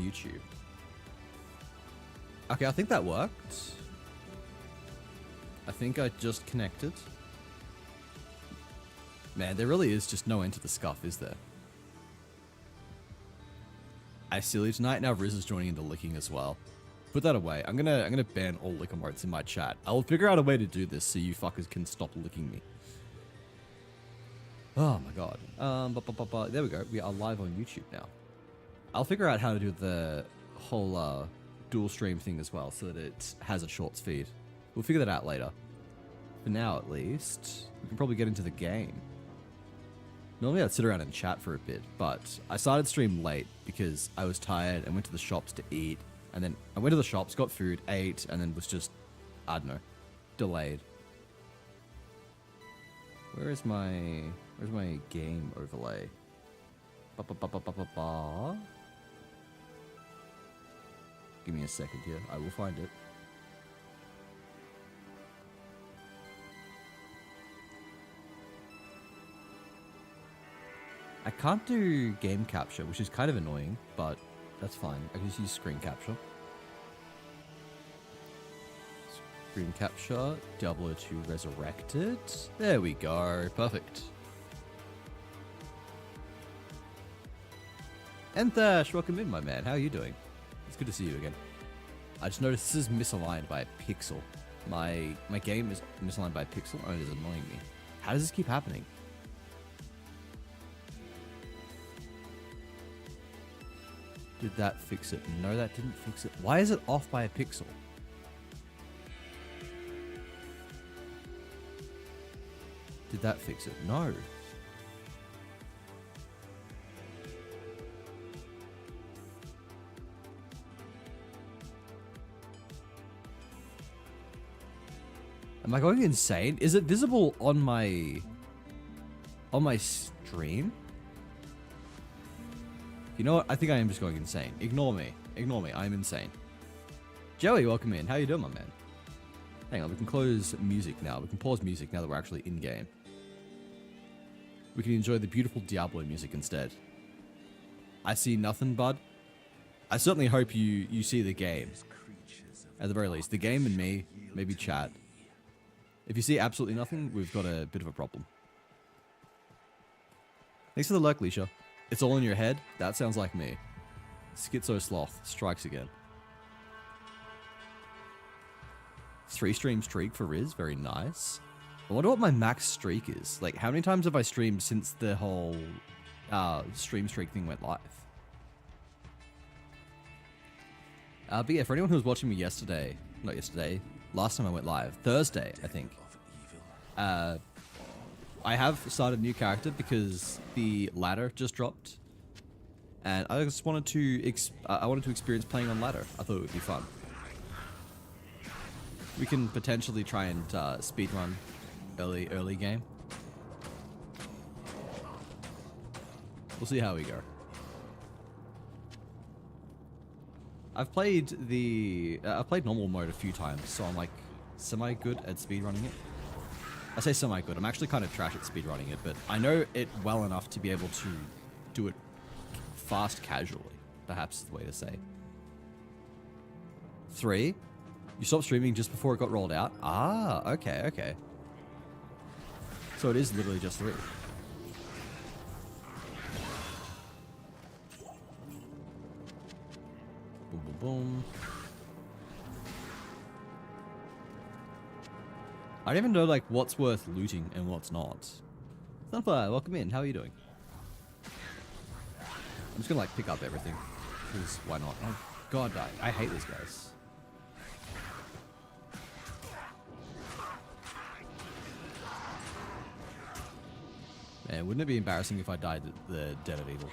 YouTube. Okay, I think that worked. I think I just connected. Man, there really is just no end to the scuff, is there? I silly tonight. Now Riz is joining into licking as well. Put that away. I'm gonna ban all lick emotes in my chat. I'll figure out a way to do this so you fuckers can stop licking me. Oh my god. There we go. We are live on YouTube now. I'll figure out how to do the whole dual stream thing as well so that it has a shorts feed. We'll figure that out later. For now, at least, we can probably get into the game. Normally I'd sit around and chat for a bit, but I started stream late because I was tired and went to the shops to eat. And then I went to the shops, got food, ate, and then was just, I don't know, delayed. Where's my game overlay? Give me a second here. I will find it. I can't do game capture, which is kind of annoying, but that's fine. I can just use screen capture. Screen capture, Diablo 2 Resurrected. There we go. Perfect. And Thash, welcome in, my man. How are you doing? It's good to see you again. I just noticed this is misaligned by a pixel. My game is misaligned by a pixel, and it is annoying me. How does this keep happening? Did that fix it? No, that didn't fix it. Why is it off by a pixel? Did that fix it? No. Am I going insane? Is it visible on my stream? You know what? I think I am just going insane. Ignore me. Ignore me. I'm insane. Joey, welcome in. How you doing, my man? Hang on, we can close music now. We can pause music now that we're actually in-game. We can enjoy the beautiful Diablo music instead. I see nothing, bud. I certainly hope you see the game. At the very least. The game and me. Maybe chat. If you see absolutely nothing, we've got a bit of a problem. Thanks for the lurk, Leisha. It's all in your head? That sounds like me. Schizo Sloth strikes again. 3-stream streak for Riz, very nice. I wonder what my max streak is. Like, how many times have I streamed since the whole stream streak thing went live? But yeah, for anyone who was watching me yesterday, not yesterday, last time I went live, Thursday, I think. I have started a new character because the ladder just dropped, and I just wanted to experience playing on ladder. I thought it would be fun. We can potentially try and speedrun early game. We'll see how we go. I've played normal mode a few times, so I'm like semi good at speedrunning it. I say semi-good. I'm actually kind of trash at speedrunning it, but I know it well enough to be able to do it fast casually, perhaps is the way to say. 3? You stopped streaming just before it got rolled out? Ah, okay. So it is literally just 3. Boom, boom, boom. I don't even know like what's worth looting and what's not. Sunflower, welcome in. How are you doing? I'm just gonna like pick up everything, because why not? Oh god, I hate these guys. Man, wouldn't it be embarrassing if I died at the Den of Evil?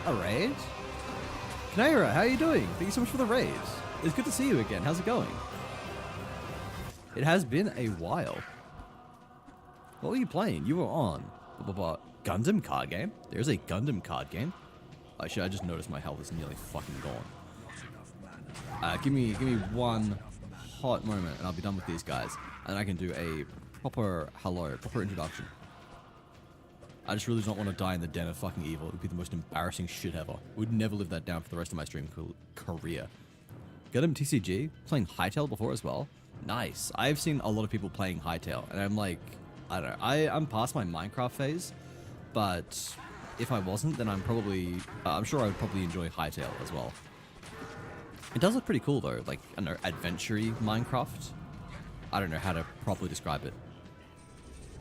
A raid? Knaira, how are you doing? Thank you so much for the raid. It's good to see you again. How's it going? It has been a while. What were you playing? You were on Gundam card game? There's a Gundam card game? Actually, I just noticed my health is nearly fucking gone. Give me one hot moment and I'll be done with these guys. And I can do a proper hello, proper introduction. I just really don't want to die in the den of fucking evil. It would be the most embarrassing shit ever. Would never live that down for the rest of my stream career. Gundam TCG, playing Hytale before as well. Nice. I've seen a lot of people playing Hytale, and I'm like, I don't know. I'm past my Minecraft phase, but if I wasn't, then I'm sure I would probably enjoy Hytale as well. It does look pretty cool though, like, I don't know, adventure-y Minecraft. I don't know how to properly describe it.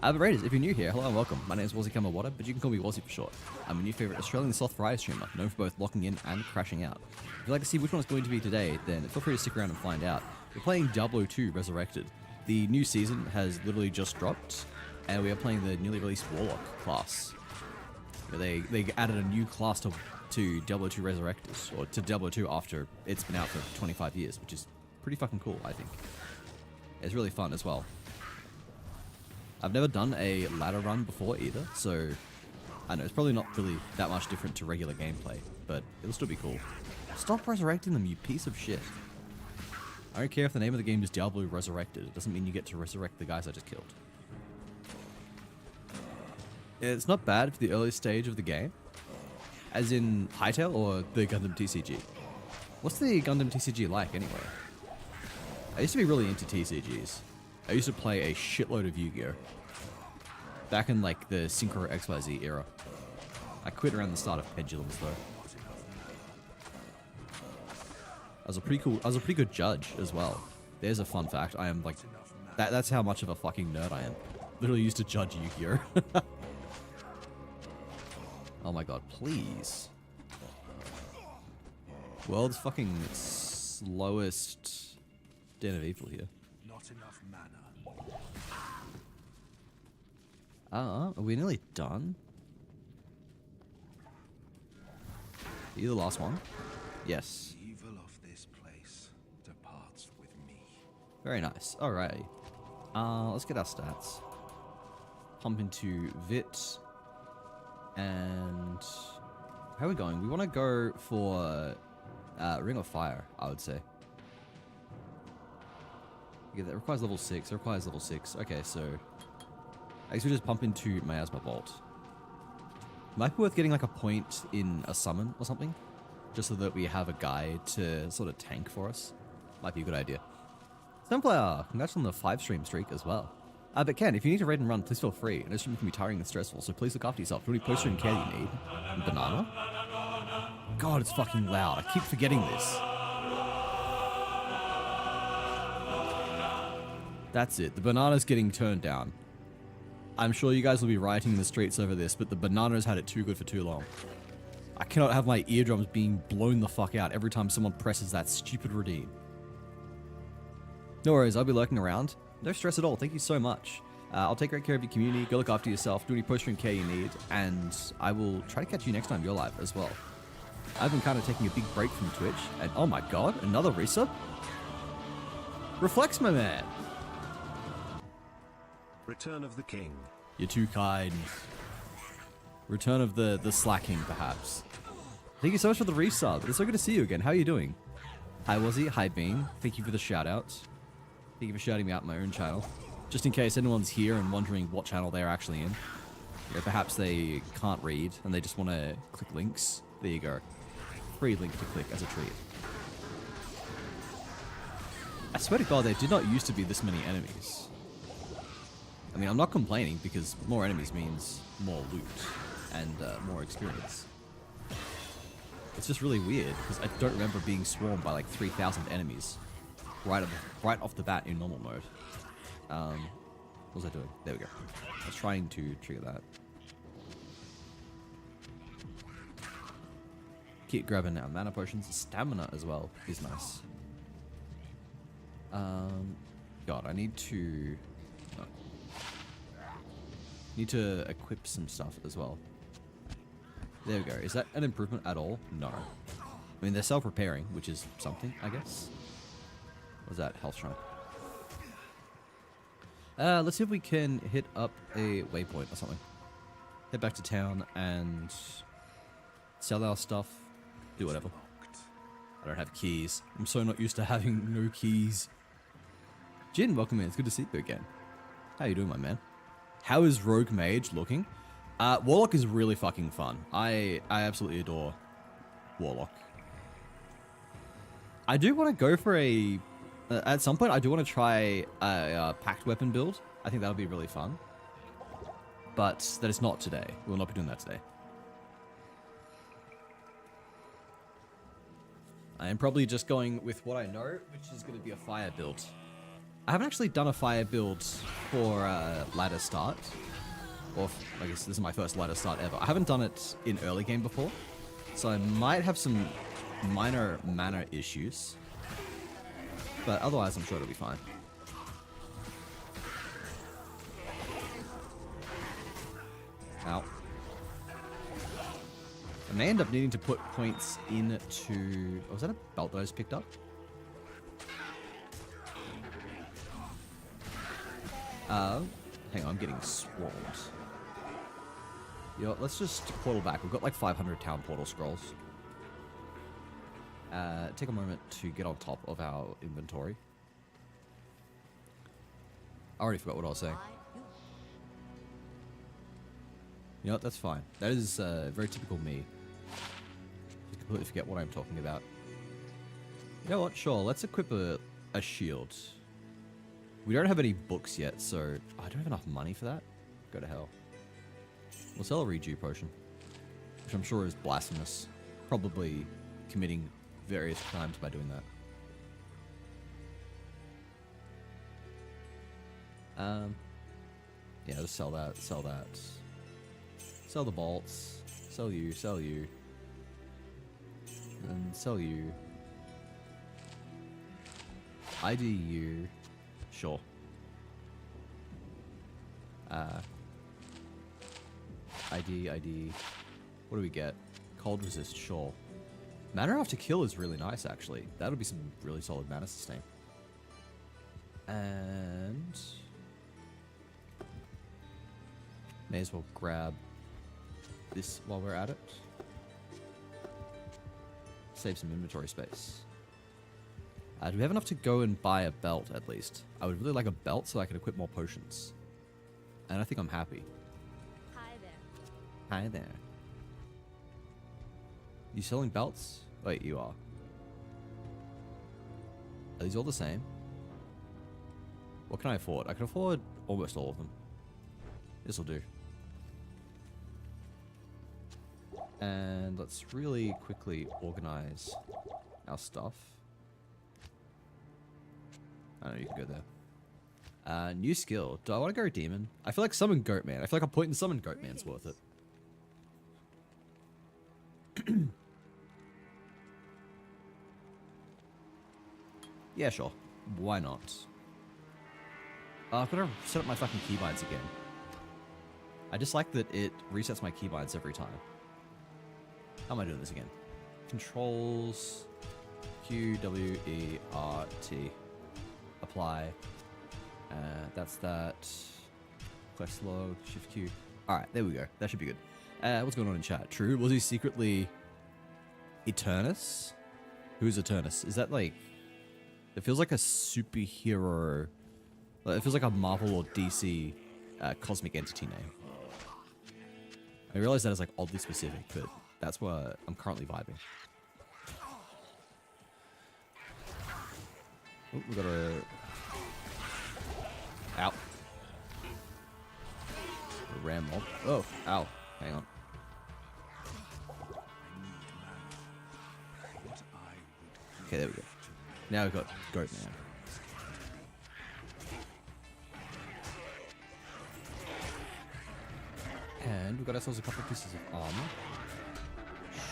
But Raiders, if you're new here, hello and welcome. My name is Wazzy Kamawada, but you can call me Wazzy for short. I'm a new favourite Australian soft variety streamer, known for both locking in and crashing out. If you'd like to see which one it's going to be today, then feel free to stick around and find out. We're playing Diablo 2 Resurrected. The new season has literally just dropped, and we are playing the newly released Warlock class. They added a new class to Diablo 2 Resurrected, or to Diablo 2 after it's been out for 25 years, which is pretty fucking cool, I think. It's really fun as well. I've never done a ladder run before either, so I know it's probably not really that much different to regular gameplay, but it'll still be cool. Stop resurrecting them, you piece of shit. I don't care if the name of the game is Diablo Resurrected. It doesn't mean you get to resurrect the guys I just killed. It's not bad for the early stage of the game, as in Hytale or the Gundam TCG. What's the Gundam TCG like anyway? I used to be really into TCGs. I used to play a shitload of Yu-Gi-Oh! Back in like the Synchro XYZ era. I quit around the start of Pendulums though. I was a pretty good judge as well. There's a fun fact. I am like, that's how much of a fucking nerd I am. Literally used to judge Yu-Gi-Oh! Oh my god, please. World's fucking slowest Den of Evil here. Not enough mana. Are we nearly done? Are you the last one? Yes. The evil of this place departs with me. Very nice. Alright. Let's get our stats. Pump into Vit. And how are we going? We want to go for Ring of Fire, I would say. Yeah, that requires level 6. It requires level 6. Okay, so I guess we just pump into Miasma Bolt. Might be worth getting like a point in a summon or something, just so that we have a guy to sort of tank for us. Might be a good idea. Sunflower, congrats on the 5-stream streak as well. But Ken, if you need to raid and run, please feel free. And this stream can be tiring and stressful, so please look after yourself. Do any post-stream care you need? And banana? God, it's fucking loud. I keep forgetting this. That's it. The banana's getting turned down. I'm sure you guys will be rioting in the streets over this, but the banana's had it too good for too long. I cannot have my eardrums being blown the fuck out every time someone presses that stupid redeem. No worries, I'll be lurking around. No stress at all, thank you so much. I'll take great care of your community, go look after yourself, do any post-stream care you need, and I will try to catch you next time you're live as well. I've been kind of taking a big break from Twitch, and oh my god, another resub? Reflex, my man! Return of the King. You're too kind. Return of the slacking, perhaps. Thank you so much for the resub. It's so good to see you again. How are you doing? Hi, Wazzy. Hi, Bean. Thank you for the shout-outs. Thank you for shouting me out in my own channel. Just in case anyone's here and wondering what channel they're actually in. Yeah, perhaps they can't read and they just want to click links. There you go. Free link to click as a treat. I swear to God, there did not used to be this many enemies. I mean, I'm not complaining because more enemies means more loot and more experience. It's just really weird because I don't remember being swarmed by like 3,000 enemies right off the bat in normal mode. What was I doing? There we go. I was trying to trigger that. Keep grabbing our mana potions. Stamina as well is nice. God, I need to... No. Need to equip some stuff as well. There we go. Is that an improvement at all? No. I mean, they're self-repairing, which is something, I guess. What was that? Health shrine. Let's see if we can hit up a waypoint or something. Head back to town and sell our stuff. Do whatever. I don't have keys. I'm so not used to having no keys. Jin, welcome in. It's good to see you again. How you doing, my man? How is Rogue Mage looking? Warlock is really fucking fun. I absolutely adore Warlock. I do want to go for a... at some point, I do want to try a packed weapon build. I think that'll be really fun. But that is not today. We will not be doing that today. I am probably just going with what I know, which is going to be a fire build. I haven't actually done a fire build for ladder start. Or, I guess this is my first ladder start ever. I haven't done it in early game before. So I might have some minor mana issues. But otherwise, I'm sure it'll be fine. Ow. I may end up needing to put points into... Oh, was that a belt that I just picked up? Hang on, I'm getting swarmed. You know what, let's just portal back. We've got like 500 town portal scrolls. Take a moment to get on top of our inventory. I already forgot what I was saying. You know what, that's fine. That is very typical me. Just completely forget what I'm talking about. You know what, sure, let's equip a shield. We don't have any books yet, so I don't have enough money for that. Go to hell. We'll sell a redo potion, which I'm sure is blasphemous. Probably committing various crimes by doing that. Yeah, just sell that, sell that. Sell the bolts. Sell you, sell you. And sell you. ID you. Sure. ID. What do we get? Cold resist, sure. Mana after kill is really nice, actually. That'll be some really solid mana sustain. And... may as well grab this while we're at it. Save some inventory space. Do we have enough to go and buy a belt, at least? I would really like a belt so I can equip more potions. And I think I'm happy. Hi there. Hi there. You selling belts? Wait, you are. Are these all the same? What can I afford? I can afford almost all of them. This'll do. And let's really quickly organize our stuff. I know you can go there. New skill. Do I want to go demon? I feel like summon Goatman. I feel like a point in summon Goatman's worth it. Yeah, sure. Why not? I've got to set up my fucking keybinds again. I just like that it resets my keybinds every time. How am I doing this again? Controls Q, W, E, R, T. Apply. That's that. Quest log, Shift Q. Alright, there we go. That should be good. What's going on in chat? True. Was he secretly Eternus? Who's Eternus? Is that like... it feels like a superhero... it feels like a Marvel or DC cosmic entity name. I realize that is like oddly specific, but that's what I'm currently vibing. Oh, we got a... ow. A ram mob. Oh, ow. Hang on. Okay, there we go. Now we've got Goat Man. And we've got ourselves a couple of pieces of armor.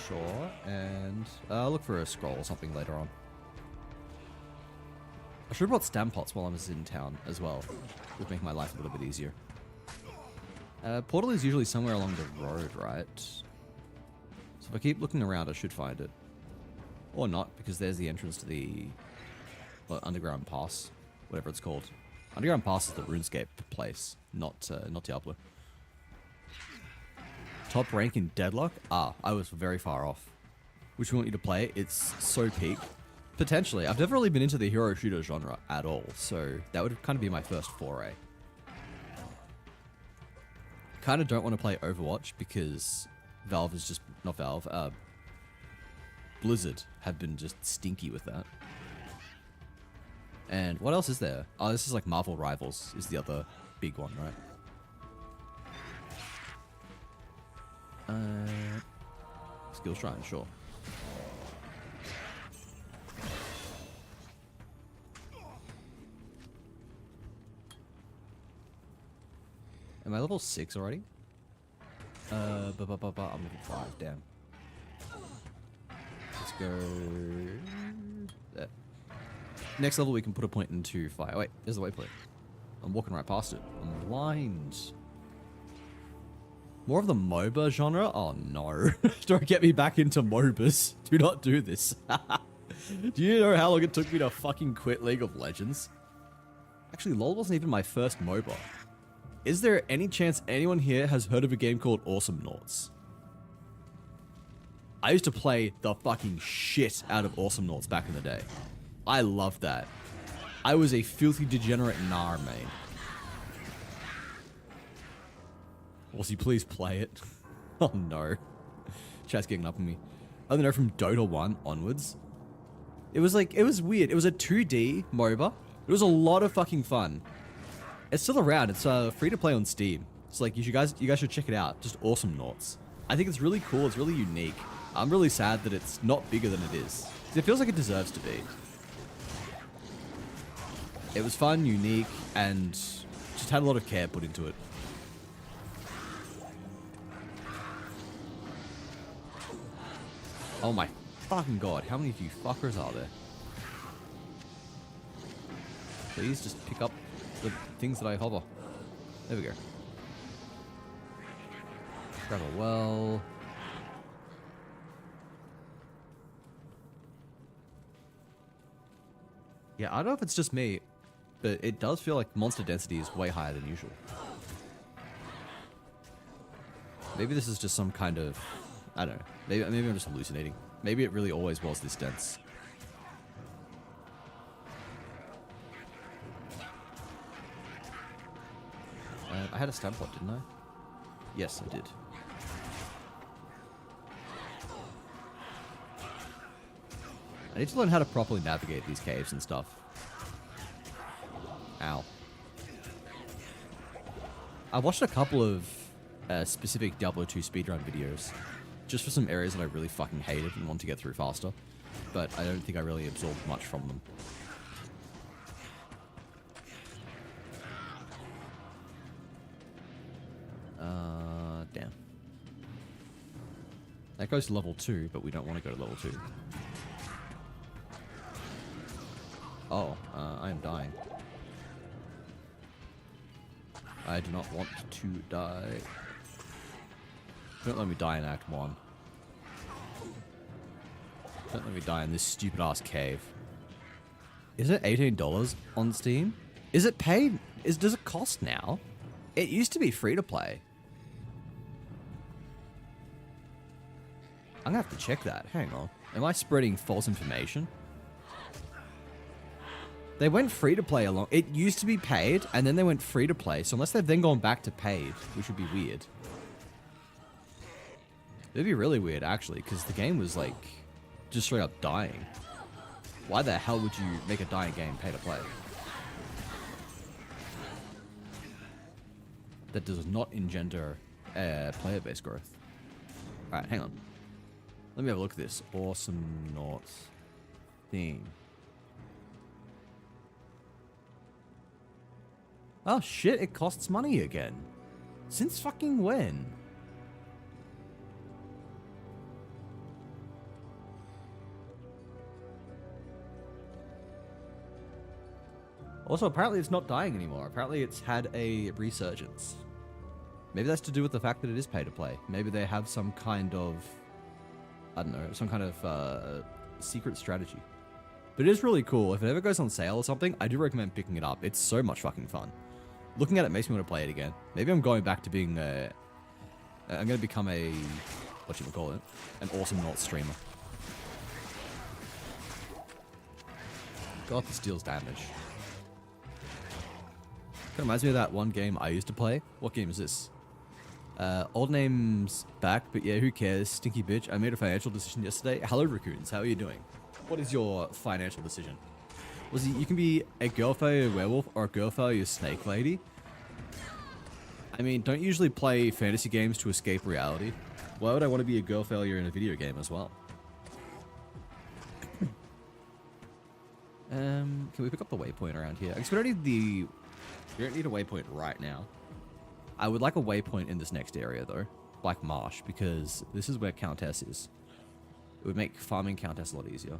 Sure, and I'll look for a scroll or something later on. I should have brought stam pots while I was in town as well. Would make my life a little bit easier. Portal is usually somewhere along the road, right? So if I keep looking around, I should find it. Or not, because there's the entrance to the underground pass, whatever it's called. Underground pass is the RuneScape place, not Diablo. Top rank in Deadlock? Ah, I was very far off. Which we want you to play. It's so peak. Potentially. I've never really been into the hero shooter genre at all, so that would kind of be my first foray. kind of don't want to play Overwatch because Valve is just, not Valve, Blizzard have been just stinky with that. And what else is there? Oh, this is like Marvel Rivals is the other big one, right? Skill Shrine, sure. Am I level 6 already? I'm level 5, damn. Let's go there. Next level we can put a point into fire. Oh, wait, there's the waypoint. I'm walking right past it. I'm blind. More of the MOBA genre? Oh no. Don't get me back into MOBAs. Do not do this. Do you know how long it took me to fucking quit League of Legends? Actually, LoL wasn't even my first MOBA. Is there any chance anyone here has heard of a game called Awesome Noughts? I used to play the fucking shit out of Awesome Noughts back in the day. I loved that. I was a filthy degenerate Gnar main. Aussie, please play it. Oh no. Chat's getting up on me. I don't know, from Dota 1 onwards. It was like, it was weird. It was a 2D MOBA. It was a lot of fucking fun. It's still around. It's free to play on Steam. It's like, you guys should check it out. Just Awesome Noughts. I think it's really cool. It's really unique. I'm really sad that it's not bigger than it is. It feels like it deserves to be. It was fun, unique, and just had a lot of care put into it. Oh my fucking god, how many of you fuckers are there? Please just pick up the things that I hover. There we go. Grab a well. Yeah, I don't know if it's just me, but it does feel like monster density is way higher than usual. Maybe this is just some kind of, I don't know. Maybe I'm just hallucinating. Maybe it really always was this dense. I had a stamp pot, didn't I? Yes, I did. I need to learn how to properly navigate these caves and stuff. Ow. I watched a couple of specific Diablo 2 speedrun videos, just for some areas that I really fucking hated and want to get through faster, but I don't think I really absorbed much from them. Damn. That goes to level 2, but we don't want to go to level 2. Oh, I am dying. I do not want to die. Don't let me die in Act 1. Don't let me die in this stupid ass cave. Is it $18 on Steam? Is it paid? Does it cost now? It used to be free to play. I'm gonna have to check that. Hang on. Am I spreading false information? They went free to play along. It used to be paid, and then they went free to play. So unless they've then gone back to paid, which would be weird. It'd be really weird, actually, because the game was like just straight up dying. Why the hell would you make a dying game pay to play? That does not engender player base growth. All right, hang on. Let me have a look at this. Awesome Noughts thing. Oh shit, it costs money again. Since fucking when? Also, apparently it's not dying anymore. Apparently it's had a resurgence. Maybe that's to do with the fact that it is pay to play. Maybe they have some kind of, I don't know, some kind of secret strategy. But it is really cool. If it ever goes on sale or something, I do recommend picking it up. It's so much fucking fun. Looking at it makes me want to play it again. Maybe I'm going back to being I'm going to become a, whatchamacallit, an Awesome Noughts streamer. God, this deals damage. Kind of reminds me of that one game I used to play. What game is this? Old name's back, but yeah, who cares? Stinky bitch. I made a financial decision yesterday. Hello, raccoons. How are you doing? What is your financial decision? Was it you can be a girl failure werewolf or a girl failure snake lady? I mean, don't usually play fantasy games to escape reality. Why would I want to be a girl failure in a video game as well? Can we pick up the waypoint around here? I guess we don't need a waypoint right now. I would like a waypoint in this next area though, Black Marsh, because this is where Countess is. It would make farming Countess a lot easier.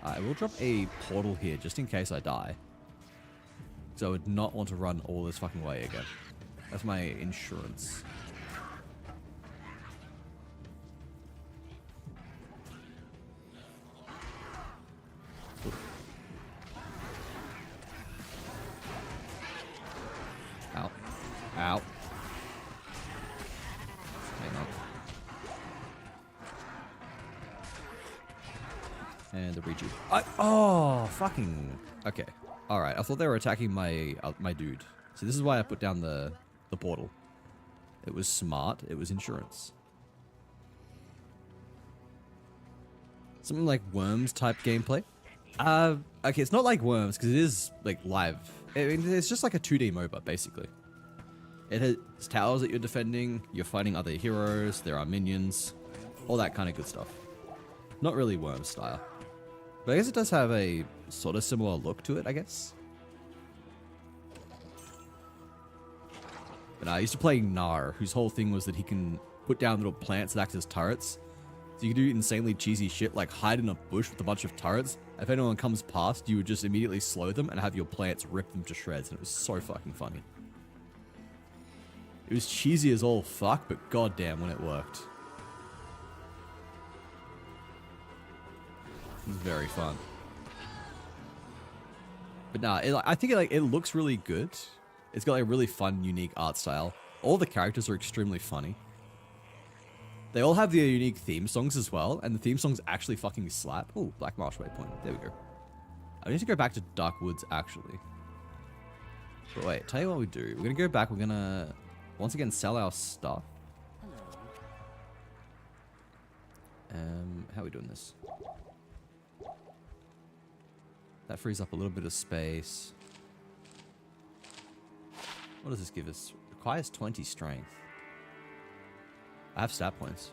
I will drop a portal here just in case I die. So I would not want to run all this fucking way again. That's my insurance. Ow. Ow. Hang on. And the rejuve. Oh, fucking. Okay. Alright, I thought they were attacking my my dude. So this is why I put down the portal. It was smart. It was insurance. Something like Worms type gameplay. Okay, it's not like Worms because it is like live. I mean, it's just like a 2D MOBA basically. It has towers that you're defending. You're fighting other heroes. There are minions, all that kind of good stuff. Not really Worms style, but I guess it does have a sort of similar look to it. I guess. But I used to play Gnar, whose whole thing was that he can put down little plants that act as turrets. So you can do insanely cheesy shit like hide in a bush with a bunch of turrets. If anyone comes past, you would just immediately slow them and have your plants rip them to shreds. And it was so fucking funny. It was cheesy as all fuck, but goddamn when it worked. It was very fun. But nah, I think it looks really good. It's got like a really fun, unique art style. All the characters are extremely funny. They all have their unique theme songs as well, and the theme songs actually fucking slap. Oh, Black Marsh Waypoint. There we go. I need to go back to Dark Woods, actually. But wait, tell you what we do. We're gonna go back, we're gonna, once again, sell our stuff. How are we doing this? That frees up a little bit of space. What does this give us? Requires 20 strength. I have stat points.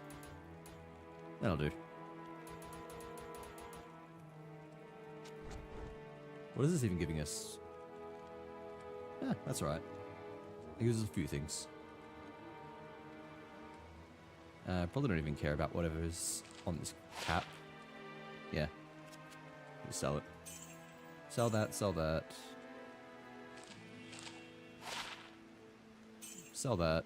That'll do. What is this even giving us? Yeah, that's right. It gives us a few things. Probably don't even care about whatever is on this cap. Yeah. Just sell it. Sell that, sell that. Sell that.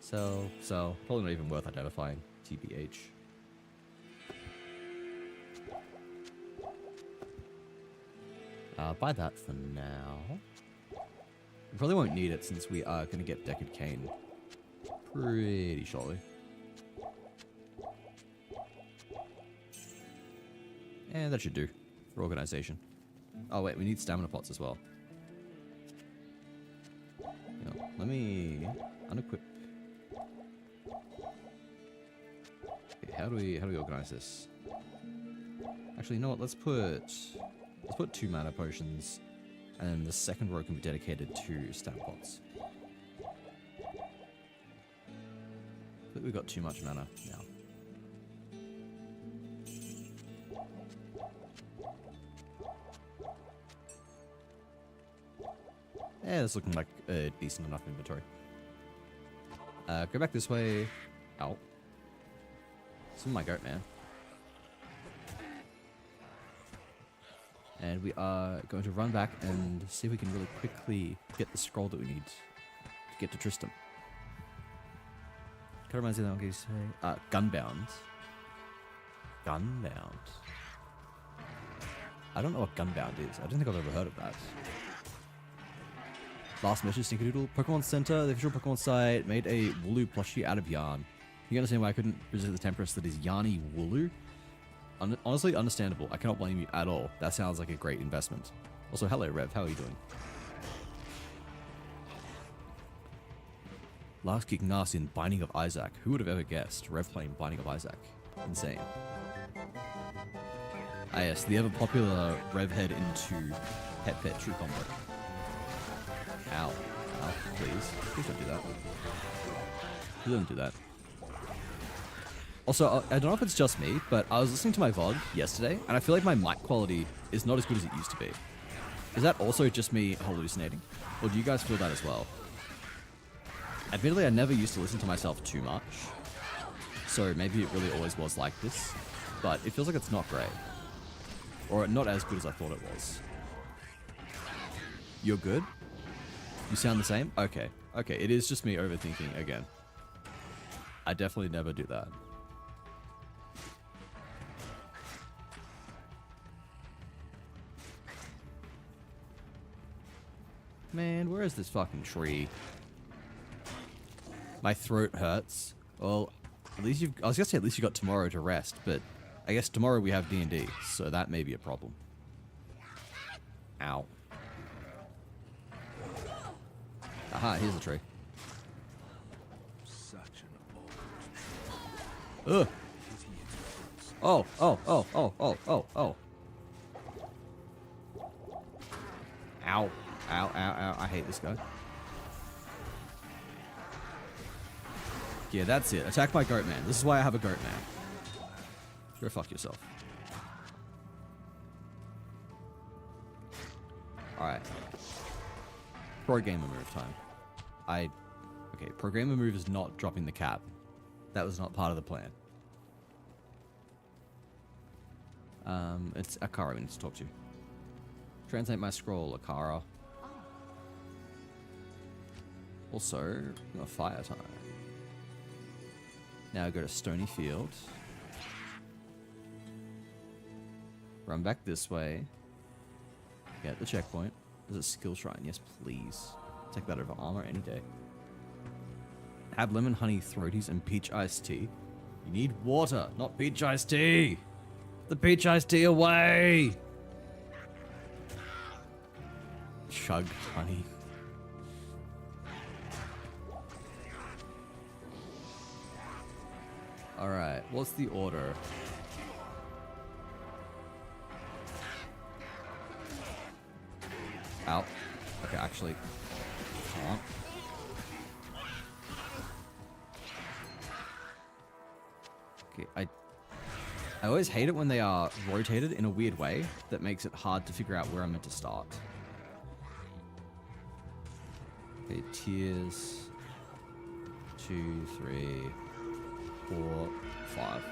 Sell. Probably not even worth identifying. TBH. Buy that for now. We probably won't need it since we are going to get Deckard Cain pretty shortly. And that should do for organization. Oh wait, we need stamina pots as well. You know, let me unequip. Okay, how do we organize this? Actually, you know what? Let's put 2 mana potions, and then the second row can be dedicated to stamina pots. But we've got too much mana now. Yeah, it's looking like a decent enough inventory. Go back this way. Ow. Some of my goat, man. And we are going to run back and see if we can really quickly get the scroll that we need to get to Tristan. Kind of reminds me of that one say. Gunbound. Gunbound. I don't know what Gunbound is. I don't think I've ever heard of that. Last message, Snickerdoodle. Pokemon Center, the official Pokemon site, made a Wooloo plushie out of yarn. You understand why I couldn't resist the Tempest that is Yarny Wooloo? Honestly, understandable. I cannot blame you at all. That sounds like a great investment. Also, hello, Rev. How are you doing? Last kicking ass in Binding of Isaac. Who would have ever guessed? Rev playing Binding of Isaac. Insane. Ah yes, the ever popular Rev head into Pet True Combo. Ow. Ow. Please. Please don't do that. Please don't do that. Also, I don't know if it's just me, but I was listening to my VOD yesterday, and I feel like my mic quality is not as good as it used to be. Is that also just me hallucinating? Or do you guys feel that as well? Admittedly, I never used to listen to myself too much, so maybe it really always was like this, but it feels like it's not great. Or not as good as I thought it was. You're good? You sound the same? Okay. Okay, it is just me overthinking again. I definitely never do that. Man, where is this fucking tree? My throat hurts. Well, at least I was gonna say at least you got tomorrow to rest, but I guess tomorrow we have D&D, so that may be a problem. Ow. Aha, here's the tree. Such an Ugh. Oh, oh, oh, oh, oh, oh, oh. Ow. Ow, ow, ow. I hate this guy. Yeah, that's it. Attack my goat man. This is why I have a goat man. Go fuck yourself. Alright. Pro gamer move time. Okay, pro gamer move is not dropping the cap. That was not part of the plan. It's Akara we need to talk to. Translate my scroll, Akara. Also, fire time. Now go to Stony Field. Run back this way. Get the checkpoint. There's a skill shrine. Yes, please. Take that over armor any day. Have lemon honey throaties and peach iced tea. You need water, not peach iced tea. The peach iced tea away. Chug honey. Alright, what's the order? Ow. Okay, actually. Come on. Okay, I always hate it when they are rotated in a weird way that makes it hard to figure out where I'm meant to start. Okay, tiers. 2, 3, 4, 5.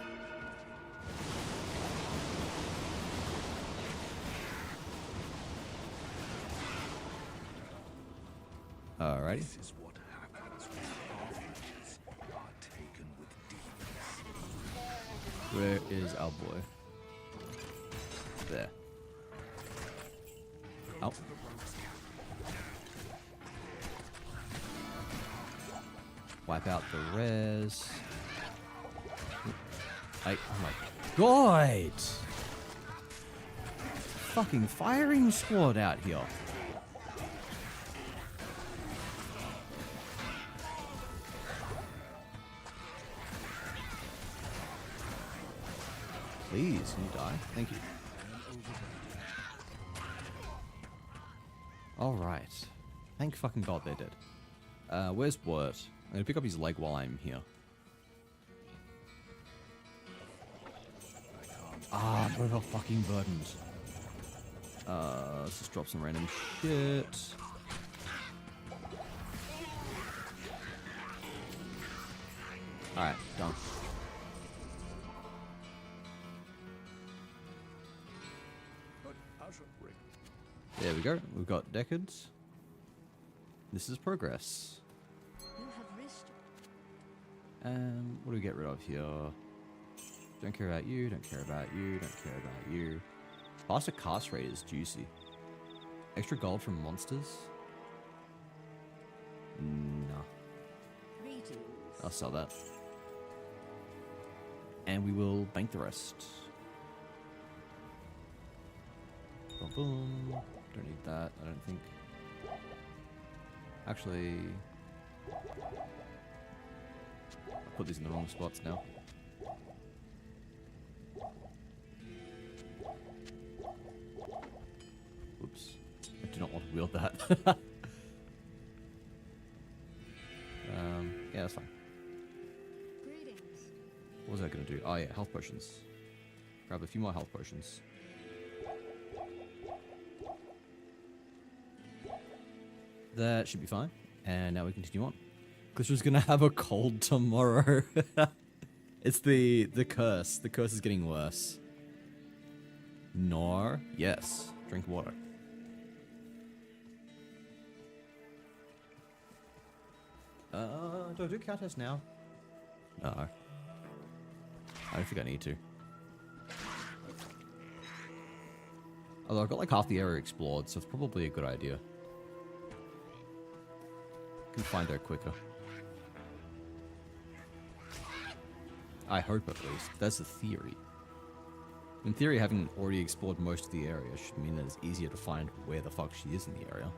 Alrighty. This is what happens when orphanages are taken with demons. Where is our boy? There. Oh. Wipe out the res. Oh my god! Fucking firing squad out here. Please, can you die? Thank you. Alright. Thank fucking god they're dead. Where's Wirt? I'm gonna pick up his leg while I'm here. Ah, what about fucking burdens? Let's just drop some random shit. Alright, done. There we go. We've got decades. This is progress. What do we get rid of here? Don't care about you, don't care about you, don't care about you. Faster cast rate is juicy. Extra gold from monsters? No. I'll sell that. And we will bank the rest. Boom, boom. Don't need that, I don't think. Actually... put these in the wrong spots now. Oops. I do not want to wield that. Yeah, that's fine. Greetings. What was I going to do? Oh yeah, health potions. Grab a few more health potions. That should be fine. And now we continue on. Glisher's gonna have a cold tomorrow. It's the curse. The curse is getting worse. Nor, yes. Drink water. Do I do cow test now? No. I don't think I need to. Although I've got like half the area explored, so it's probably a good idea. Can find her quicker. I hope at least. That's the theory. In theory, having already explored most of the area should mean that it's easier to find where the fuck she is in the area.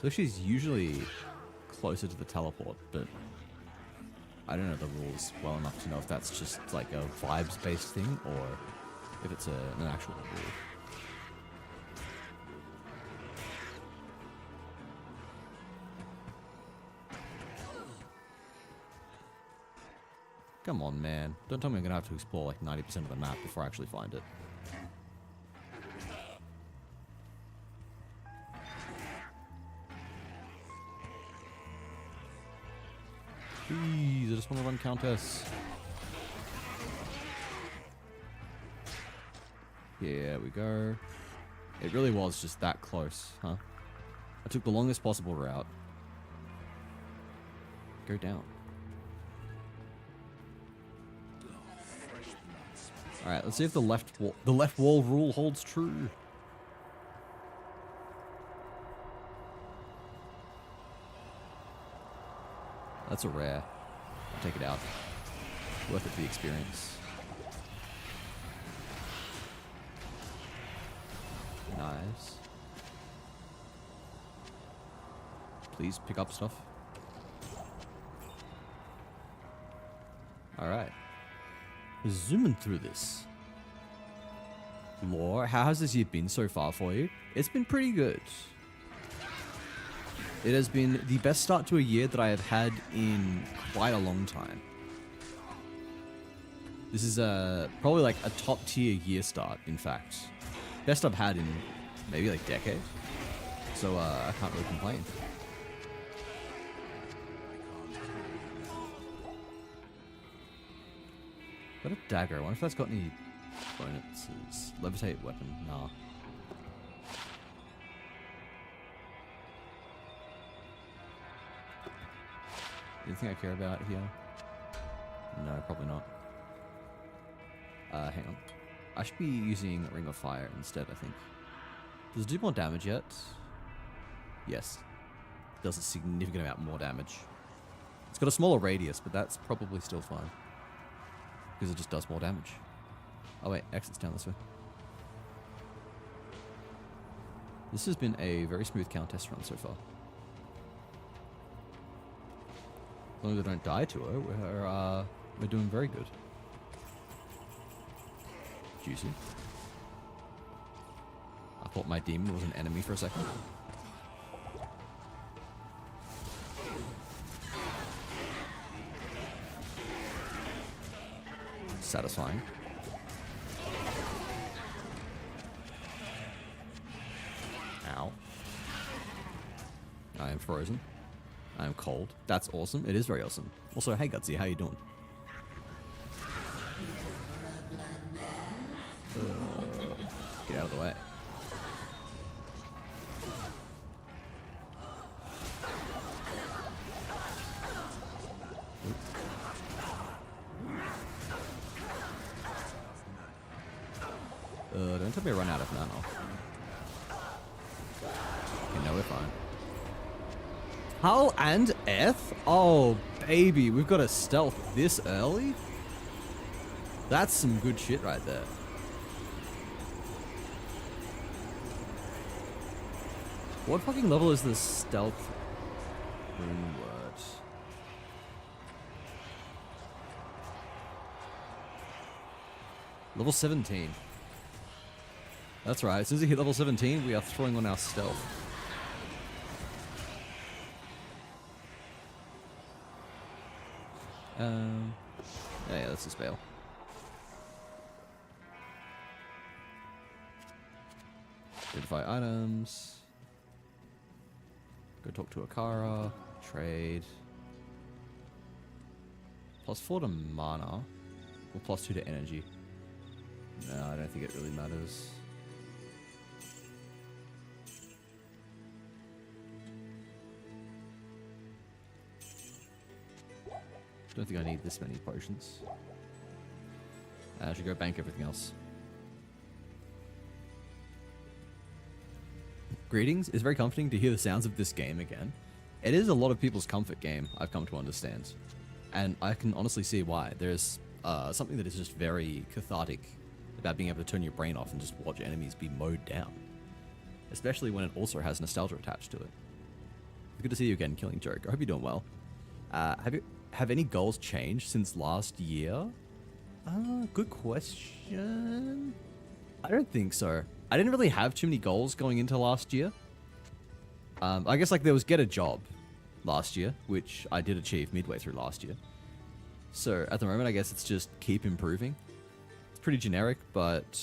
So she's usually closer to the teleport, but I don't know the rules well enough to know if that's just like a vibes-based thing or if it's an actual rule. Come on, man. Don't tell me I'm gonna have to explore like 90% of the map before I actually find it. Please, I just want to run Countess. Here we go. It really was just that close, huh? I took the longest possible route. Go down. Alright, let's see if the left wall rule holds true. That's a rare. I'll take it out. Worth it for the experience. Nice. Please pick up stuff. Alright. Zooming through this. Lore, how has this year been so far for you? It's been pretty good. It has been the best start to a year that I have had in quite a long time. This is probably like a top tier year start, in fact. Best I've had in maybe like decade. So I can't really complain. Got a dagger. I wonder if that's got any bonuses. Levitate weapon. Nah. Anything I care about here? No, probably not. Hang on. I should be using Ring of Fire instead, I think. Does it do more damage yet? Yes. It does a significant amount more damage. It's got a smaller radius, but that's probably still fine. Because it just does more damage. Oh wait, exit's down this way. This has been a very smooth Countess run so far. As long as I don't die to her, we're doing very good. Juicy. I thought my demon was an enemy for a second. Satisfying. Ow. I am frozen. I am cold. That's awesome. It is very awesome. Also, hey Gutsy, how you doing? Get out of the way. Don't tell me to run out of mana. Okay, no, we're fine. Hull and Eth? Oh, baby, we've got a stealth this early? That's some good shit right there. What fucking level is this stealth Moonward. Level 17. That's right. As soon as we hit level 17, we are throwing on our stealth. Yeah, let's just bail. Identify items. Go talk to Akara. Trade. +4 to mana. Or +2 to energy. No, I don't think it really matters. Don't think I need this many potions. I should go bank everything else. Greetings. It's very comforting to hear the sounds of this game again. It is a lot of people's comfort game, I've come to understand. And I can honestly see why. There's something that is just very cathartic about being able to turn your brain off and just watch enemies be mowed down. Especially when it also has nostalgia attached to it. Good to see you again, Killing Joke. I hope you're doing well. Have any goals changed since last year? Good question. I don't think so. I didn't really have too many goals going into last year. I guess like there was get a job last year, which I did achieve midway through last year. So at the moment, I guess it's just keep improving. It's pretty generic, but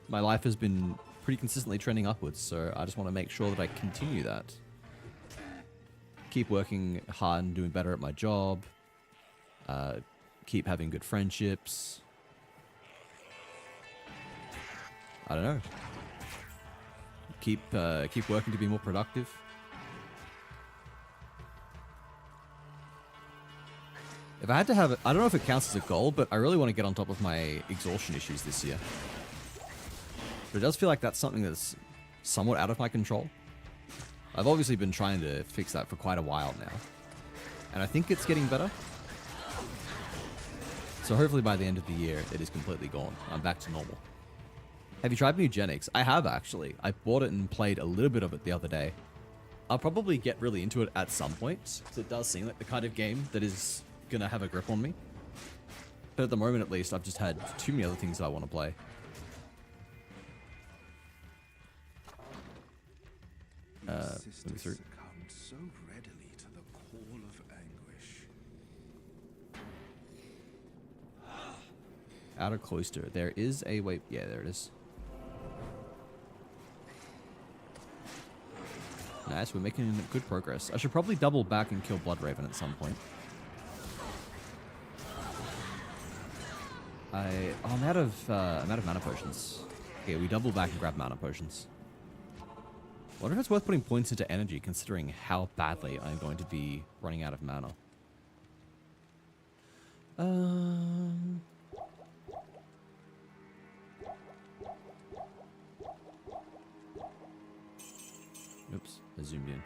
my life has been pretty consistently trending upwards. So I just want to make sure that I continue that. Keep working hard and doing better at my job. Keep having good friendships. I don't know. Keep working to be more productive. If I had to have it, I don't know if it counts as a goal, but I really want to get on top of my exhaustion issues this year. But it does feel like that's something that's somewhat out of my control. I've obviously been trying to fix that for quite a while now. And I think it's getting better. So hopefully by the end of the year, it is completely gone. I'm back to normal. Have you tried Mugenics? I have, actually. I bought it and played a little bit of it the other day. I'll probably get really into it at some point, because it does seem like the kind of game that is going to have a grip on me. But at the moment, at least, I've just had too many other things that I want to play. Let me through. Succumbed so readily to the call of anguish. Outer Cloister. There is a... Wait, yeah, there it is. Nice, we're making good progress. I should probably double back and kill Bloodraven at some point. I'm out of mana potions. Okay, we double back and grab mana potions. Wonder if it's worth putting points into energy, considering how badly I'm going to be running out of mana. Oops, I zoomed in.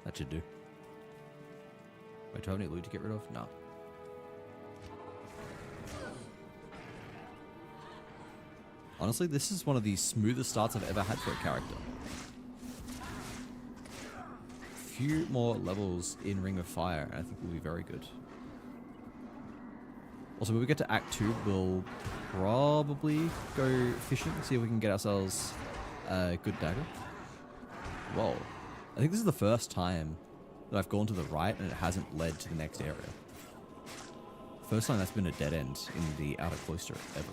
That should do. Wait, do I have any loot to get rid of? No. Honestly, this is one of the smoothest starts I've ever had for a character. Few more levels in Ring of Fire, and I think we'll be very good. Also, when we get to Act 2, we'll probably go fishing, see if we can get ourselves a good dagger. Whoa. I think this is the first time that I've gone to the right and it hasn't led to the next area. First time that's been a dead end in the Outer Cloister ever.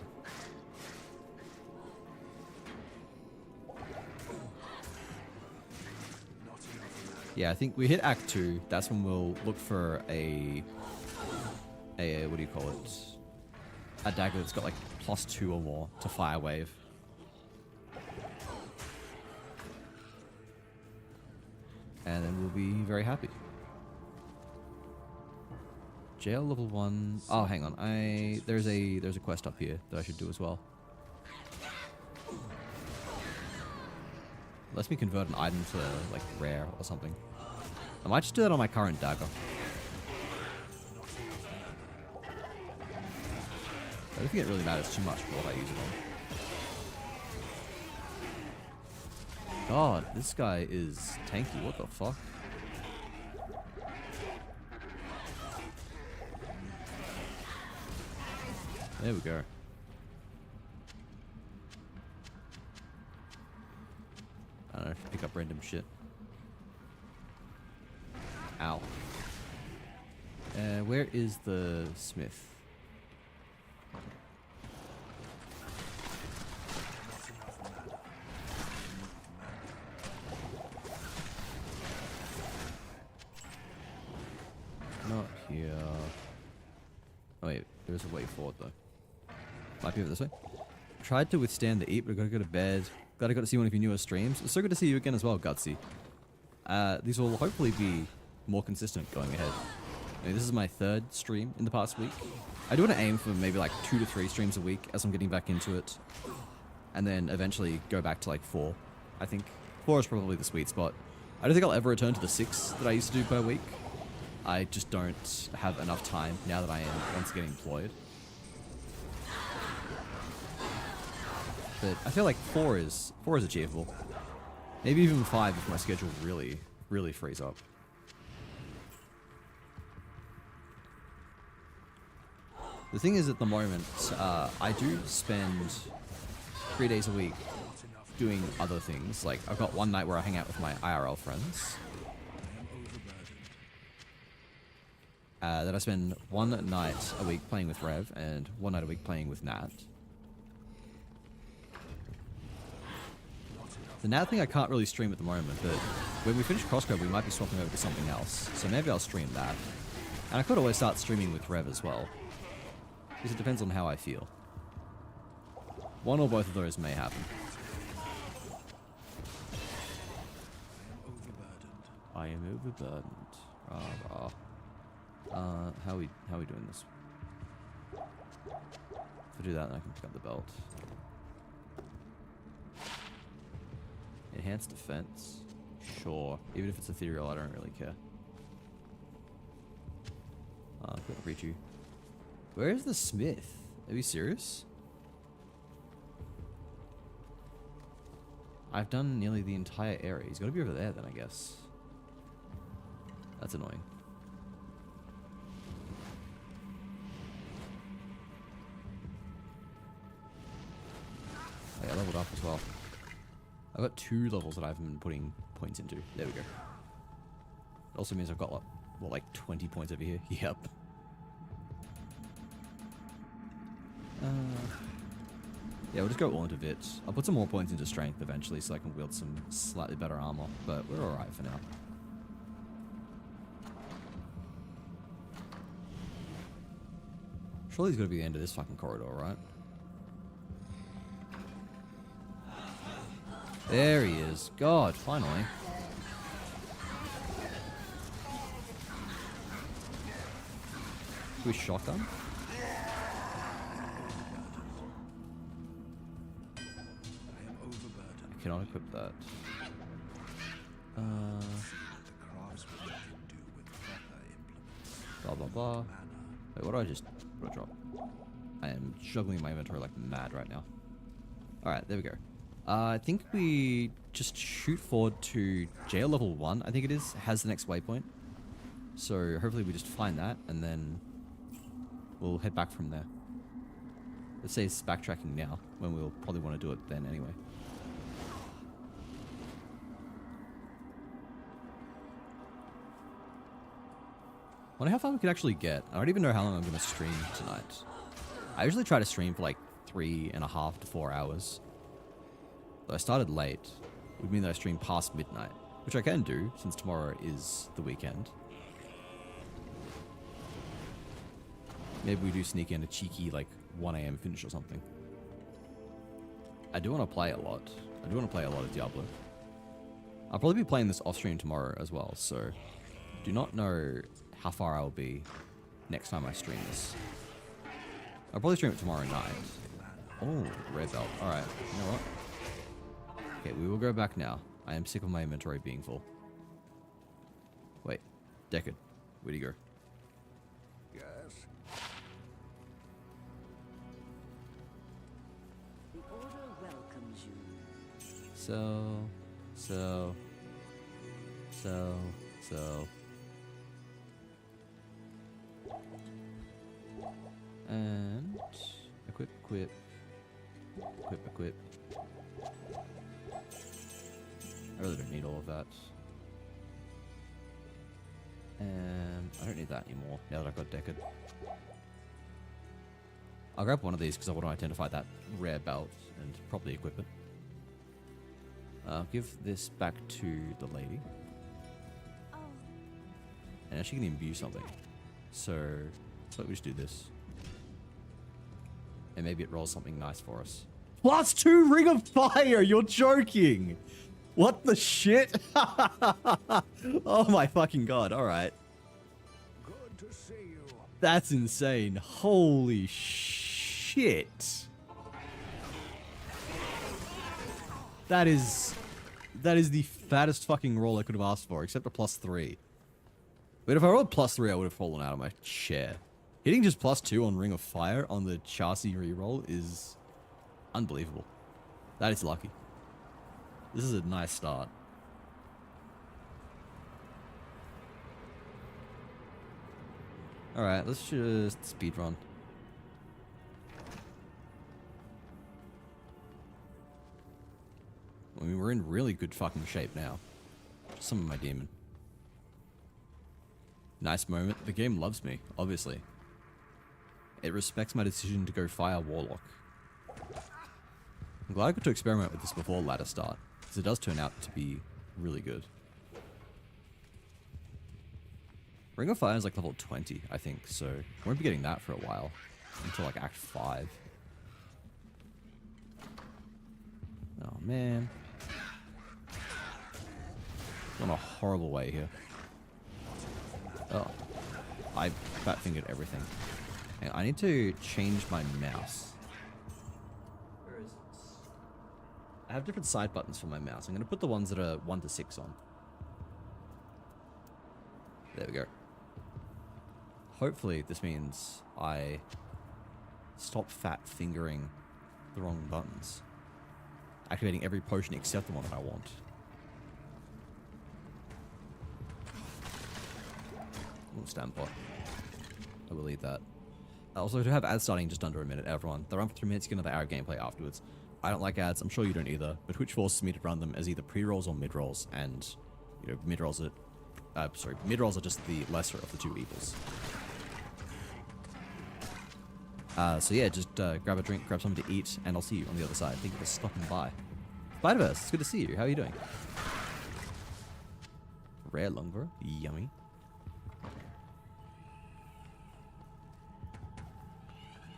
Yeah, I think we hit Act 2. That's when we'll look for a what do you call it? A dagger that's got like +2 or more to Fire Wave. And then we'll be very happy. Jail level 1. Oh, hang on. There's a quest up here that I should do as well. Lets me convert an item to like rare or something. I might just do that on my current dagger. I don't think it really matters too much for what I use it on. god, this guy is tanky. What the fuck? There we go. I don't know, pick up random shit. Ow. Where is the smith? Not here. Oh wait, there's a way forward though. Might be over this way. Tried to withstand the eat, but I gotta go to bed. Glad I got to see one of your newer streams. It's so good to see you again as well, Gutsy. These will hopefully be more consistent going ahead. I mean, this is my 3rd stream in the past week. I do want to aim for maybe like 2 to 3 streams a week as I'm getting back into it. And then eventually go back to like 4, I think. 4 is probably the sweet spot. I don't think I'll ever return to the 6 that I used to do per week. I just don't have enough time now that I am once again employed. But I feel like 4 is achievable. Maybe even 5 if my schedule really frees up. The thing is, at the moment, I do spend 3 days a week doing other things. Like, I've got one night where I hang out with my IRL friends. Then I spend one night a week playing with Rev, and one night a week playing with Nat. The Nat thing I can't really stream at the moment, but when we finish Crosscode, we might be swapping over to something else. So maybe I'll stream that. And I could always start streaming with Rev as well. Because it depends on how I feel. One or both of those may happen. I am overburdened. Rah, rah. How we doing this? If I do that, then I can pick up the belt. Enhanced defense? Sure. Even if it's ethereal, I don't really care. I've got to reach you. Where is the smith? Are you serious? I've done nearly the entire area. He's got to be over there then, I guess. That's annoying. I leveled up as well. I've got 2 levels that I haven't been putting points into. There we go. It also means I've got, what, like 20 points over here? Yep. Yeah, we'll just go all into Vits. I'll put some more points into Strength eventually so I can wield some slightly better armor, but we're alright for now. Surely he's got to be the end of this fucking corridor, right? There he is. God, finally. With shotgun? I cannot equip that. Blah blah blah. Wait, what do I just drop? I am juggling my inventory like mad right now. Alright, there we go. I think we just shoot forward to jail level 1, I think it is, has the next waypoint. So hopefully we just find that and then we'll head back from there. Let's say it's backtracking now, when we'll probably want to do it then anyway. Wonder how far we could actually get. I don't even know how long I'm going to stream tonight. I usually try to stream for like 3.5 to 4 hours. But I started late. It would mean that I stream past midnight, which I can do since tomorrow is the weekend. Maybe we do sneak in a cheeky like 1 AM finish or something. I do want to play a lot. I do want to play a lot of Diablo. I'll probably be playing this off stream tomorrow as well, so do not know how far I'll be next time I stream this. I'll probably stream it tomorrow night. Oh, red belt. Alright, you know what? Okay, we will go back now. I am sick of my inventory being full. Wait, Deckard, where'd he go? Yes. The Order welcomes you. So, So. And equip. I really don't need all of that. And I don't need that anymore now that I've got Deckard. I'll grab one of these because I want to identify that rare belt and properly equip it. I'll give this back to the lady. Oh, And now she can imbue something. So, we just do this. And maybe it rolls something nice for us. +2 Ring of Fire! You're joking! What the shit? Oh my fucking god, alright. Good to see you. That's insane. Holy shit. That is the fattest fucking roll I could have asked for, except a +3. But if I rolled +3, I would have fallen out of my chair. Hitting just +2 on Ring of Fire on the chassis reroll is unbelievable. That is lucky. This is a nice start. Alright, let's just speedrun. I mean, we're in really good fucking shape now. Summon my demon. Nice moment. The game loves me, obviously. It respects my decision to go fire Warlock. I'm glad I got to experiment with this before ladder start, because it does turn out to be really good. Ring of Fire is like level 20, I think, so we won't be getting that for a while. Until like Act 5. Oh man. On a horrible way here. Oh. I fat fingered everything. Hang on, I need to change my mouse. Where is it? I have different side buttons for my mouse. I'm going to put the ones that are 1 to 6 on. There we go. Hopefully this means I stop fat fingering the wrong buttons. Activating every potion except the one that I want. Ooh, standpot. I will eat that. Also, to have ads starting just under a minute, everyone. They run for 3 minutes, you get another hour gameplay afterwards. I don't like ads, I'm sure you don't either, but Twitch forces me to run them as either pre-rolls or mid-rolls, and, you know, mid-rolls are just the lesser of the two evils. So yeah, just grab a drink, grab something to eat, and I'll see you on the other side. Thank you for stopping by. Spider-Verse, it's good to see you. How are you doing? Rare Longbow, yummy.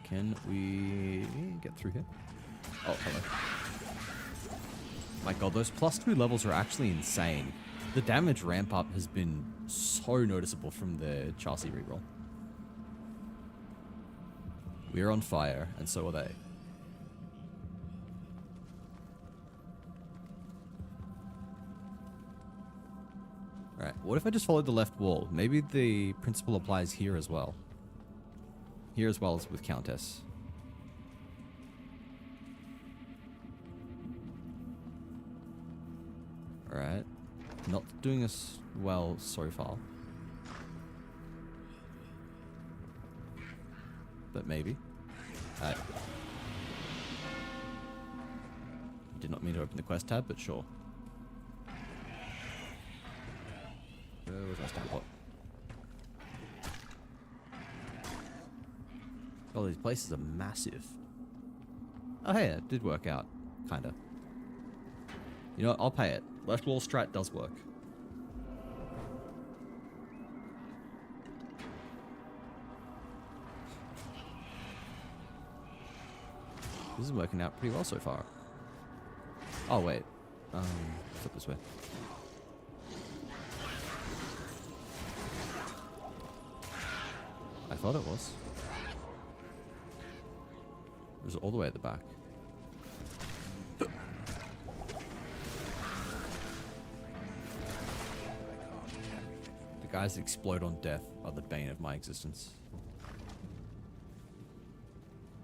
Can we get through here? Oh, hello. My god, those +2 levels are actually insane. The damage ramp up has been so noticeable from the chassis reroll. We're on fire, and so are they. Alright, what if I just followed the left wall? Maybe the principle applies here as well. Here as well as with Countess. Alright. Not doing us well so far. But maybe. Did not mean to open the quest tab, but sure. Where's my standpot? Oh, these places are massive. Oh hey, it did work out. Kinda. You know what, I'll pay it. Left wall strat does work. This is working out pretty well so far. Oh wait. Flip this way. I thought it was. It was all the way at the back. The guys that explode on death are the bane of my existence.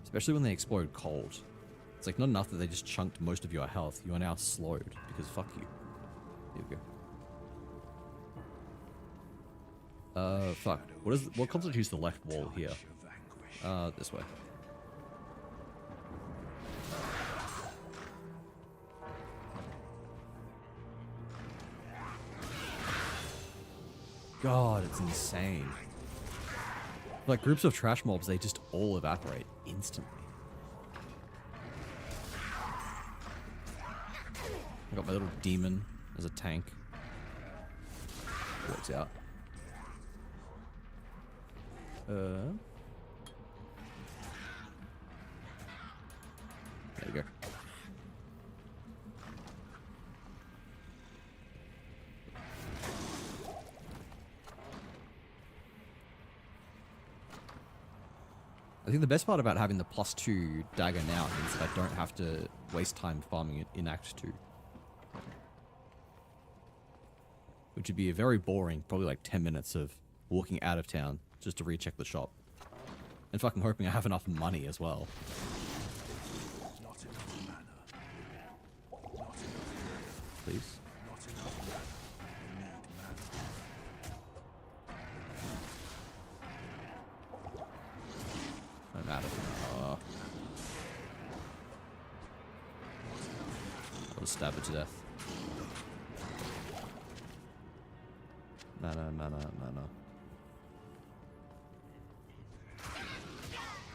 Especially when they explode cold. It's like not enough that they just chunked most of your health. You are now slowed because fuck you. Here we go. Fuck. What constitutes the left wall here? This way. God, it's insane. Like, groups of trash mobs, they just all evaporate instantly. I got my little demon as a tank. Works out. There you go. I think the best part about having the +2 dagger now is that I don't have to waste time farming it in Act 2. Which would be a very boring, probably like 10 minutes of walking out of town just to recheck the shop. And fucking hoping I have enough money as well. Not enough mana. Not enough. Please. Not enough mana. I need mana. I'm out of it. I'll just stab it to death. Mana, mana, mana.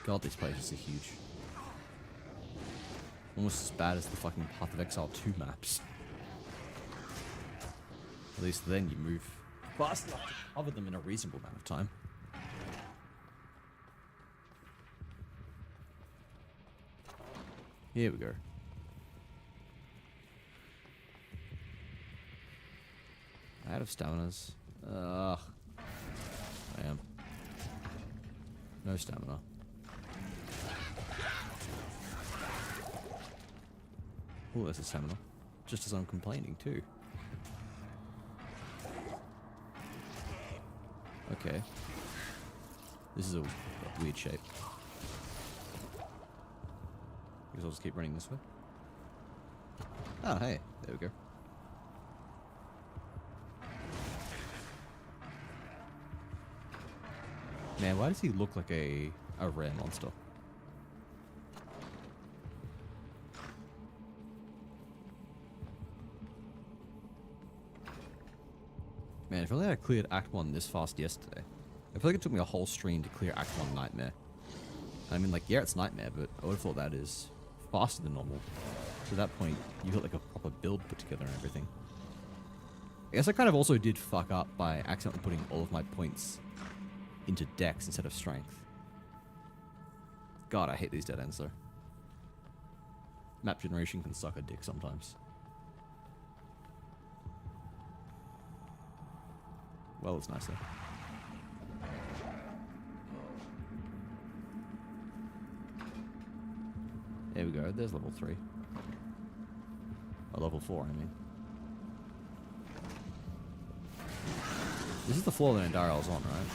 God, these places are huge. Almost as bad as the fucking Path of Exile 2 maps. At least then you move fast enough to cover them in a reasonable amount of time. Here we go. Out of staminas. Ugh. I am. No stamina. Oh, there's a stamina. Just as I'm complaining too. Okay. This is a weird shape. Guess I'll just keep running this way. Oh, hey. There we go. Man, why does he look like a rare monster? Man, if only I cleared Act 1 this fast yesterday. I feel like it took me a whole stream to clear Act 1 Nightmare. I mean, like, yeah, it's Nightmare, but I would have thought that is faster than normal. So at that point, you got like a proper build put together and everything. I guess I kind of also did fuck up by accidentally putting all of my points into Dex instead of Strength. God, I hate these dead ends though. Map generation can suck a dick sometimes. Well, it's nicer. There we go, there's level 3. Or level 4, I mean. This is the floor that Andarel's on, right?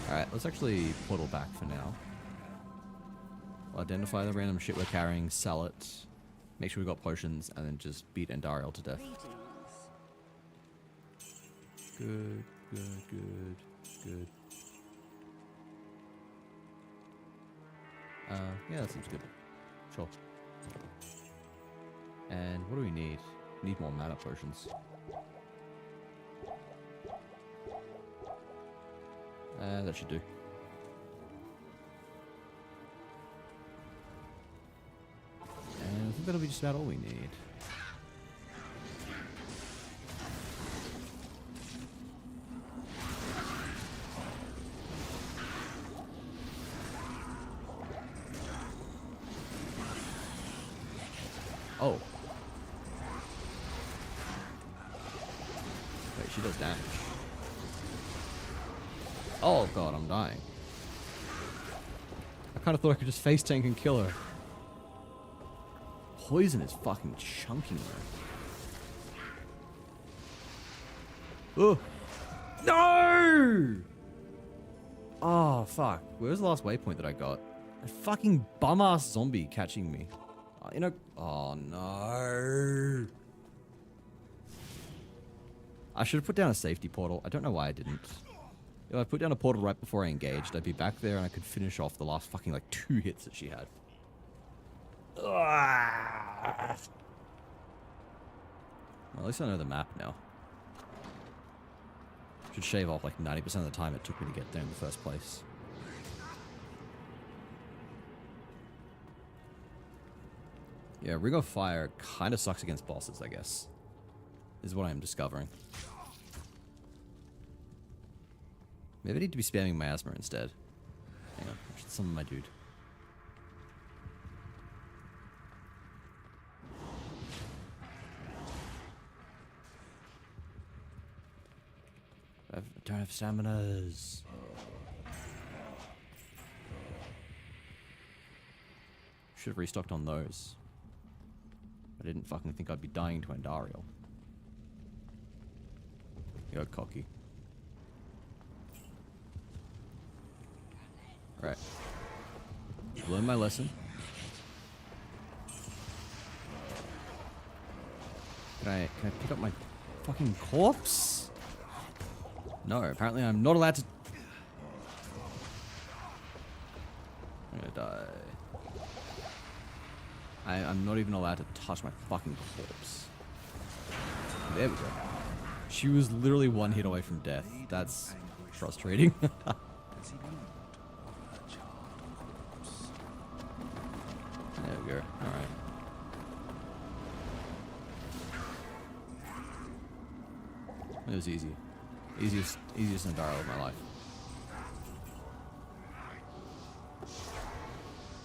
Alright, let's actually portal back for now. We'll identify the random shit we're carrying, sell it, make sure we got potions, and then just beat Andarel to death. Good, good, good, good. Yeah, that seems good. Sure. And what do we need? We need more mana potions. That should do. And I think that'll be just about all we need. Oh. Wait, she does damage. Oh god, I'm dying. I kind of thought I could just face tank and kill her. Poison is fucking chunking her. Oh. No! Oh, fuck. Where's the last waypoint that I got? A fucking bum-ass zombie catching me. You know. Oh no. I should have put down a safety portal. I don't know why I didn't. If I put down a portal right before I engaged, I'd be back there and I could finish off the last fucking like 2 hits that she had. Well, at least I know the map now. Should shave off like 90% of the time it took me to get there in the first place. Yeah, Ring of Fire kind of sucks against bosses, I guess. Is what I'm discovering. Maybe I need to be spamming Miasma instead. Hang on, I should summon my dude. I don't have staminas. Should have restocked on those. I didn't fucking think I'd be dying to Andariel. You're cocky. Right. Learn my lesson. Can I pick up my fucking corpse? No, apparently I'm not allowed to. I'm gonna die. I'm not even allowed to touch my fucking corpse. There we go. She was literally 1 hit away from death. That's frustrating. There we go. Alright. It was easy. Easiest Andariel of my life.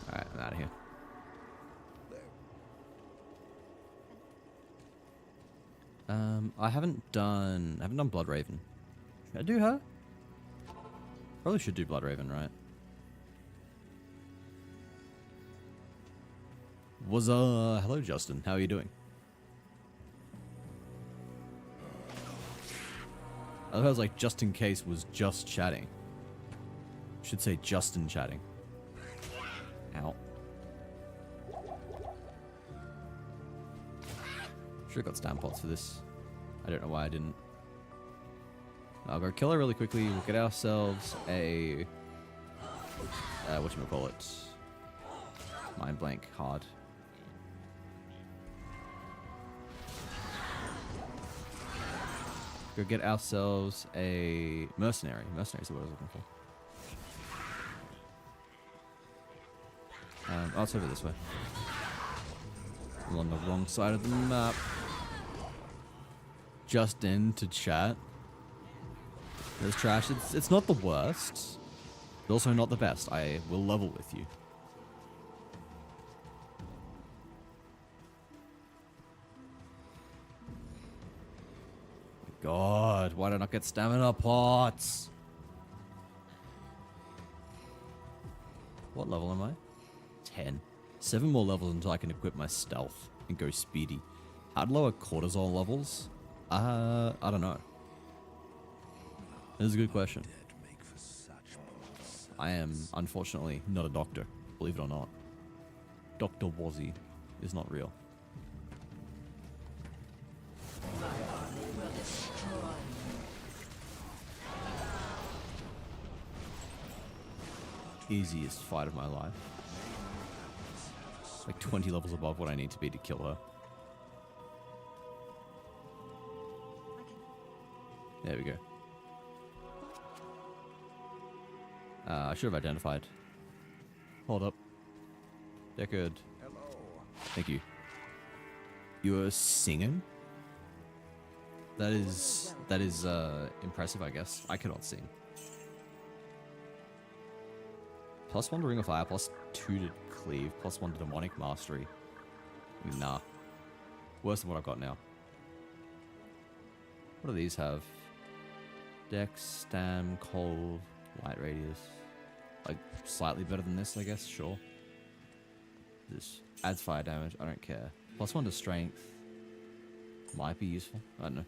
Alright, I'm out of here. I haven't done Bloodraven. Should I do her? Probably should do Bloodraven, right? Hello Justin, how are you doing? I thought it was like just in case was just chatting. Should say Justin chatting. Ow. Should've got stamp pots for this. I don't know why I didn't. I'll go kill her really quickly. We'll get ourselves a... whatchamacallit? Mind blank hard. Go get ourselves a mercenary. Mercenary is what I was looking for. Oh, it's over this way. I'm on the wrong side of the map. Just into chat. There's trash. It's not the worst. But also not the best. I will level with you. God, why did I not get stamina pots? What level am I? 10. 7 more levels until I can equip my stealth and go speedy. How to lower cortisol levels? I don't know. This is a good question. I am, unfortunately, not a doctor, believe it or not. Dr. Wazzy is not real. Easiest fight of my life. Like 20 levels above what I need to be to kill her. There we go. I should have identified. Hold up. Deckard. Hello. Thank you. You are singing? That is impressive, I guess. I cannot sing. +1 to Ring of Fire, +2 to Cleave, +1 to Demonic Mastery. Nah. Worse than what I've got now. What do these have? Dex, Stam, Cold, Light Radius. Like, slightly better than this, I guess, sure. This adds fire damage, I don't care. +1 to Strength. Might be useful, I don't know.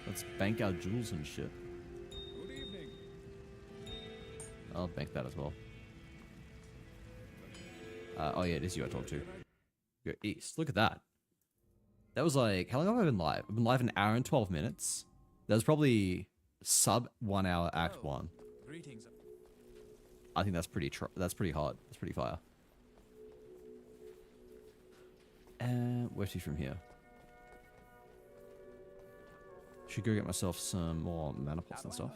Let's bank our jewels and shit. Good evening. I'll bank that as well. Oh yeah, it is you I talked to. Go east. Look at that. That was like, how long have I been live? I've been live an hour and 12 minutes. That was probably sub 1 hour act 1. Greetings. I think that's pretty hot. That's pretty fire. And where's he from here? Should go get myself some more mana pots and stuff.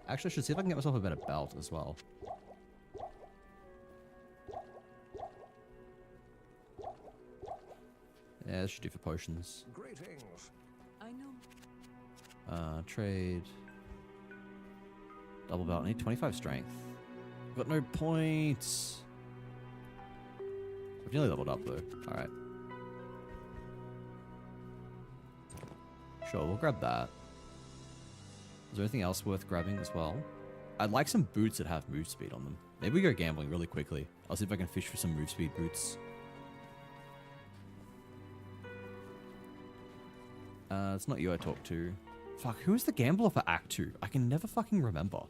Actually, I should see if I can get myself a better belt as well. Yeah, this should do for potions. Greetings. I know. Trade. Double belt. I need 25 strength. Got no points. I've nearly leveled up though. Alright. Sure, we'll grab that. Is there anything else worth grabbing as well? I'd like some boots that have move speed on them. Maybe we go gambling really quickly. I'll see if I can fish for some move speed boots. It's not you I talked to. Fuck, who is the gambler for Act 2? I can never fucking remember.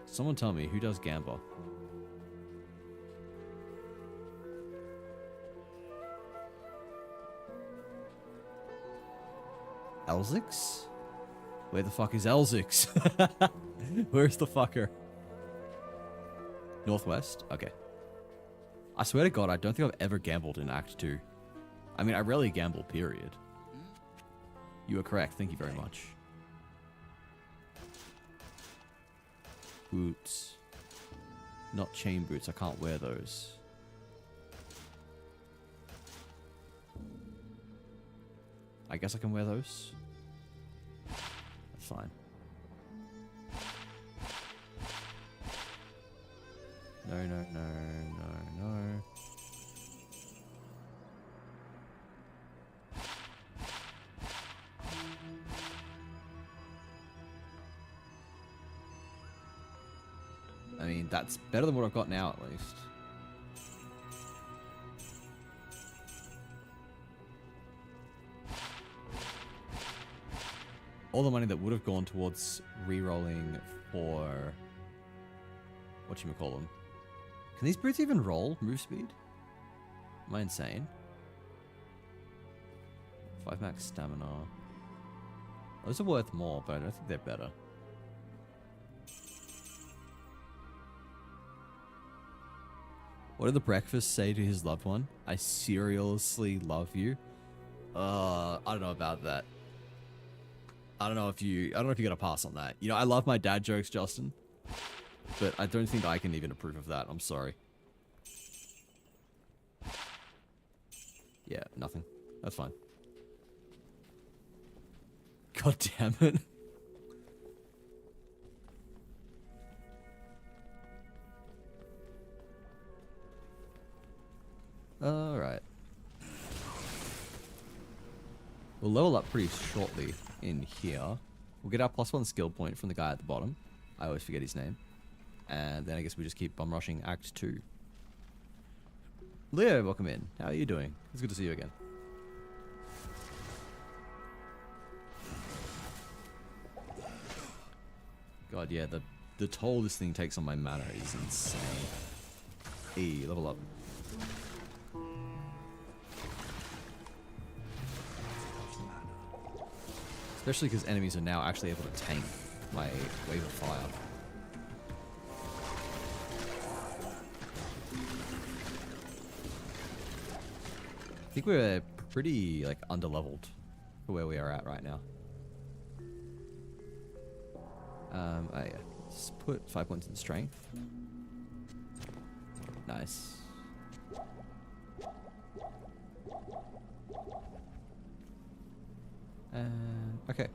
Someone tell me, who does gambler? Elzix? Where the fuck is Elzix? Where's the fucker? Northwest? Okay. I swear to God, I don't think I've ever gambled in Act 2. I mean, I rarely gamble, period. You are correct. Thank you very much. Boots. Not chain boots. I can't wear those. I guess I can wear those. That's fine. No, no, no, no, no. I mean, that's better than what I've got now, at least. All the money that would have gone towards re-rolling for... whatchamacallem. Can these boots even roll move speed? Am I insane? 5 max stamina. Those are worth more, but I don't think they're better. What did the breakfast say to his loved one? I seriously love you. I don't know about that. I don't know if you got a pass on that. You know, I love my dad jokes, Justin, but I don't think I can even approve of that. I'm sorry. Yeah, nothing. That's fine. God damn it. Alright. We'll level up pretty shortly in here. We'll get our +1 skill point from the guy at the bottom. I always forget his name. And then I guess we just keep bum rushing Act 2. Leo, welcome in. How are you doing? It's good to see you again. God, yeah, the toll this thing takes on my mana is insane. E, level up. Especially because enemies are now actually able to tank my wave of fire. I think we're pretty like underleveled for where we are at right now. Yeah. Let's put 5 points in strength. Nice. Okay.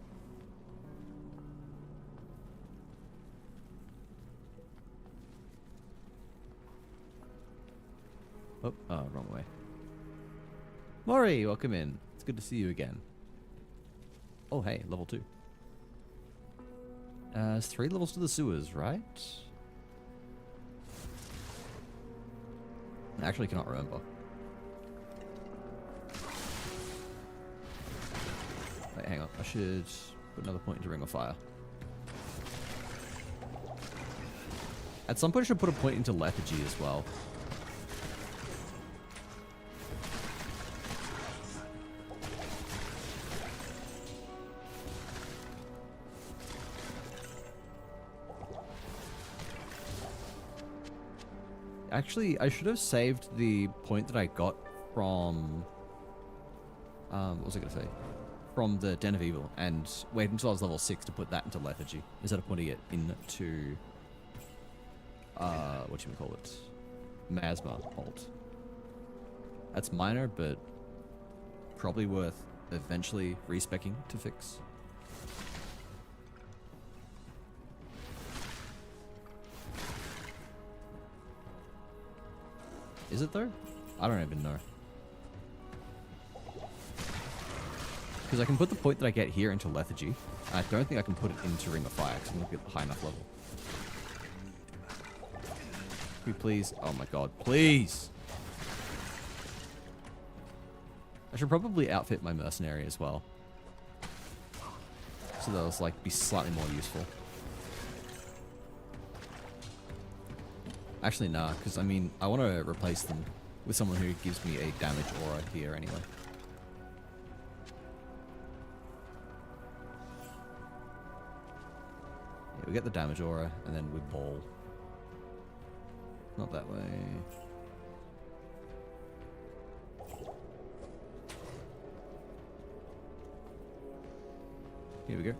Oh, wrong way. Maury, welcome in. It's good to see you again. Oh, hey, level 2. It's 3 levels to the sewers, right? I actually cannot remember. Wait, hang on. I should put another point into Ring of Fire. At some point, I should put a point into Lethargy as well. Actually, I should have saved the point that I got from... what was I going to say? From the Den of Evil, and wait until I was level 6 to put that into Lethargy, instead of putting it into... whatchamacallit? Masma Ult. That's minor, but probably worth eventually respecking to fix. Is it though? I don't even know. Because I can put the point that I get here into Lethargy. I don't think I can put it into Ring of Fire because I'm not at a high enough level. Can we please? Oh my god, please! I should probably outfit my mercenary as well. So they'll like be slightly more useful. Actually, nah, because I mean, I want to replace them with someone who gives me a damage aura here anyway. Yeah, we get the damage aura, and then we ball. Not that way. Here we go.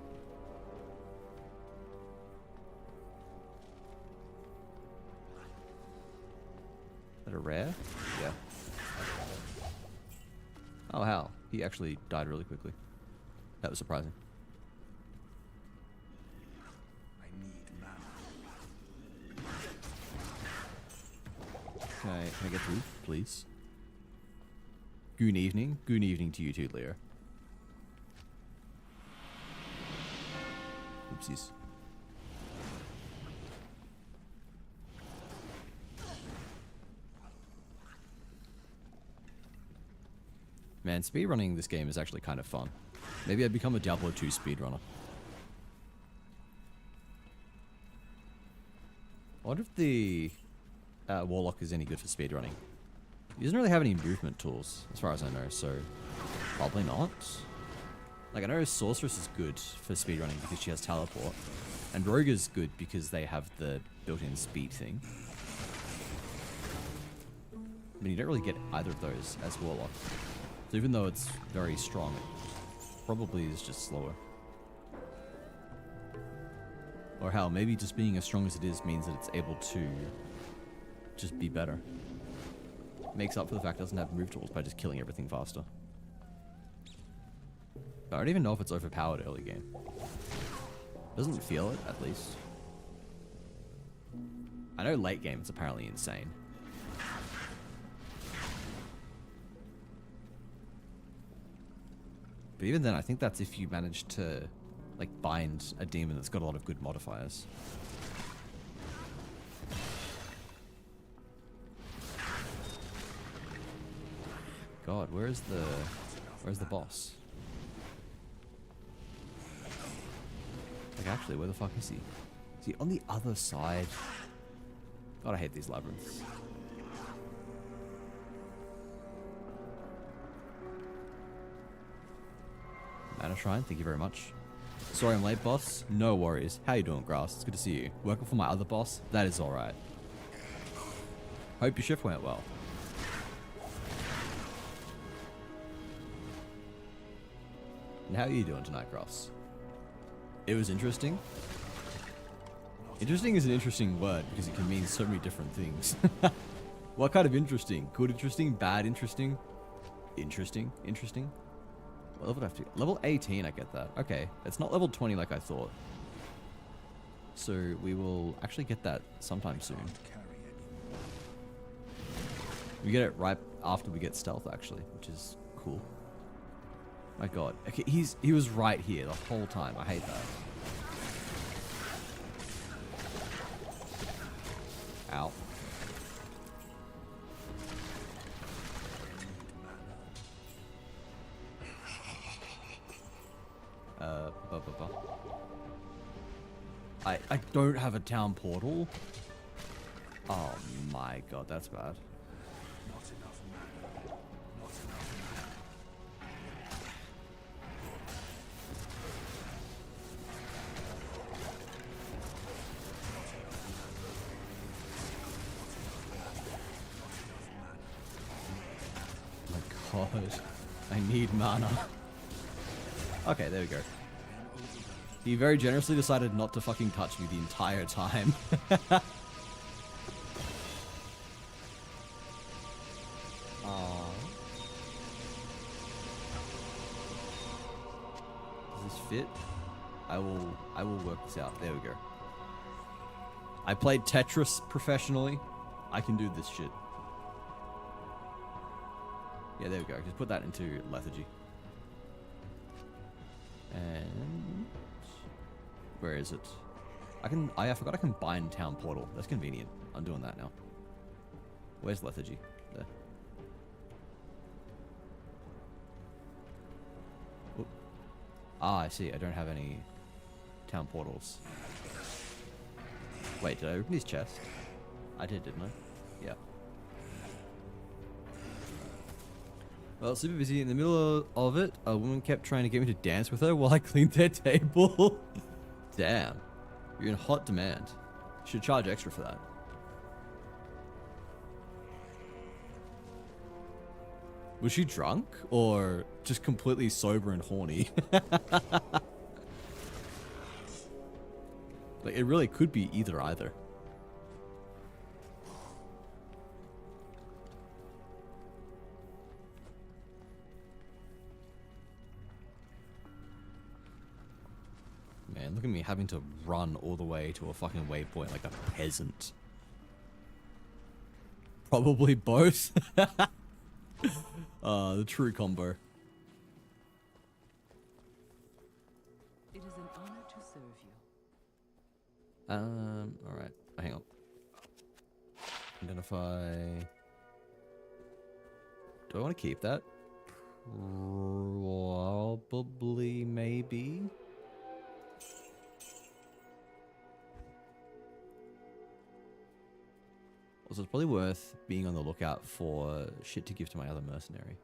Is that a rare? Yeah. Oh, how? He actually died really quickly. That was surprising. I need mana. Okay, can I get through, please? Good evening. Good evening to you too, Leo. Oopsies. Man, speedrunning this game is actually kind of fun. Maybe I'd become a Diablo 2 speedrunner. I wonder if the Warlock is any good for speedrunning. He doesn't really have any movement tools, as far as I know, so probably not. Like, I know Sorceress is good for speedrunning because she has teleport, and Rogue is good because they have the built-in speed thing. But you don't really get either of those as Warlock. So even though it's very strong, it probably is just slower. Or hell, maybe just being as strong as it is means that it's able to just be better. Makes up for the fact it doesn't have move tools by just killing everything faster. But I don't even know if it's overpowered early game. Doesn't feel it, at least. I know late game it's apparently insane. But even then, I think that's if you manage to, like, bind a demon that's got a lot of good modifiers. God, where's the boss? Like, actually, where the fuck is he? Is he on the other side? God, I hate these labyrinths. Mana Shrine, thank you very much. Sorry I'm late, boss. No worries. How you doing, Grass? It's good to see you. Working for my other boss? That is alright. Hope your shift went well. And how are you doing tonight, Grass? It was interesting. Interesting is an interesting word because it can mean so many different things. What kind of interesting? Good interesting? Bad interesting? Interesting? Interesting? What level do I have to? Level 18, I get that. Okay, it's not level 20 like I thought. So we will actually get that sometime soon. We get it right after we get stealth, actually, which is cool. My god. Okay, he was right here the whole time. I hate that. Ow. I don't have a town portal. Oh my god, that's bad. Not enough mana. Not enough Oh my god. I need mana. Okay, there we go. He very generously decided not to fucking touch me the entire time. Does this fit? I will work this out. There we go. I played Tetris professionally. I can do this shit. Yeah, there we go. Just put that into lethargy. And where is it? I forgot I can bind town portal. That's convenient. I'm doing that now. Where's lethargy? There. Oop. Ah, I see. I don't have any town portals. Wait, did I open his chest? I did, didn't I? Yeah. Well, super busy. In the middle of it, a woman kept trying to get me to dance with her while I cleaned their table. Damn. You're in hot demand. Should charge extra for that. Was she drunk? Or just completely sober and horny? Like, it really could be either. Man, look at me having to run all the way to a fucking waypoint like a peasant. Probably both. The true combo. It is an honor to serve you. Alright. Hang on. Identify. Do I want to keep that? Probably, maybe. Also, it's probably worth being on the lookout for shit to give to my other mercenary.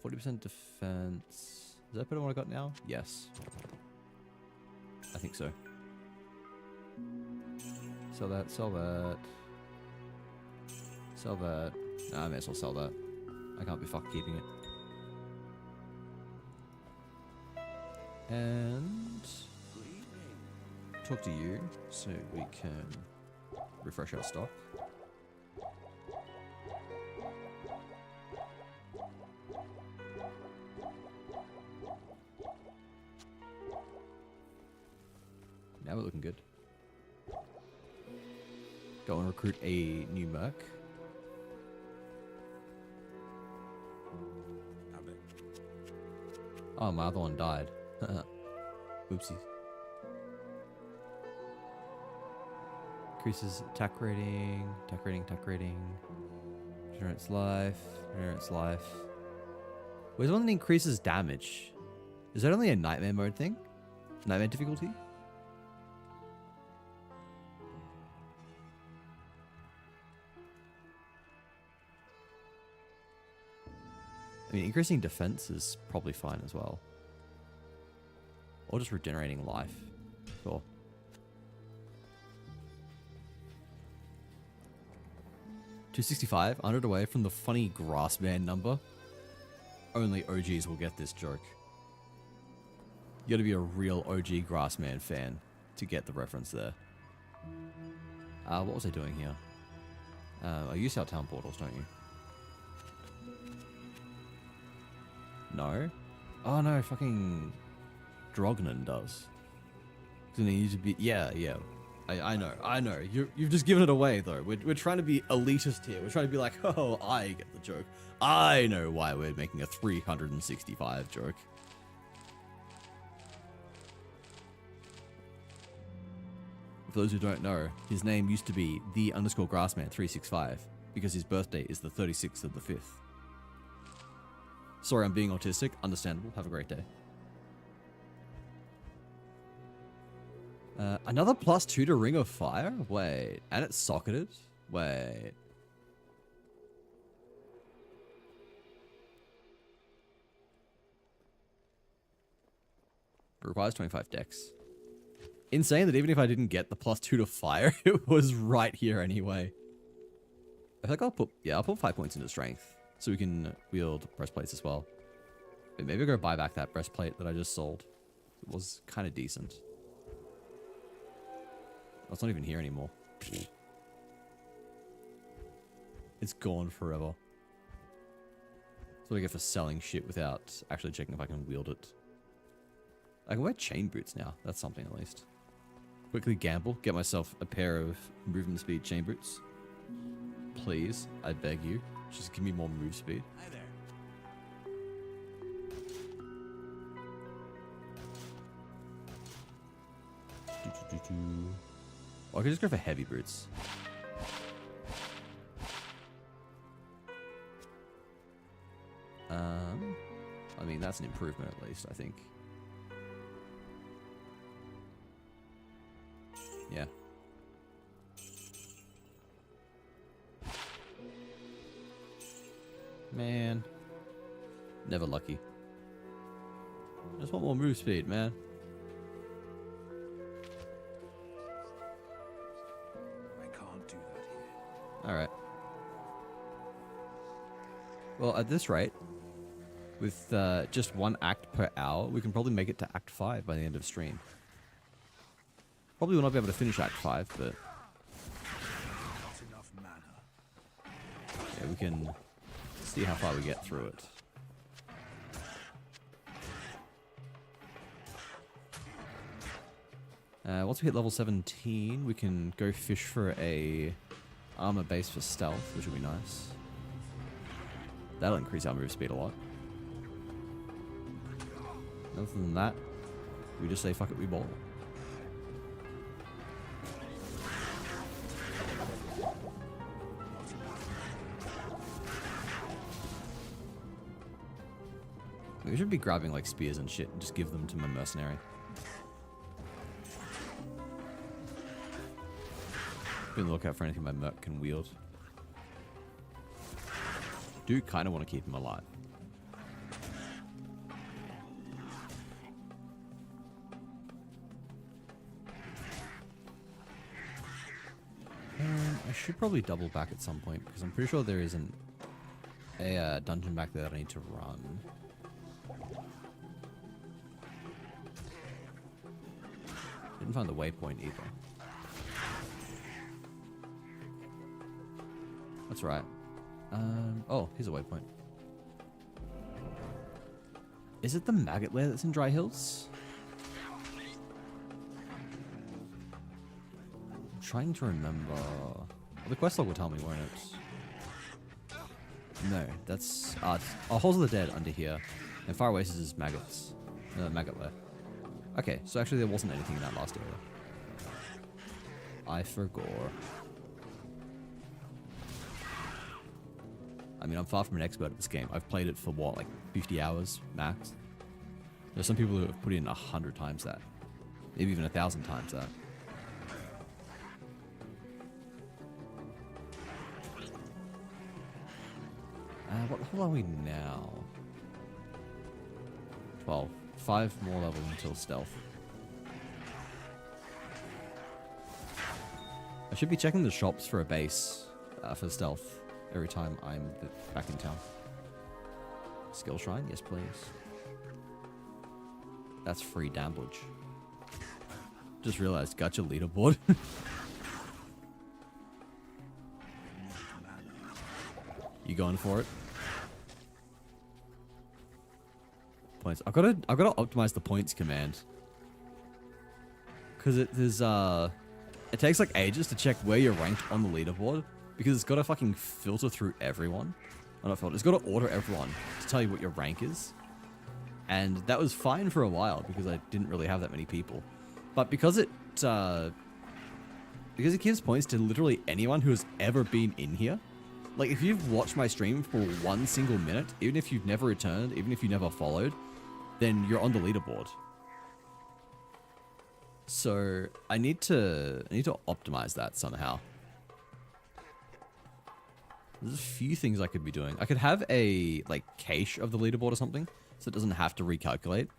40% defense. Is that better than what I got now? Yes. I think so. Sell that, sell that. Sell that. Nah, I may as well sell that. I can't be fucked keeping it. And talk to you so we can refresh our stock. Now we're looking good. Go and recruit a new merc. Oh, my other one died. Oopsies. Increases attack rating, attack rating. Regenerates life, regenerates life. Where's one that increases damage? Is that only a nightmare mode thing? Nightmare difficulty? I mean, increasing defense is probably fine as well. Or just regenerating life. Sure. $265, 100 away from the funny Grassman number. Only OGs will get this joke. You gotta be a real OG Grassman fan to get the reference there. What was I doing here? I use our town portals, don't you? No? Oh no, fucking Drognan does. Doesn't he need to be? Yeah. I know. You've just given it away though. We're trying to be elitist here. We're trying to be like, oh, I get the joke. I know why we're making a 365 joke. For those who don't know, his name used to be the_Grassman365 because his birthday is the 36th of the 5th. Sorry, I'm being autistic. Understandable. Have a great day. Another +2 to Ring of Fire? Wait. And it's socketed? Wait. It requires 25 dex. Insane that even if I didn't get the +2 to fire, it was right here anyway. I think I'll put 5 points into strength. So we can wield breastplates as well. But maybe I'll go buy back that breastplate that I just sold. It was kind of decent. Oh, it's not even here anymore. It's gone forever. That's what I get for selling shit without actually checking if I can wield it. I can wear chain boots now. That's something at least. Quickly gamble. Get myself a pair of movement speed chain boots. Please, I beg you. Just give me more move speed. Hi there. Or I could just go for heavy boots. I mean, that's an improvement at least, I think. Yeah. Man. Never lucky. I just want more move speed, man. I can't do that here. Alright. Well, at this rate, with just 1 act per hour, we can probably make it to Act 5 by the end of stream. Probably will not be able to finish Act 5, but... Not enough mana. yeah, we can see how far we get through it. Once we hit level 17, we can go fish for a armor base for stealth, which will be nice. That'll increase our move speed a lot. Other than that, we just say fuck it, we ball. We should be grabbing like spears and shit and just give them to my mercenary. Be on the lookout for anything my merc can wield. Do kind of want to keep him alive. I should probably double back at some point because I'm pretty sure there isn't a dungeon back there that I need to run. Didn't find the waypoint either. That's right. Oh, here's a waypoint. Is it the maggot lair that's in Dry Hills? I'm trying to remember. Well, the quest log will tell me, won't it? No, that's Halls of the Dead under here, and Far Oasis is maggots. Maggot lair. Okay, so actually there wasn't anything in that last area. I forgot. I mean, I'm far from an expert at this game. I've played it for what, like 50 hours max? There's some people who have put in 100 times that. Maybe even 1,000 times that. What level are we now? 12. 5 more levels until stealth. I should be checking the shops for a base for stealth every time I'm back in town. Skill shrine? Yes, please. That's free damage. Just realized, got your leaderboard. You going for it? Points. I've got to optimize the points command. Cause it takes like ages to check where you're ranked on the leaderboard. Because it's got to fucking filter through everyone. Oh, not filter. It's got to order everyone to tell you what your rank is. And that was fine for a while because I didn't really have that many people. But because it gives points to literally anyone who has ever been in here. Like if you've watched my stream for 1 single minute, even if you've never returned, even if you never followed, then you're on the leaderboard. So I need to optimize that somehow. There's a few things I could be doing. I could have a like cache of the leaderboard or something, so it doesn't have to recalculate.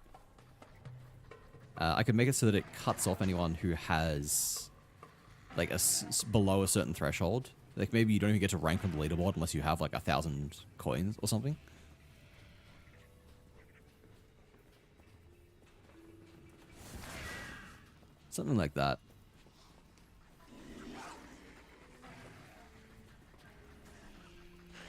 I could make it so that it cuts off anyone who has like below a certain threshold. Like maybe you don't even get to rank on the leaderboard unless you have like 1,000 coins or something. Something like that.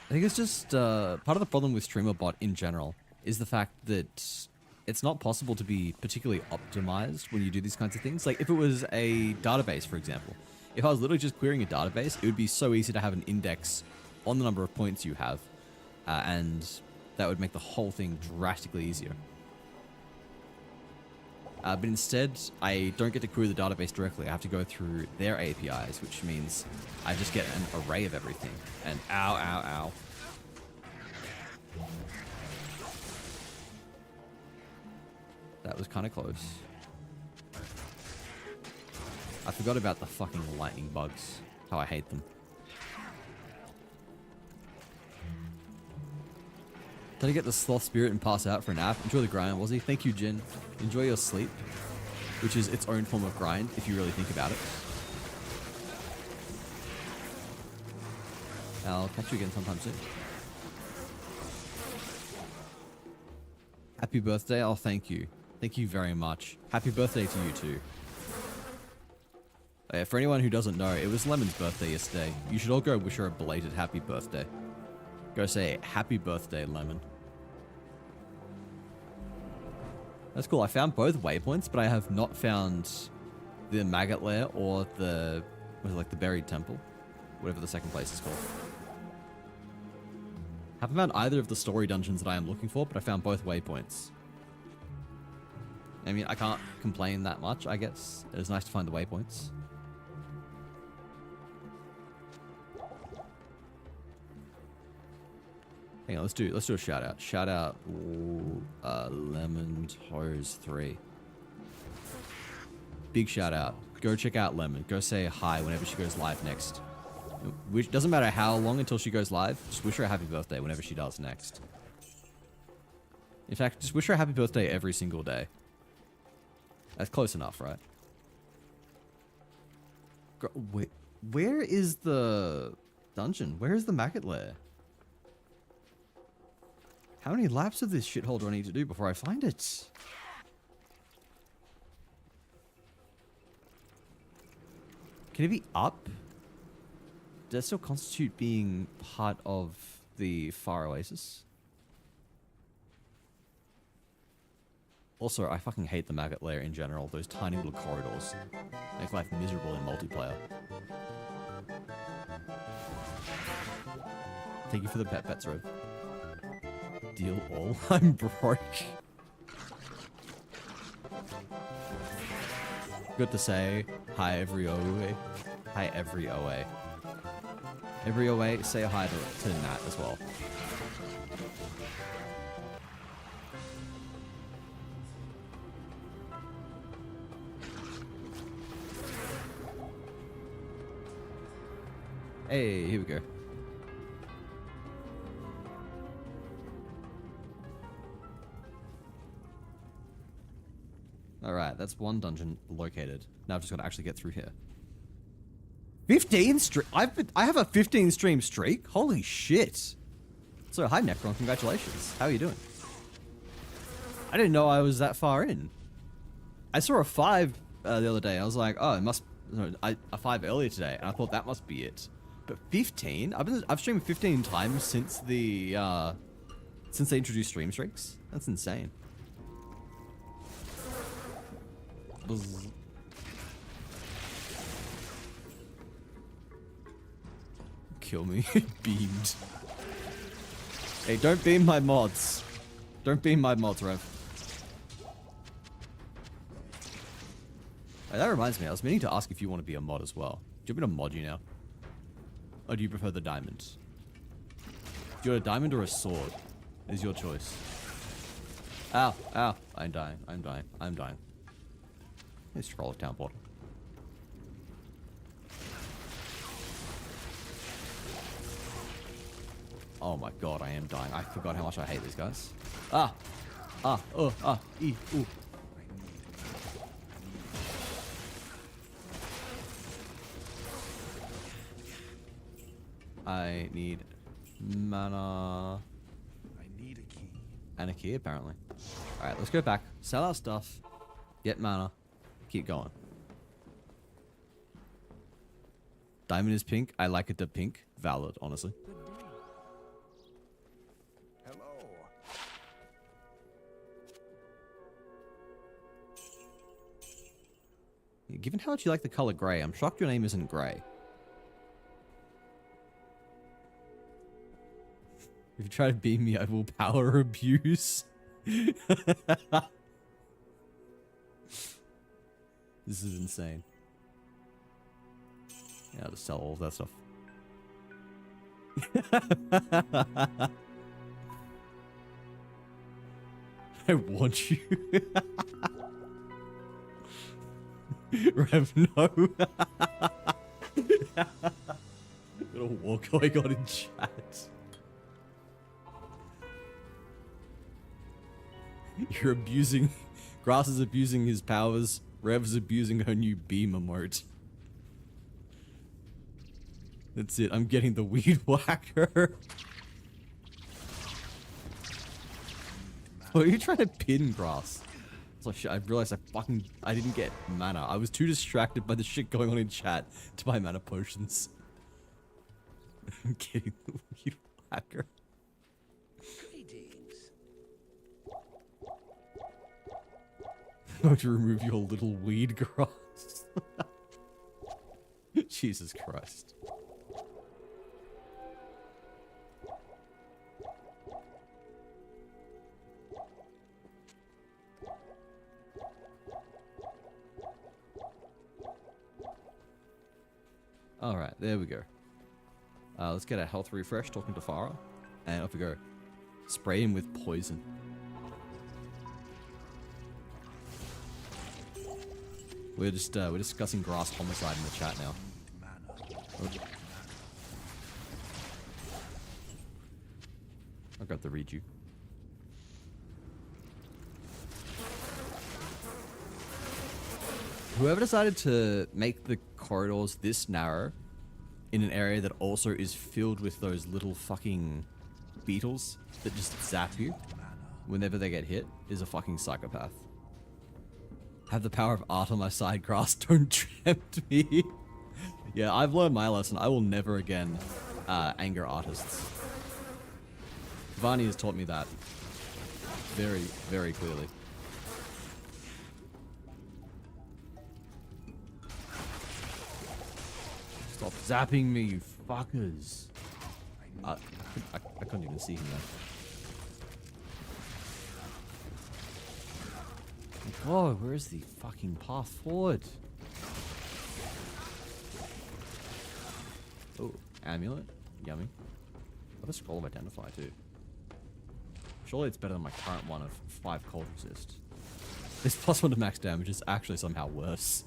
I think it's just part of the problem with StreamerBot in general is the fact that it's not possible to be particularly optimized when you do these kinds of things. Like if it was a database, for example, if I was literally just querying a database, it would be so easy to have an index on the number of points you have, and that would make the whole thing drastically easier. But instead, I don't get to query the database directly. I have to go through their APIs, which means I just get an array of everything. And ow, ow, ow. That was kind of close. I forgot about the fucking lightning bugs. How I hate them. Did I get the sloth spirit and pass out for a nap? Enjoy the grind, was he? Thank you, Jin. Enjoy your sleep, which is its own form of grind if you really think about it. I'll catch you again sometime soon. Happy birthday. Oh, thank you. Thank you very much. Happy birthday to you too. For anyone who doesn't know, it was Lemon's birthday yesterday. You should all go wish her a belated happy birthday. Go say happy birthday, Lemon. That's cool. I found both waypoints, but I have not found the maggot lair or the, was it like the buried temple? Whatever the second place is called. Haven't found either of the story dungeons that I am looking for, but I found both waypoints. I mean, I can't complain that much, I guess. It was nice to find the waypoints. Hang on, let's do a shout out. Shout out Lemon Toes 3. Big shout out. Go check out Lemon. Go say hi whenever she goes live next. Which doesn't matter how long until she goes live. Just wish her a happy birthday whenever she does next. In fact, just wish her a happy birthday every single day. That's close enough, right? Wait, where is the dungeon? Where is the maggot lair? How many laps of this shithole do I need to do before I find it? Can it be up? Does that still constitute being part of the Far Oasis? Also, I fucking hate the maggot lair in general. Those tiny little corridors make life miserable in multiplayer. Thank you for the pets, Rev. Deal all. I'm broke. Good to say. Hi, every OA. Hi, every OA. Every OA, say hi to Nat as well. Hey, here we go. Alright, that's one dungeon located. Now I've just got to actually get through here. 15 stream? I have a 15 stream streak? Holy shit. So, hi Necron, congratulations. How are you doing? I didn't know I was that far in. I saw a 5 the other day. I was like, oh, it must... No, a 5 earlier today, and I thought that must be it. But 15? I've streamed 15 times since the... since they introduced stream streaks. That's insane. Buzz. Kill me. Beamed. Hey, don't beam my mods. Don't beam my mods, Rev. Hey, that reminds me, I was meaning to ask if you want to be a mod as well. Do you want me to mod you now? Or do you prefer the diamond? Do you want a diamond or a sword? Is your choice. Ow, ow. I'm dying, I'm dying, I'm dying. Let's scroll of town portal. Oh my god, I am dying. I forgot how much I hate these guys. Ah! Ah! Oh! Ah! E! Ooh! I need mana. I need a key. And a key, apparently. Alright, let's go back. Sell our stuff. Get mana. Keep going. Diamond is pink. I like it to pink. Valid, honestly. Hello. Yeah, given how much you like the color grey, I'm shocked your name isn't grey. If you try to beat me, I will power abuse. This is insane. Yeah, I'll just sell all of that stuff. I want you. Rev, no. Little walk I got in chat. You're abusing... Grass is abusing his powers. Rev's abusing her new beam emote. That's it. I'm getting the weed whacker. Oh, are you trying to pin Grass? It's like shit, I realized I didn't get mana. I was too distracted by the shit going on in chat to buy mana potions. I'm getting the weed whacker. I'm going to remove your little weed grass. Jesus Christ. Alright, there we go. Let's get a health refresh talking to Farah. And off we go. Spray him with poison. We're discussing grass homicide in the chat now. I'll grab the reju. Whoever decided to make the corridors this narrow in an area that also is filled with those little fucking beetles that just zap you whenever they get hit is a fucking psychopath. Have the power of art on my side, Grass. Don't tempt me. Yeah, I've learned my lesson. I will never again anger artists. Vani has taught me that very, very clearly. Stop zapping me, you fuckers. I couldn't even see him there. Oh, where is the fucking path forward? Oh, amulet. Yummy. What a scroll of identify too. Surely it's better than my current one of 5 cold resist. This +1 to max damage is actually somehow worse.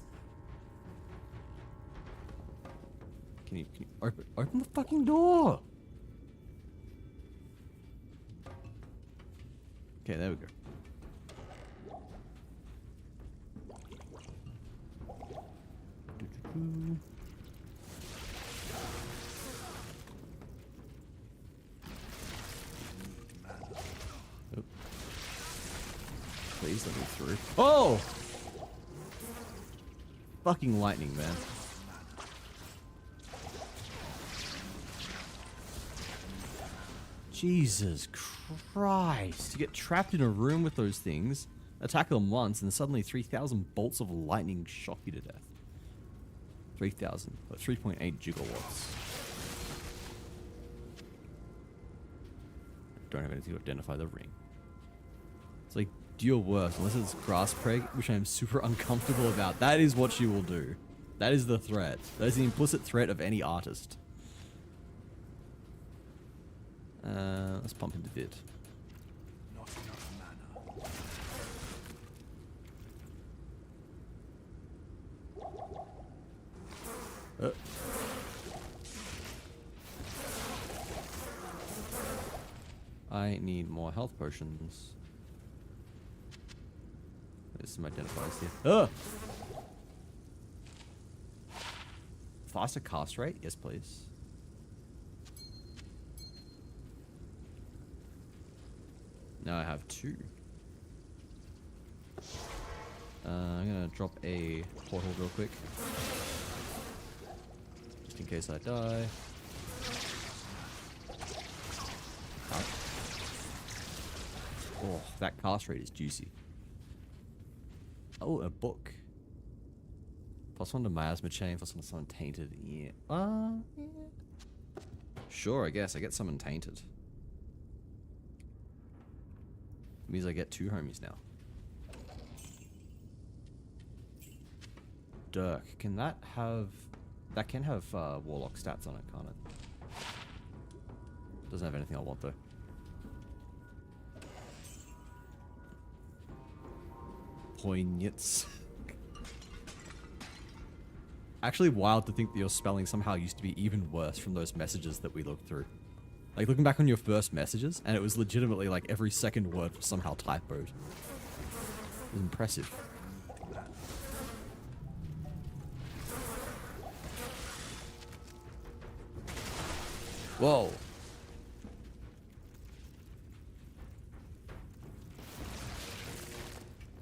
Can you open the fucking door? Okay, there we go. Oh. Please let me through. Oh! Fucking lightning, man. Jesus Christ. You get trapped in a room with those things, attack them once, and suddenly 3,000 bolts of lightning shock you to death. 3,000. 3.8 gigawatts. Don't have anything to identify the ring. It's like, do your worst, unless it's grass preg, which I am super uncomfortable about. That is what she will do. That is the threat. That is the implicit threat of any artist. Let's pump into Vid. Not enough mana. I need more health potions. There's some identifiers here. Ugh! Faster cast rate? Yes, please. Now I have 2. I'm gonna drop a portal real quick. Just in case I die. Ouch. Oh, that cast rate is juicy. Oh, a book. +1 to miasma chain, +1 to summon tainted. Yeah. Yeah. Sure, I guess. I get summon tainted. Means I get 2 homies now. Dirk. Can that have... That can have Warlock stats on it, can't it? Doesn't have anything I want, though. Poignets. Actually wild to think that your spelling somehow used to be even worse from those messages that we looked through. Like, looking back on your first messages, and it was legitimately like every second word was somehow typoed. It was impressive. Whoa.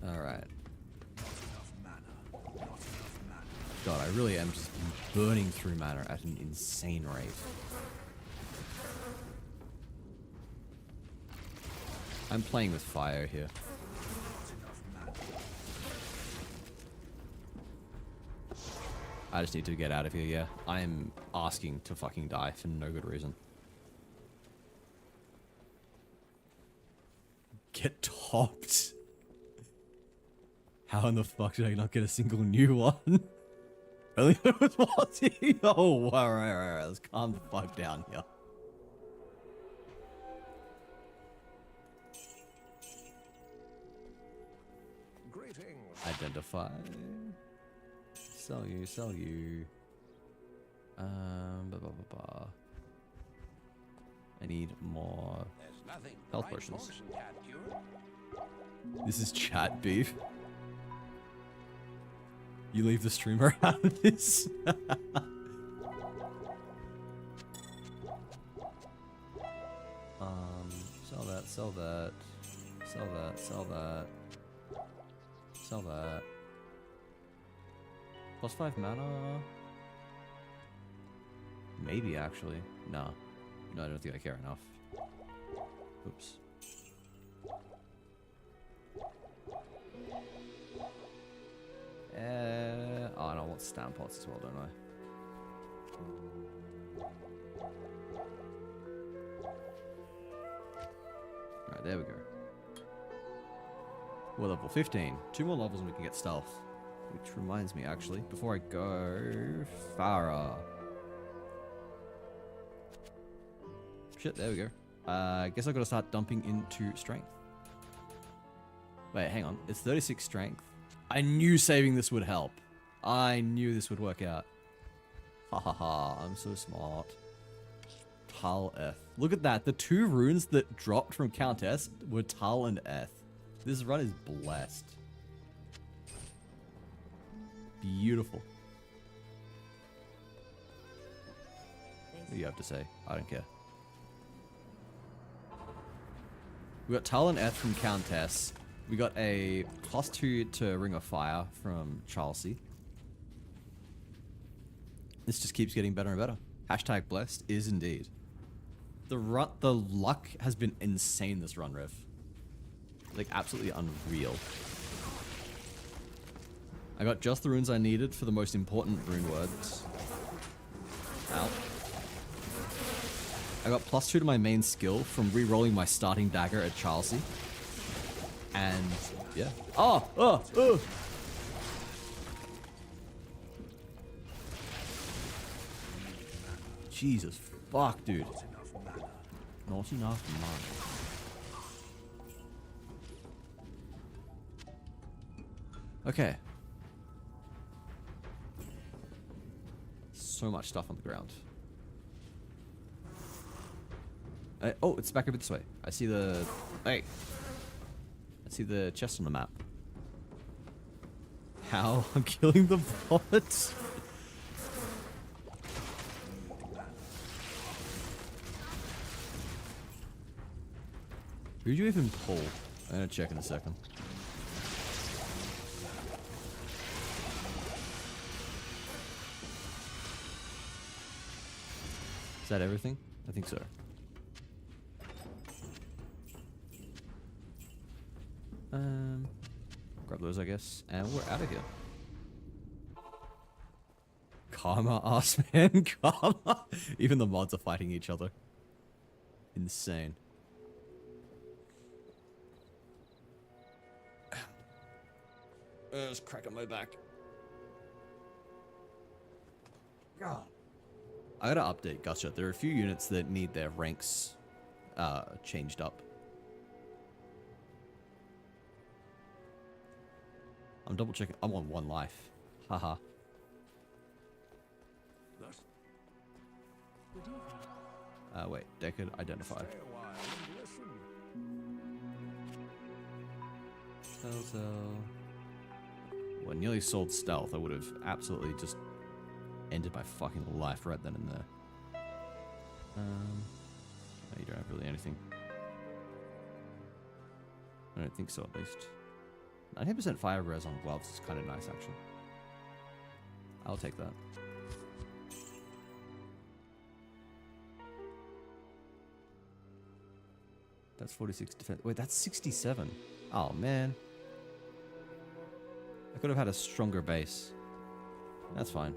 Alright. God, I really am just burning through mana at an insane rate. I'm playing with fire here. I just need to get out of here, yeah. I am asking to fucking die for no good reason. Get topped. How in the fuck did I not get a single new one? Only there was one. Oh, alright. Let's calm the fuck down here. Greetings. Identify. Sell you. I need more health potions. This is chat beef. You leave the streamer out of this. Sell that. +5 mana? Maybe, actually. No, I don't think I care enough. Oops. Oh, and I want stamp pots as well, don't I? Alright, there we go. We're level 15. 2 more levels and we can get stealth. Which reminds me, actually, before I go... Farah. Shit, there we go. I guess I've got to start dumping into strength. Wait, hang on. It's 36 strength. I knew saving this would help. I knew this would work out. Ha ha ha, I'm so smart. Tal Eth. Look at that. The 2 runes that dropped from Countess were Tal and Eth. This run is blessed. Beautiful. What do you have to say? I don't care. We got Tal and Eth from Countess. We got a +2 to Ring of Fire from Chelsea. This just keeps getting better and better. Hashtag blessed is indeed. The luck has been insane this run, Rev. Like, absolutely unreal. I got just the runes I needed for the most important rune words. Ow. I got +2 to my main skill from re-rolling my starting dagger at Chelsea. And, yeah. Oh! Jesus fuck, dude. Not enough mana. Okay. So much stuff on the ground. Oh, it's back over this way. I see the... Hey! I see the chest on the map. How? I'm killing the bot? Who'd you even pull? I'm gonna check in a second. Is that everything? I think so. Grab those, I guess, and we're out of here. Karma, ass man, karma. Even the mods are fighting each other. Insane. Just crack on my back. God. I gotta update Gotcha. There are a few units that need their ranks changed up. I'm double checking. I'm on 1 life. Haha. Wait. Decade identified. So. Well, nearly sold stealth. I would have absolutely just ended my fucking life right then and there. No, you don't have really anything. I don't think so, at least. 90% fire res on gloves is kind of nice, actually. I'll take that. That's 46 defense. Wait, that's 67. Oh, man. I could have had a stronger base. That's fine.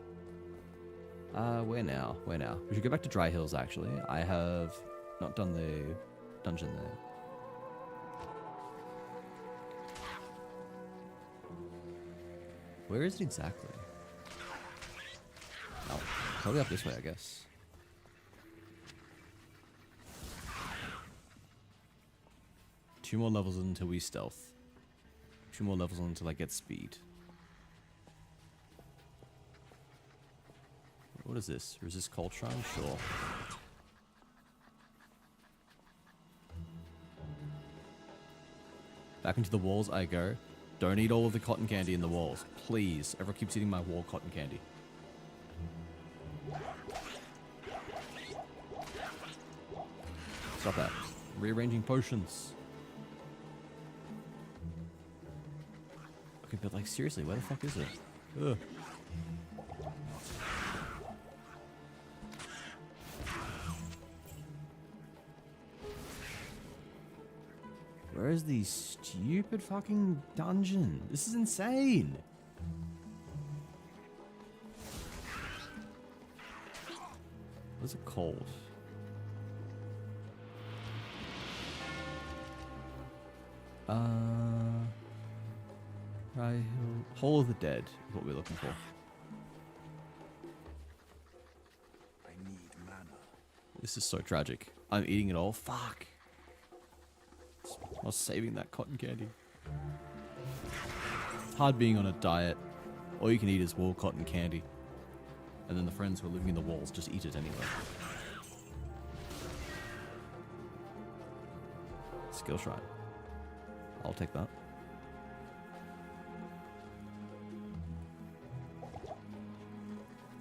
Where now? Where now? We should go back to Dry Hills, actually. I have not done the dungeon there. Where is it exactly? Oh, probably up this way, I guess. Two more levels until we stealth. 2 more levels until I get speed. What is this? Resist cold shrine? Sure. Back into the walls I go. Don't eat all of the cotton candy in the walls. Please. Everyone keeps eating my wall cotton candy. Stop that. Rearranging potions. Okay, but like seriously, where the fuck is it? Ugh. Where is the stupid fucking dungeon? This is insane. What's it called? Right, Hall of the Dead is what we're looking for. I need mana. This is so tragic. I'm eating it all. Fuck. I was saving that cotton candy. It's hard being on a diet. All you can eat is wall cotton candy. And then the friends who are living in the walls just eat it anyway. Skill shrine. I'll take that.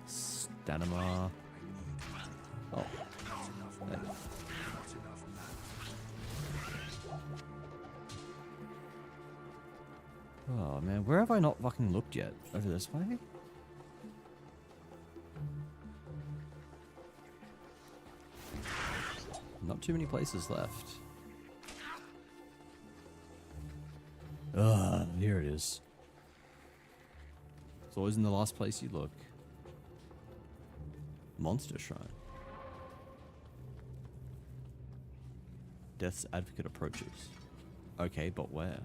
Stanima. Oh. Hey. Oh man, where have I not fucking looked yet? Over this way? Not too many places left. Here it is. It's always in the last place you look. Monster Shrine. Death's Advocate approaches. Okay, but where?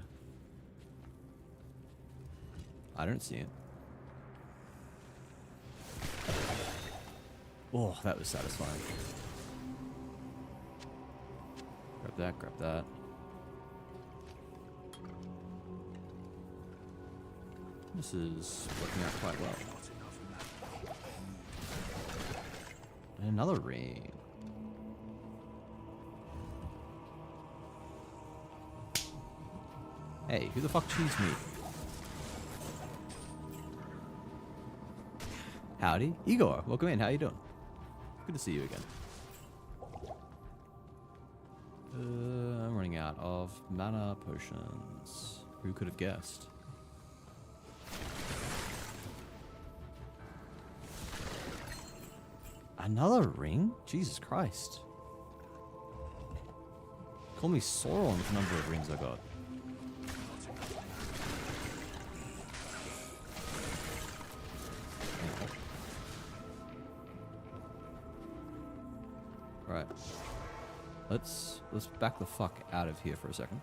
I don't see it. Oh, that was satisfying. Grab that, grab that. This is working out quite well. And another ring. Hey, who the fuck cheats me? Howdy. Igor, welcome in. How you doing? Good to see you again. I'm running out of mana potions. Who could have guessed? Another ring? Jesus Christ. Call me Sauron with the number of rings I got. Right. Let's back the fuck out of here for a second.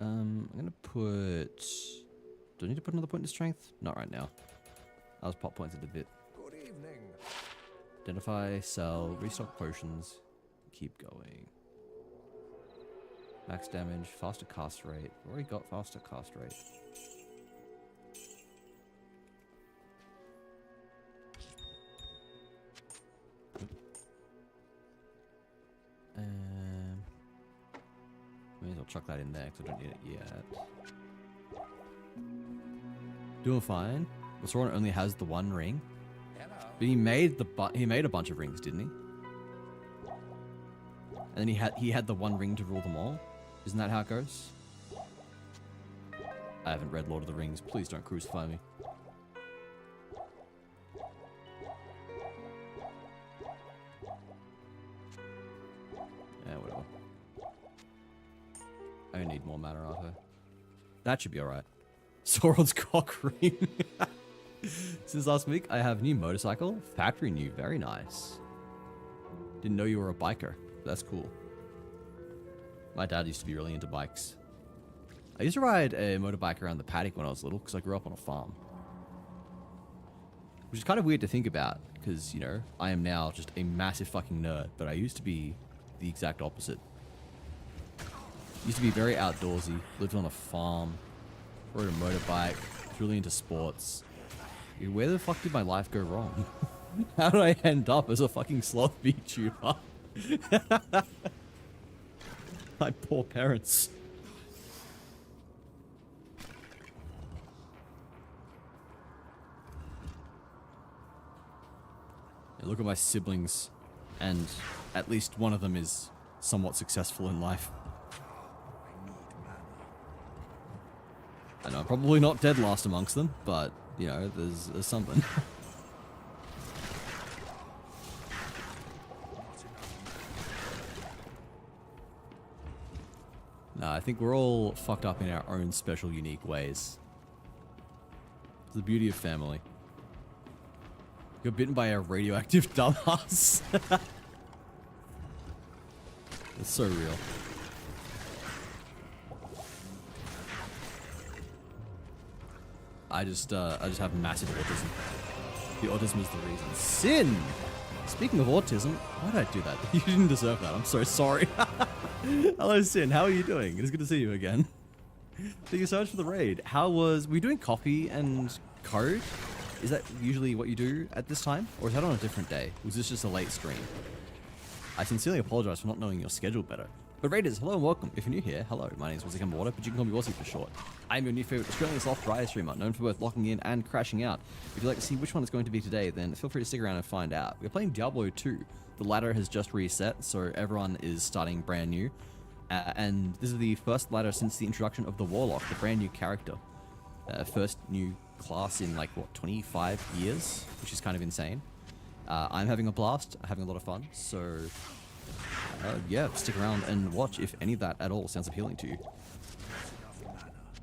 I'm gonna put... Do I need to put another point into strength? Not right now. I'll just pop points into bit. Good evening. Identify, sell, restock potions. Keep going. Max damage, faster cast rate. Already got faster cast rate. May as well chuck that in there because I don't need it yet. Doing fine. The Sauron only has the one ring. Hello. But he made a bunch of rings, didn't he? And then he had the one ring to rule them all. Isn't that how it goes? I haven't read Lord of the Rings. Please don't crucify me. Yeah, whatever. I need more mana out here. That should be alright. Sauron's cock ring. Since last week, I have new motorcycle. Factory new. Very nice. Didn't know you were a biker. That's cool. My dad used to be really into bikes. I used to ride a motorbike around the paddock when I was little because I grew up on a farm. Which is kind of weird to think about because, you know, I am now just a massive fucking nerd, but I used to be the exact opposite. Used to be very outdoorsy, lived on a farm, rode a motorbike, was really into sports. Where the fuck did my life go wrong? How did I end up as a fucking sloth VTuber? My poor parents. Yeah, look at my siblings, and at least one of them is somewhat successful in life. I know, probably not dead last amongst them, but, you know, there's something. No, I think we're all fucked up in our own special, unique ways. It's the beauty of family. You're bitten by a radioactive dumbass. It's so real. I just have massive autism. The autism is the reason. Sin! Speaking of autism, why did I do that? You didn't deserve that. I'm so sorry. Hello, Sin. How are you doing? It is good to see you again. Thank you so much for the raid. Were you doing coffee and code? Is that usually what you do at this time? Or is that on a different day? Was this just a late stream? I sincerely apologize for not knowing your schedule better. But Raiders, hello and welcome. If you're new here, hello. My name is Wizzy Water, but you can call me Wazzy for short. I'm your new favorite Australian soft dryer streamer, known for both locking in and crashing out. If you'd like to see which one it's going to be today, then feel free to stick around and find out. We're playing Diablo 2. The ladder has just reset, so everyone is starting brand new. And this is the first ladder since the introduction of the Warlock, the brand new character. First new class in like, what, 25 years? Which is kind of insane. I'm having a blast, having a lot of fun, so... yeah, stick around and watch if any of that at all sounds appealing to you.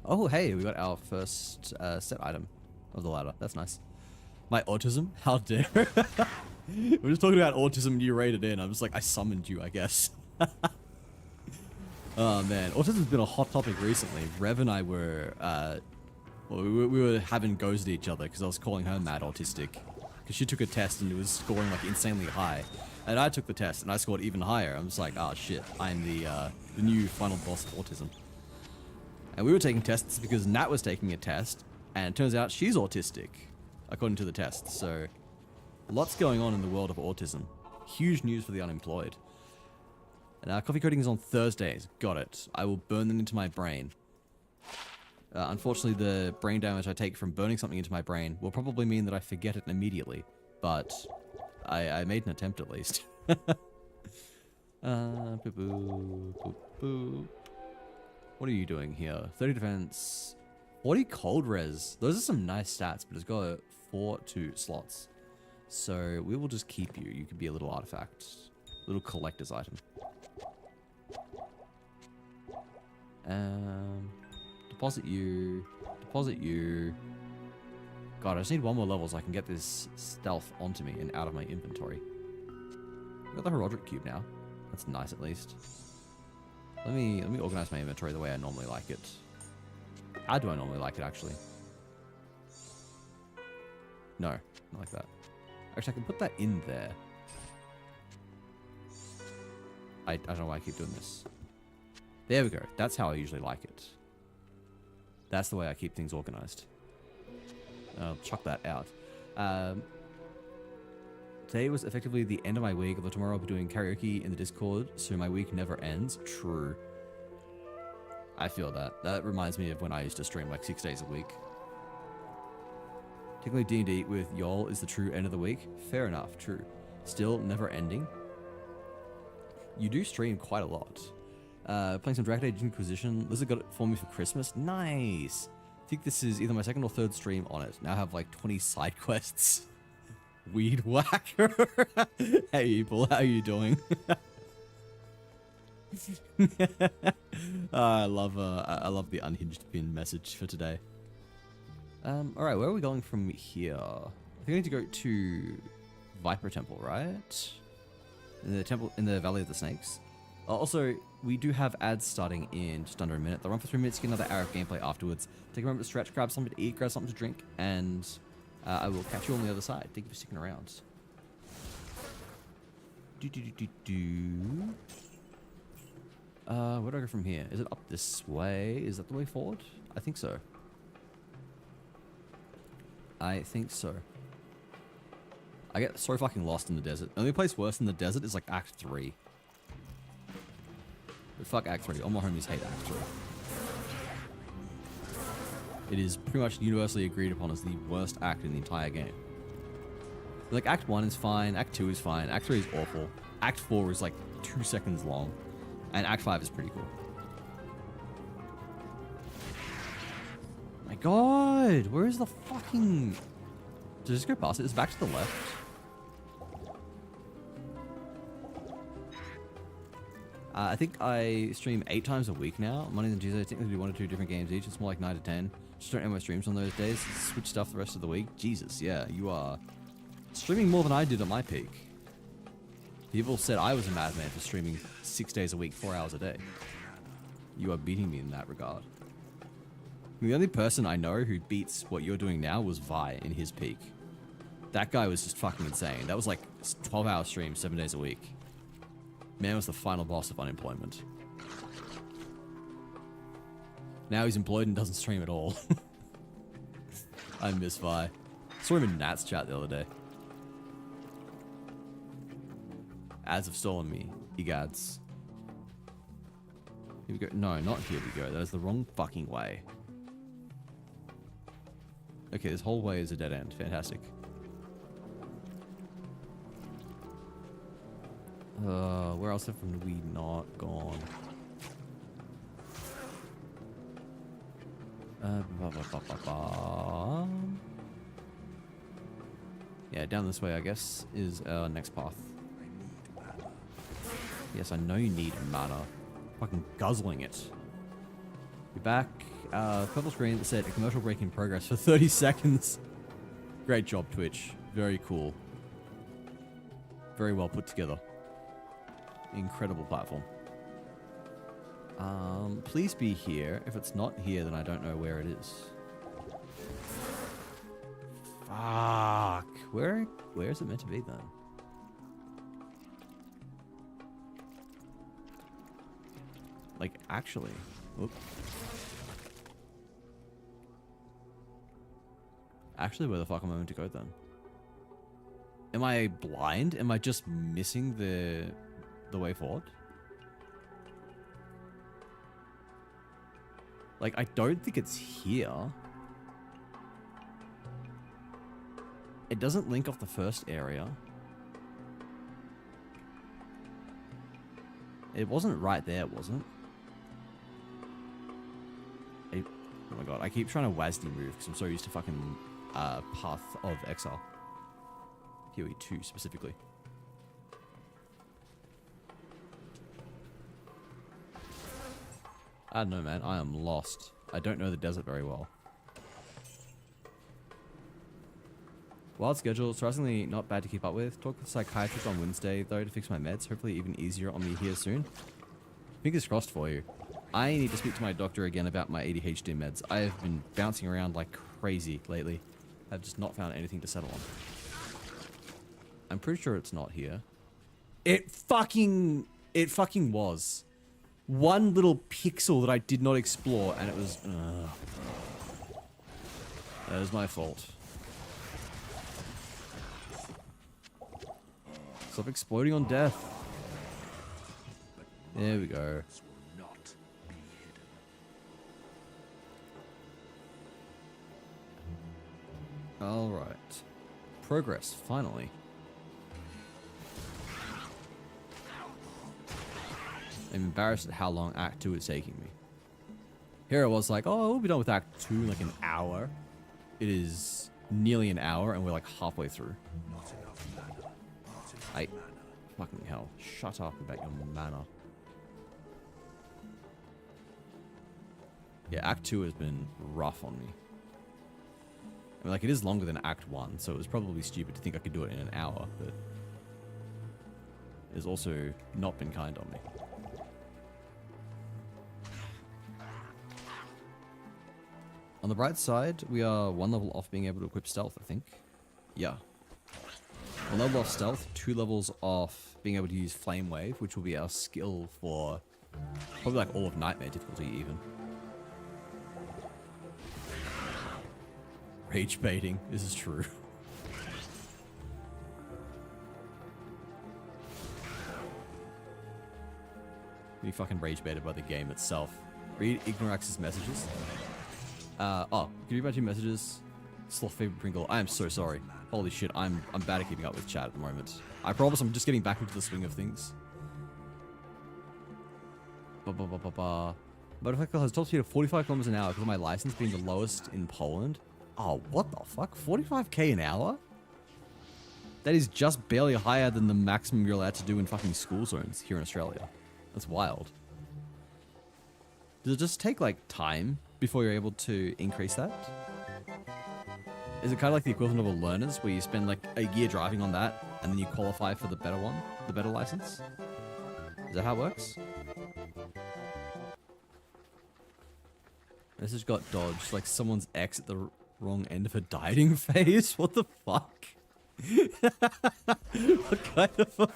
Oh, hey, we got our first set item of the ladder. That's nice. My autism? How dare. We're just talking about autism and you raided in. I'm just like, I summoned you, I guess. Oh, man. Autism's been a hot topic recently. Rev and I were, well, we were having goes at each other because I was calling her mad autistic. Because she took a test and it was scoring like insanely high. And I took the test and I scored even higher. I'm just like, oh shit, I'm the new final boss of autism. And we were taking tests because Nat was taking a test, and it turns out she's autistic, according to the test. So, lots going on in the world of autism. Huge news for the unemployed. Coffee coding is on Thursdays. Got it. I will burn them into my brain. Unfortunately, the brain damage I take from burning something into my brain will probably mean that I forget it immediately. But I made an attempt at least. Boop, boop, boop, boop. What are you doing here? 30 defense. 40 cold res. Those are some nice stats, but it's got 4 slots. So we will just keep you. You could be a little artifact. Little collector's item. Deposit you. Deposit you. God, I just need 1 more level so I can get this stealth onto me and out of my inventory. I've got the Herodric cube now. That's nice at least. Let me organize my inventory the way I normally like it. How do I normally like it, actually? No, not like that. Actually, I can put that in there. I don't know why I keep doing this. There we go. That's how I usually like it. That's the way I keep things organized. I'll chuck that out. Today was effectively the end of my week, although tomorrow I'll be doing karaoke in the Discord, so my week never ends. True. I feel that. That reminds me of when I used to stream like 6 days a week. Technically D&D with y'all is the true end of the week. Fair enough, true. Still never ending. You do stream quite a lot. Playing some Dragon Age Inquisition. Lizard got it for me for Christmas. Nice! I think this is either my 2nd or 3rd stream on it. Now I have like 20 side quests. Weed whacker. Hey people, how you doing? I love the unhinged pin message for today. All right, where are we going from here? I think I need to go to Viper Temple, right? In the temple in the Valley of the Snakes. Also, we do have ads starting in just under a minute. They'll run for 3 minutes. Get another hour of gameplay afterwards. Take a moment to stretch, grab something to eat, grab something to drink, and I will catch you on the other side. Thank you for sticking around. Where do I go from here? Is it up this way? Is that the way forward? I think so. I think so. I get so fucking lost in the desert. The only place worse than the desert is like Act 3. But fuck Act 3. All my homies hate Act 3. It is pretty much universally agreed upon as the worst act in the entire game. Like, Act 1 is fine, Act 2 is fine, Act 3 is awful, Act 4 is like 2 seconds long, and Act 5 is pretty cool. My god, where is the fucking... Did I just go past it? It's back to the left. I think I stream 8 times a week now. Mondays and Tuesdays, I think we do 1 or 2 different games each. It's more like 9 to 10. Just don't end my streams on those days. Switch stuff the rest of the week. Jesus, yeah, you are streaming more than I did at my peak. People said I was a madman for streaming 6 days a week, 4 hours a day. You are beating me in that regard. The only person I know who beats what you're doing now was Vi in his peak. That guy was just fucking insane. That was like 12-hour streams, 7 days a week. Man was the final boss of unemployment. Now he's employed and doesn't stream at all. I miss Vi. Saw him in Nat's chat the other day. Ads have stolen me, egads. Here we go. No, not here we go. That is the wrong fucking way. Okay, this whole way is a dead end. Fantastic. Where else have we not gone? Yeah, down this way, I guess, is our next path. Yes, I know you need mana. Fucking guzzling it. You're back. Purple screen that said a commercial break in progress for 30 seconds. Great job, Twitch. Very cool. Very well put together. Incredible platform. Please be here. If it's not here, then I don't know where it is. Fuck. Where is it meant to be then? Like, actually. Whoop. Actually, where the fuck am I meant to go then? Am I blind? Am I just missing the way forward? Like, I don't think it's here. It doesn't link off the first area. It wasn't right there, was it? Oh my god, I keep trying to WASD move because I'm so used to fucking Path of Exile. PoE 2 specifically. I don't know, man. I am lost. I don't know the desert very well. Wild schedule, surprisingly not bad to keep up with. Talk to the psychiatrist on Wednesday, though, to fix my meds. Hopefully even easier on me here soon. Fingers crossed for you. I need to speak to my doctor again about my ADHD meds. I have been bouncing around like crazy lately. I've just not found anything to settle on. I'm pretty sure it's not here. It fucking was. One little pixel that I did not explore, and it was... that is my fault. Stop exploding on death. There we go. Alright. Progress, finally. I'm embarrassed at how long Act 2 is taking me. Here I was like, oh, we'll be done with Act 2 in like an hour. It is nearly an hour and we're like halfway through. Fucking hell. Shut up about your mana. Yeah, Act 2 has been rough on me. I mean, like, it is longer than Act 1, so it was probably stupid to think I could do it in an hour, but... it's also not been kind on me. On the bright side, we are 1 level off being able to equip stealth, I think. Yeah. 1 level off stealth, 2 levels off being able to use Flame Wave, which will be our skill for probably like all of Nightmare difficulty even. Rage baiting, this is true. Be fucking rage baited by the game itself. Read Ignorax's messages. Can you read my 2 messages? Sloth favorite Pringle. I am so sorry. Holy shit, I'm bad at keeping up with chat at the moment. I promise I'm just getting back into the swing of things. Motorcycle has top speed of 45 kilometers an hour because of my license being the lowest in Poland. Oh, what the fuck? 45k an hour? That is just barely higher than the maximum you're allowed to do in fucking school zones here in Australia. That's wild. Does it just take, like, time before you're able to increase that? Is it kind of like the equivalent of a learner's, where you spend, like, a year driving on that, and then you qualify for the better one? The better license? Is that how it works? This has got dodged, like someone's ex at the wrong end of a dieting phase? What the fuck? What kind of a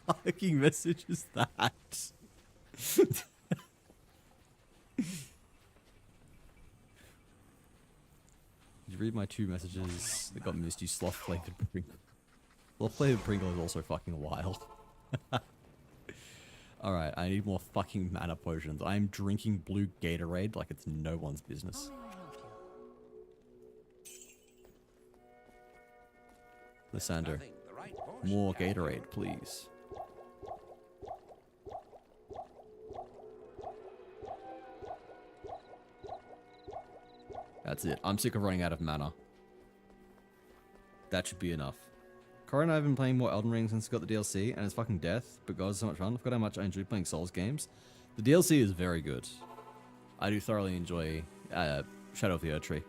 fucking message is that? Did you read my 2 messages that got missed? You sloth flavored Pringle. Sloth flavored Pringle is also fucking wild. Alright, I need more fucking mana potions. I'm drinking blue Gatorade like it's no one's business. Lysander, more Gatorade, please. That's it. I'm sick of running out of mana. That should be enough. Corey and I have been playing more Elden Ring since we got the DLC, and it's fucking death, but God, it's so much fun. I forgot how much I enjoy playing Souls games. The DLC is very good. I do thoroughly enjoy Shadow of the Erdtree.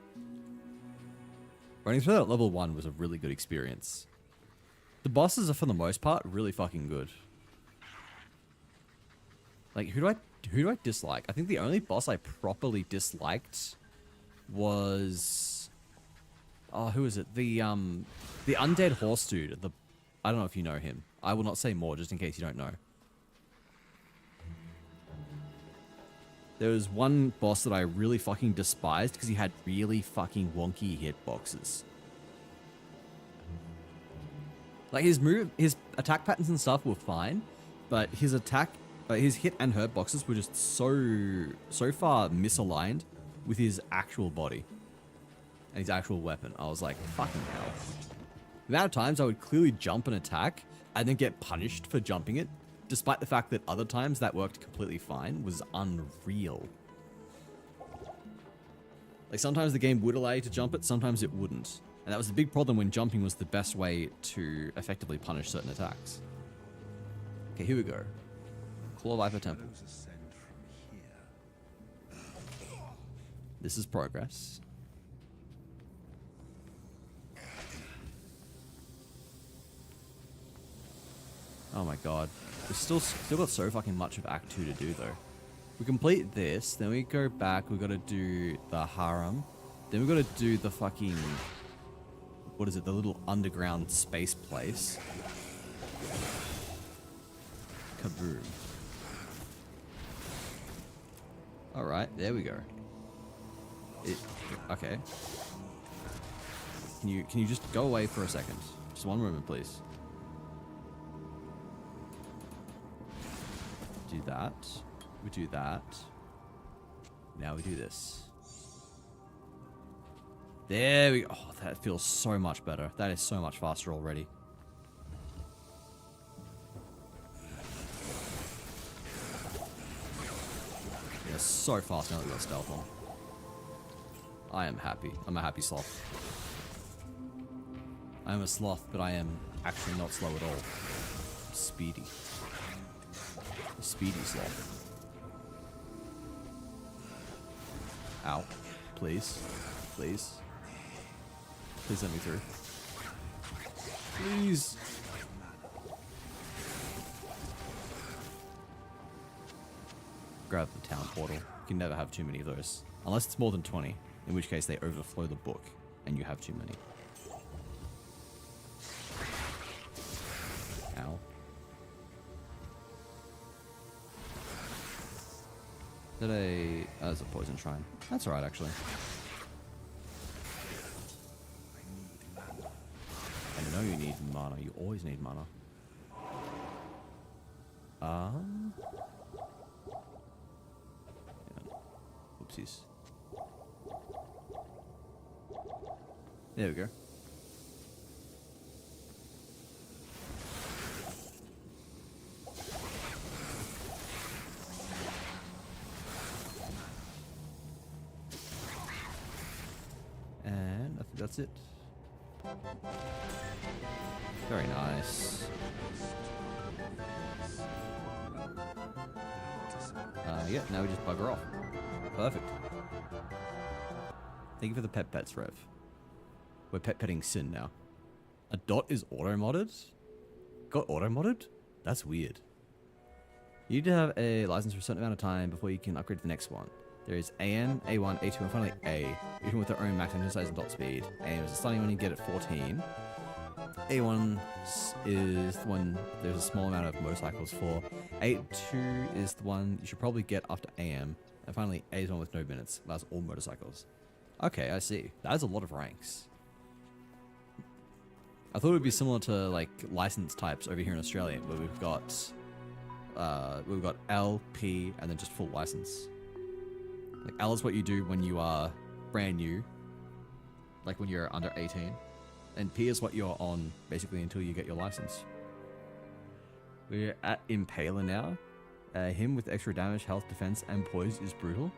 Running through that at level 1 was a really good experience. The bosses are, for the most part, really fucking good. Like, who do I dislike? I think the only boss I properly disliked was... oh, who is it? The undead horse dude. I don't know if you know him. I will not say more, just in case you don't know. There was one boss that I really fucking despised because he had really fucking wonky hitboxes. Like, his attack patterns and stuff were fine, but his hit and hurt boxes were just so far misaligned with his actual body and his actual weapon. I was like, fucking hell. The amount of times I would clearly jump an attack and then get punished for jumping it, despite the fact that other times that worked completely fine, was unreal. Like, sometimes the game would allow you to jump it, sometimes it wouldn't. And that was the big problem when jumping was the best way to effectively punish certain attacks. Okay, here we go. Claw Viper Temple. Shadows ascend from here. This is progress. Oh my god. We've still got so fucking much of Act 2 to do though. We complete this, then we go back, we gotta do the harem. Then we gotta do the fucking... what is it? The little underground space place. Kaboom. Alright, there we go. Okay. Can you just go away for a second? Just one moment, please. Do that. We do that. Now we do this. There we go. Oh, that feels so much better. That is so much faster already. Yeah, so fast now that we got stealth on. I am happy. I'm a happy sloth. I am a sloth, but I am actually not slow at all. I'm speedy. A speedy sloth. Ow. Please. Please. Please let me through. Please. Grab the town portal. You can never have too many of those. Unless it's more than 20. In which case they overflow the book and you have too many. Ow. That's a poison shrine. That's alright actually. I know you need mana. You always need mana. Yeah. Oopsies. There we go. And I think that's it. Very nice. Yeah, now we just bugger off. Perfect. Thank you for the pets, Rev. We're petting Sin now. A dot is auto-modded? Got auto-modded? That's weird. You need to have a license for a certain amount of time before you can upgrade to the next one. There is AM, A1, A2, and finally A. Each one with their own max engine size and dot speed. AM is the starting one you get at 14. A1 is the one there's a small amount of motorcycles for. A2 is the one you should probably get after AM. And finally, A is one with no minutes. That's all motorcycles. Okay, I see. That is a lot of ranks. I thought it would be similar to like license types over here in Australia, where we've got L, P, and then just full license. Like L is what you do when you are brand new, like when you're under 18, and P is what you're on basically until you get your license. We're at Impaler now. Him with extra damage, health, defense, and poise is brutal.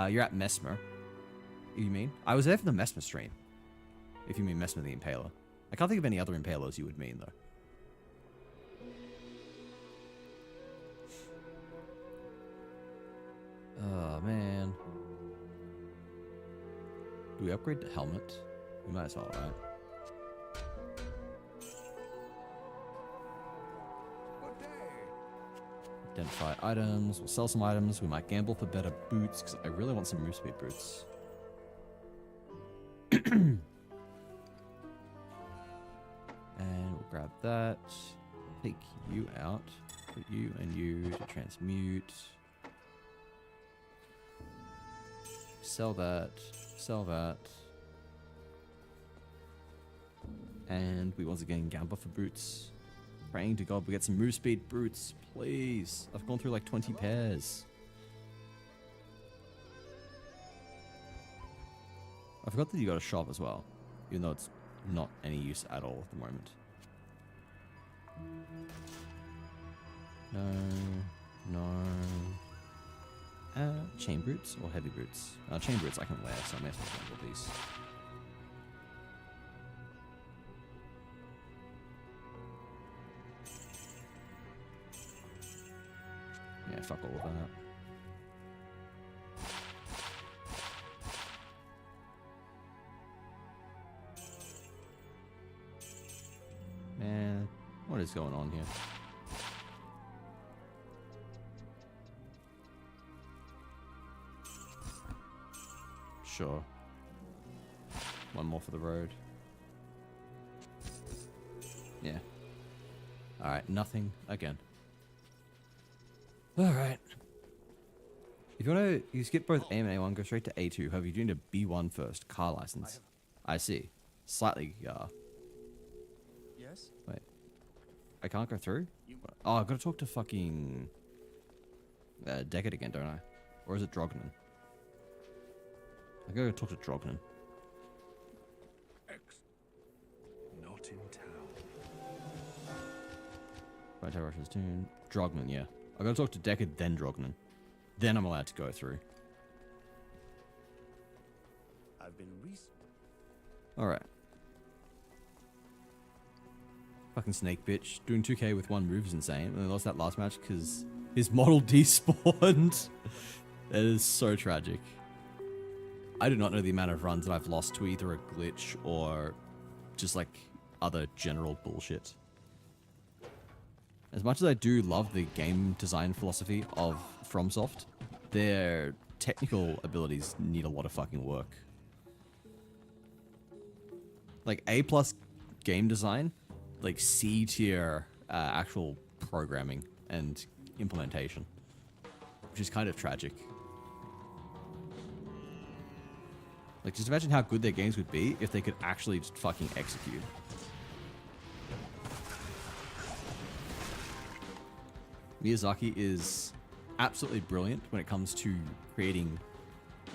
You're at Mesmer. You mean? I was there for the Mesmer stream. If you mean Mesmer the Impaler. I can't think of any other Impalers you would mean though. Oh man. Do we upgrade the helmet? We might as well, right? Identify items. We'll sell some items. We might gamble for better boots because I really want some move speed boots. And we'll grab that. Take you out. Put you and you to transmute. Sell that. Sell that. And we once again gamble for boots. Praying to God we get some move speed boots, please. I've gone through like 20 pairs. I forgot that you got a shop as well, even though it's not any use at all at the moment. No. Chain boots or heavy boots? Chain boots I can wear, so I may as well gamble these. Yeah, fuck all of that. Man, what is going on here? Sure. One more for the road. Yeah. Alright, nothing again. Alright. If you want to, you skip both A and A1, go straight to A2. However, you do need a B1 first, car license. I see. Slightly, Yes? Wait. I can't go through? Oh, I've got to talk to fucking... Deckard again, don't I? Or is it Drognan? I gotta go talk to Drognan. Not in town. Right, Russia's tune. Drognan, yeah. I gotta talk to Deckard, then Drognan. Then I'm allowed to go through. I've been Alright. Fucking snake bitch. Doing 2k with one move is insane. And I lost that last match because his model despawned. That is so tragic. I do not know the amount of runs that I've lost to either a glitch or just like other general bullshit. As much as I do love the game design philosophy of FromSoft, their technical abilities need a lot of fucking work. Like A+ game design, like C tier actual programming and implementation, which is kind of tragic. Like, just imagine how good their games would be if they could actually just fucking execute. Miyazaki is absolutely brilliant when it comes to creating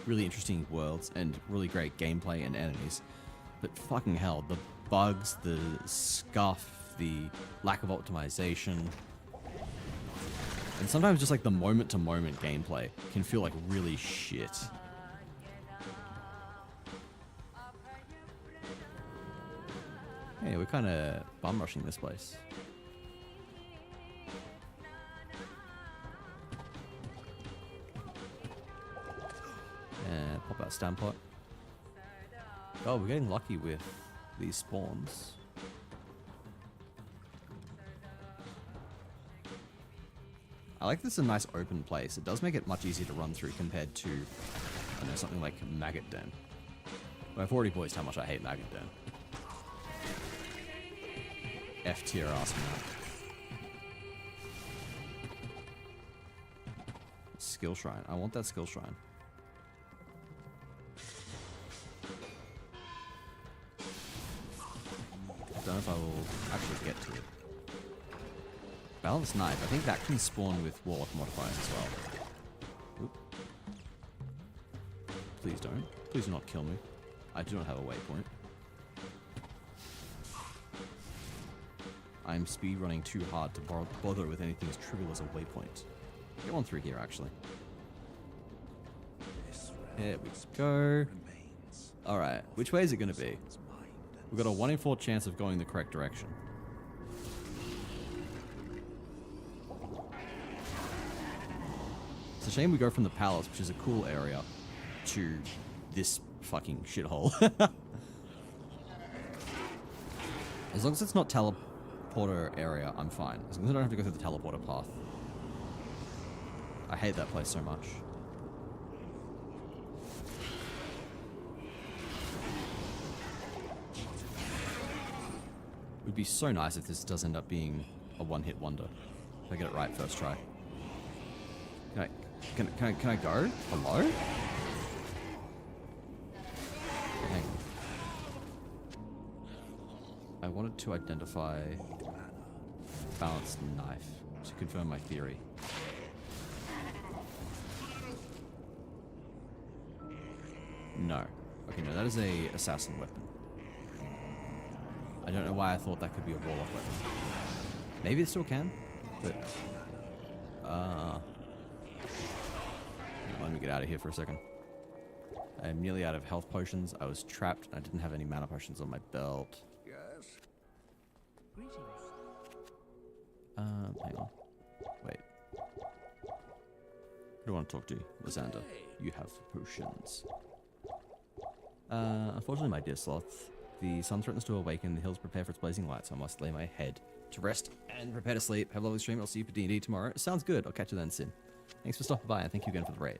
really interesting worlds and really great gameplay and enemies. But fucking hell, the bugs, the scuff, the lack of optimization, and sometimes just like the moment-to-moment gameplay can feel like really shit. Hey, we're kind of bum rushing this place. And pop out Stampot. Oh, we're getting lucky with these spawns. I like this a nice open place. It does make it much easier to run through compared to, I don't know, something like Maggot Den. But I've already voiced how much I hate Maggot Den. F tier ass man. Skill shrine. I want that skill shrine. I don't know if I will actually get to it. Balanced knife. I think that can spawn with Warlock modifiers as well. Oop. Please don't. Please do not kill me. I do not have a waypoint. I'm speedrunning too hard to bother with anything as trivial as a waypoint. Get one through here, actually. There we go. Alright, which way is it going to be? We've got a 1 in 4 chance of going the correct direction. It's a shame we go from the palace, which is a cool area, to this fucking shithole. As long as it's not teleporter area, I'm fine. As long as I don't have to go through the teleporter path. I hate that place so much. It would be so nice if this does end up being a one-hit wonder. If I get it right first try. Can I go? Hello? Hang on. I wanted to identify balanced knife to confirm my theory. No. Okay, no, that is a assassin weapon. I don't know why I thought that could be a warlock weapon. Maybe it still can, but let me get out of here for a second. I am nearly out of health potions. I was trapped and I didn't have any mana potions on my belt. Yes. Greetings. Hang on. Wait. Who do I want to talk to? Lysander. You have potions. Unfortunately, my dear sloth, the sun threatens to awaken. The hills prepare for its blazing light, so I must lay my head to rest and prepare to sleep. Have a lovely stream. I'll see you for D&D tomorrow. Sounds good. I'll catch you then, Sin. Thanks for stopping by, and thank you again for the raid.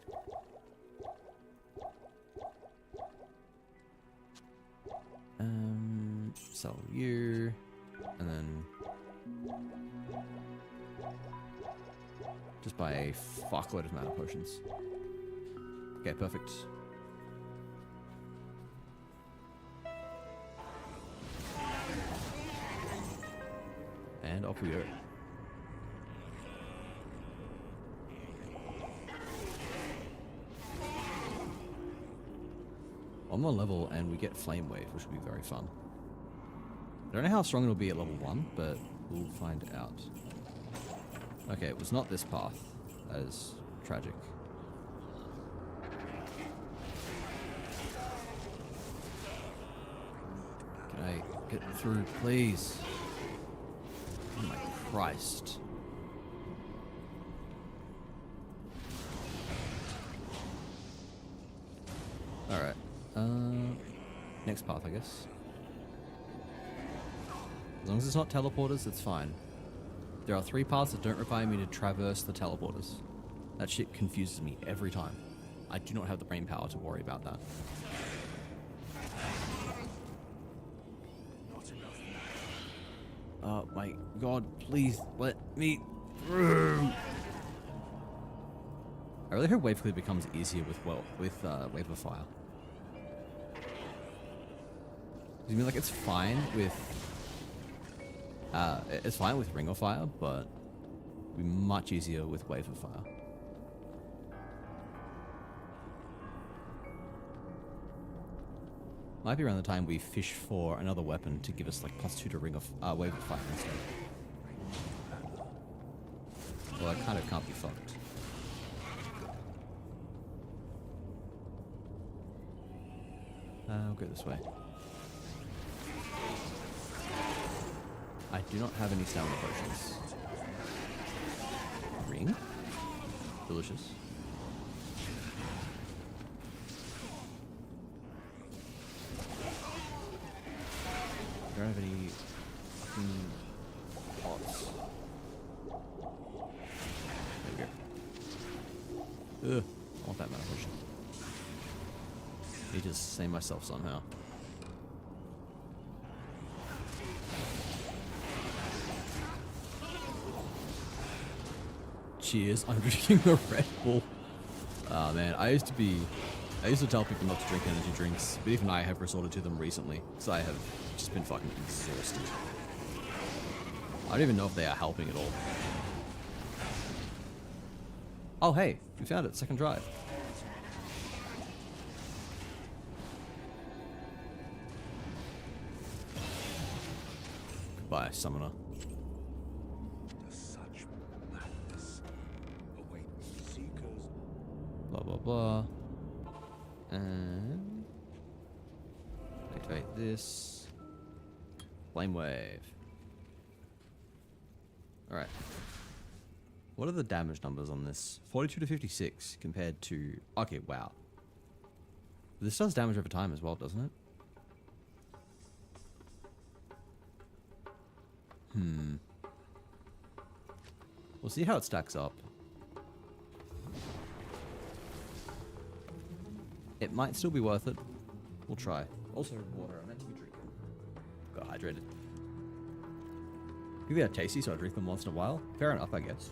Sell you, and then just buy a fuckload of mana potions. Okay, perfect. And off we go. One more level and we get Flame Wave, which will be very fun. I don't know how strong it'll be at level 1, but we'll find out. Okay, it was not this path. That is tragic. Can I get through, please? Oh my Christ. Alright. Next path, I guess. As long as it's not teleporters, it's fine. There are 3 paths that don't require me to traverse the teleporters. That shit confuses me every time. I do not have the brain power to worry about that. Oh my god, please let me through. I really hope wave clear becomes easier with Wave of Fire. You mean like it's fine with Ring of Fire, but it'll be much easier with Wave of Fire. Might be around the time we fish for another weapon to give us like +2 to Wave of Fire instead. Well, I kind of can't be fucked. I'll go this way. I do not have any stamina potions. Ring? Delicious. I don't have any fucking pots. There we go. Ugh, I want that mana potion. Need to save myself somehow. Cheers, I'm drinking the Red Bull. Ah man, I used to tell people not to drink energy drinks, but even I have resorted to them recently, because I have just been fucking exhausted. I don't even know if they are helping at all. Oh hey, we found it, second drive. Goodbye, summoner. Such madness awaits seekers. Blah blah blah. And activate this. Flame Wave. Alright. What are the damage numbers on this? 42 to 56 compared to... Okay, wow. This does damage over time as well, doesn't it? We'll see how it stacks up. It might still be worth it. We'll try. Also, water. I'm meant to be drinking. Got hydrated. Maybe they're tasty, so I drink them once in a while. Fair enough, I guess.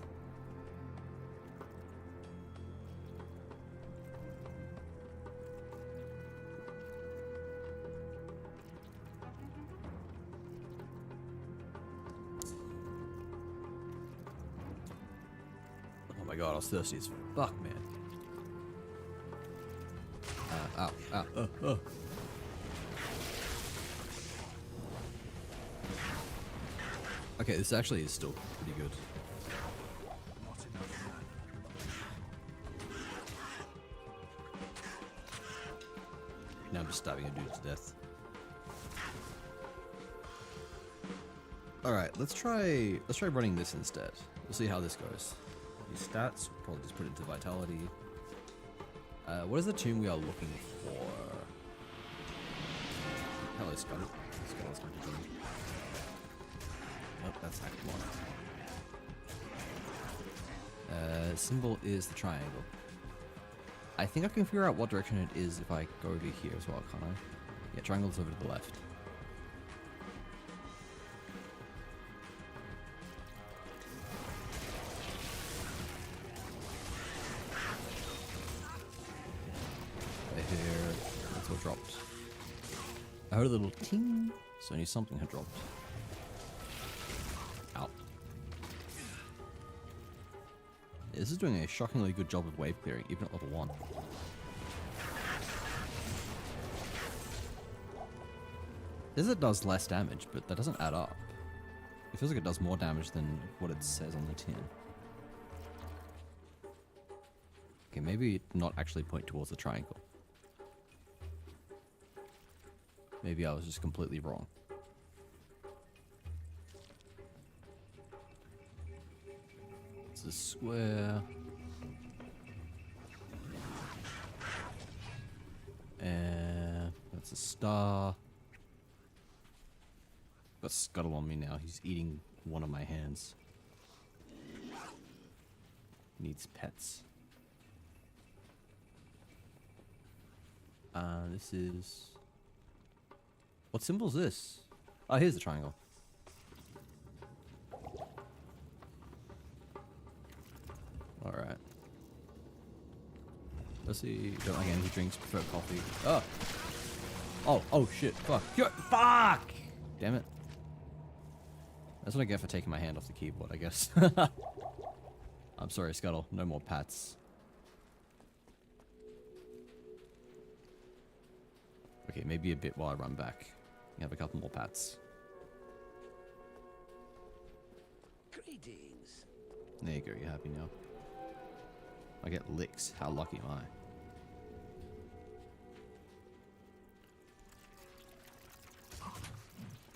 Oh my god, I was thirsty as fuck, man. Ow, ow, Okay, this actually is still pretty good. Not enough mana. Now I'm just stabbing a dude to death. Alright, let's try running this instead. We'll see how this goes. These stats, probably just put it into vitality. What is the tomb we are looking for? Hello, Scuttle. Scuttle's going to do. Nope, that's Act 1. Symbol is the triangle. I think I can figure out what direction it is if I go over here as well, can't I? Yeah, triangle's over to the left. Here, that's what dropped. I heard a little ting, so I knew something had dropped. Ow. This is doing a shockingly good job of wave clearing, even at level 1. This it does less damage, but that doesn't add up. It feels like it does more damage than what it says on the tin. Okay, maybe not actually point towards the triangle. Maybe I was just completely wrong. It's a square. And that's a star. Got Scuttle on me now. He's eating one of my hands. Needs pets. This is... What symbol is this? Oh, here's the triangle. Alright. Let's see. Don't like energy drinks, prefer coffee. Oh! Oh shit. Fuck. Fuck! Damn it. That's what I get for taking my hand off the keyboard, I guess. I'm sorry, Scuttle. No more pats. Okay, maybe a bit while I run back. You have a couple more pats. Greetings. There you go, you're happy now. I get licks. How lucky am I?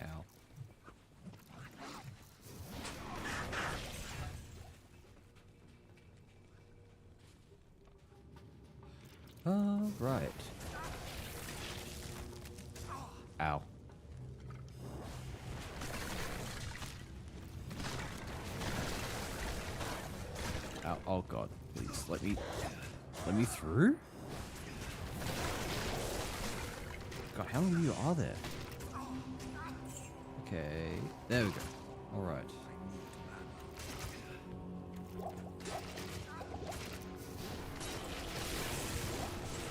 Ow. Right. Ow. Ow. Oh god, please let me through? God, how many of you are there? Okay, there we go. Alright.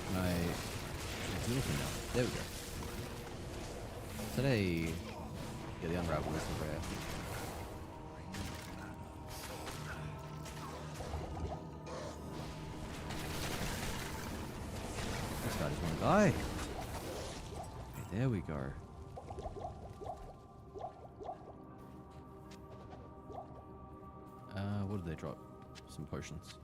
Can I do anything now? There we go. Today, yeah, the unravel is rare. This guy just want to die. Okay, there we go. What did they drop? Some potions.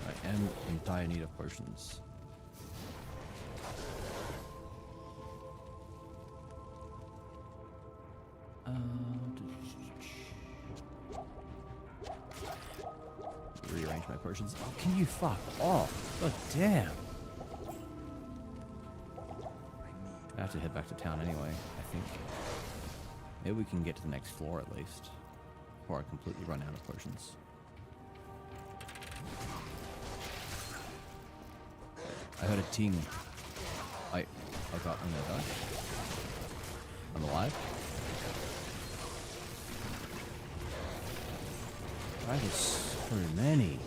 I am in dire need of potions. Rearrange my potions. Oh, can you fuck off? God damn. I have to head back to town anyway, I think. Maybe we can get to the next floor at least. Before I completely run out of potions. I heard a ting. I got I'm gonna die. I'm alive. That is so many.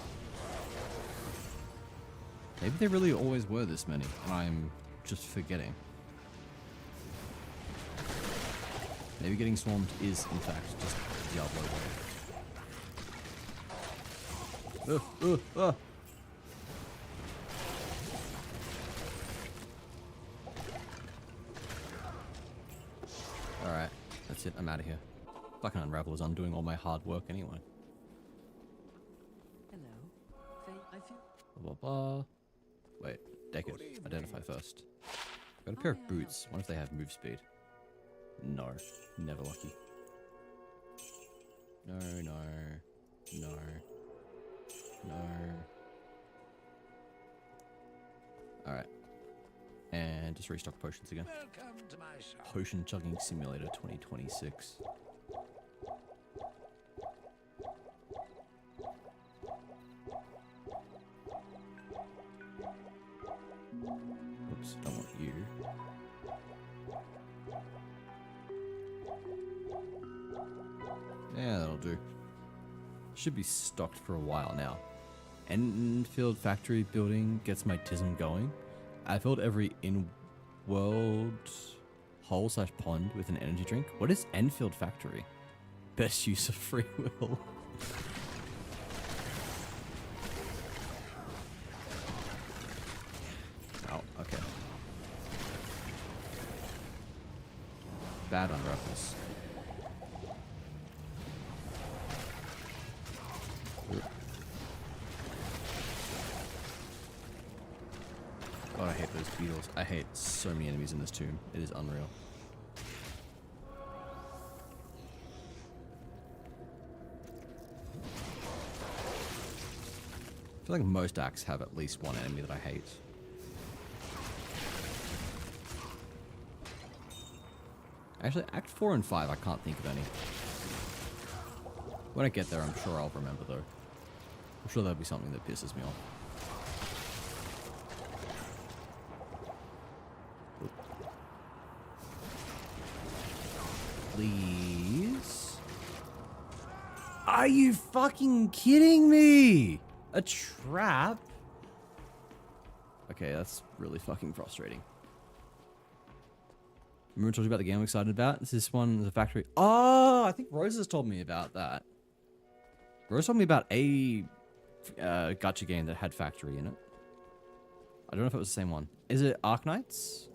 Maybe there really always were this many, and I'm just forgetting. Maybe getting swarmed is, in fact, just Diablo. That's it. I'm out of here. Fucking Unravel is undoing all my hard work anyway. Hello. Faye, I feel. Blah, blah, blah. Wait. Deckard. Identify first. Got a pair of boots. What if they have move speed? No. Never lucky. No, no. No. No. Alright. And just restock potions again. Welcome to my shop. Potion Chugging Simulator 2026. Oops, don't want you. Yeah, that'll do. Should be stocked for a while now. Enfield factory building gets my tism going. I filled every in-world hole / pond with an energy drink. What is Enfield factory? Best use of free will. Oh, okay. Bad unravels. God, I hate those beetles. I hate so many enemies in this tomb. It is unreal. I feel like most acts have at least one enemy that I hate. Actually, Act 4 and 5, I can't think of any. When I get there, I'm sure I'll remember though. I'm sure there'll be something that pisses me off. Please? Are you fucking kidding me? A trap? Okay, that's really fucking frustrating. Remember I told you about the game I'm excited about? It's this one, the factory. Oh, I think Rose has told me about that. Rose told me about a gacha game that had factory in it. I don't know if it was the same one. Is it Arknights?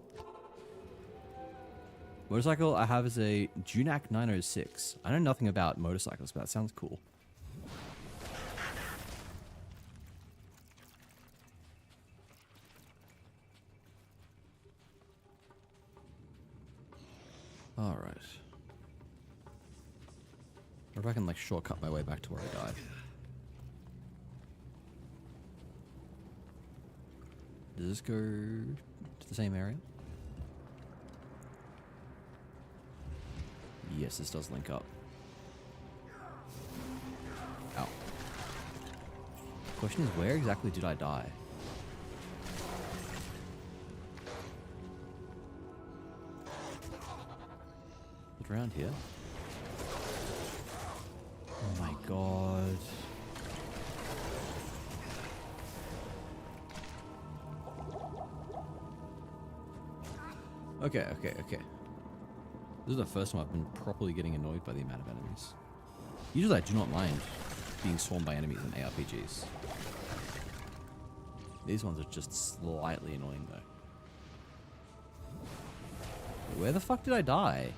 Motorcycle I have is a Junak 906. I know nothing about motorcycles, but that sounds cool. Alright. What if I can like shortcut my way back to where I died? Does this go to the same area? Yes, this does link up. Ow. Question is, where exactly did I die? Is it around here? Oh my god. Okay. This is the first time I've been properly getting annoyed by the amount of enemies. Usually I do not mind being swarmed by enemies in ARPGs. These ones are just slightly annoying though. Where the fuck did I die?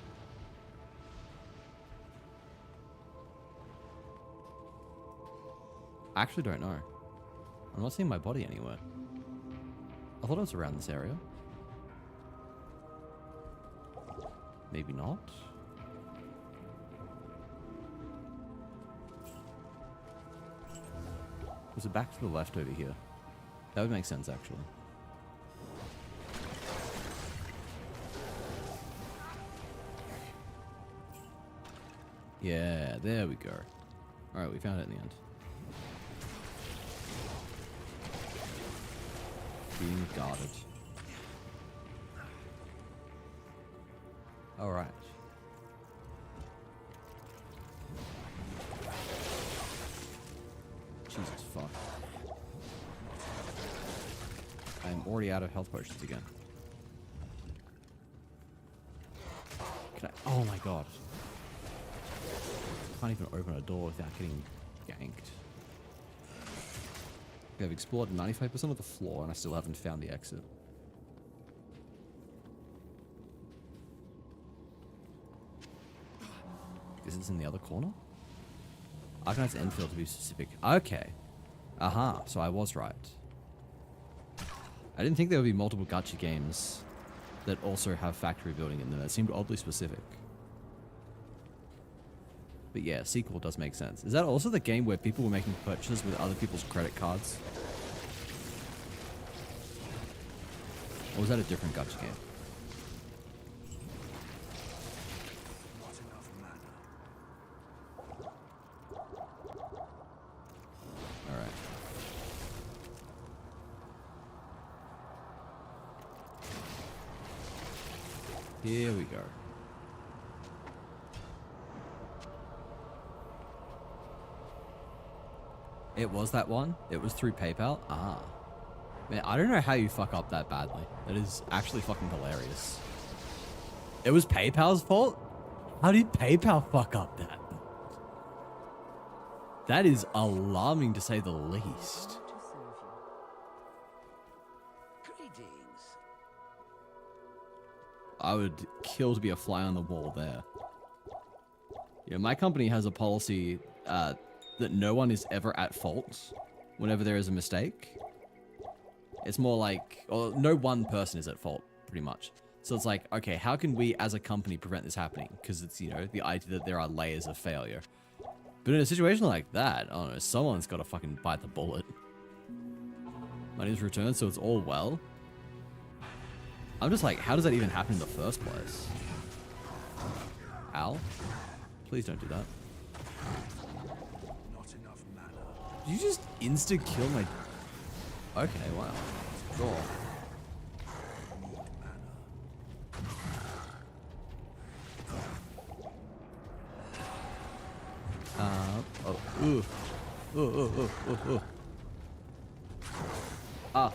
I actually don't know. I'm not seeing my body anywhere. I thought it was around this area. Maybe not. Was it back to the left over here? That would make sense, actually. Yeah, there we go. Alright, we found it in the end. Being guarded. Alright. Jesus fuck. I'm already out of health potions again. Can I? Oh my god. Can't even open a door without getting ganked. Okay, I've explored 95% of the floor and I still haven't found the exit. Is this in the other corner? Arcanite's Enfield to be specific. Okay. Aha, so I was right. I didn't think there would be multiple gacha games that also have factory building in them. That seemed oddly specific. But yeah, sequel does make sense. Is that also the game where people were making purchases with other people's credit cards? Or was that a different gacha game? Not enough mana. Alright. Here we go. It was that one? It was through PayPal? Ah. Man, I don't know how you fuck up that badly. That is actually fucking hilarious. It was PayPal's fault? How did PayPal fuck up that? That is alarming to say the least. To serve you. Greetings. I would kill to be a fly on the wall there. Yeah, my company has a policy that no one is ever at fault whenever there is a mistake. It's more like, or no one person is at fault, pretty much. So it's like, okay, how can we as a company prevent this happening? Because it's, you know, the idea that there are layers of failure. But in a situation like that, I don't know, someone's got to fucking bite the bullet. Money's returned, so it's all well. I'm just like, how does that even happen in the first place? Al? Please don't do that. Not enough mana. Did you just insta-kill my... Okay, wow. Sure. Need mana.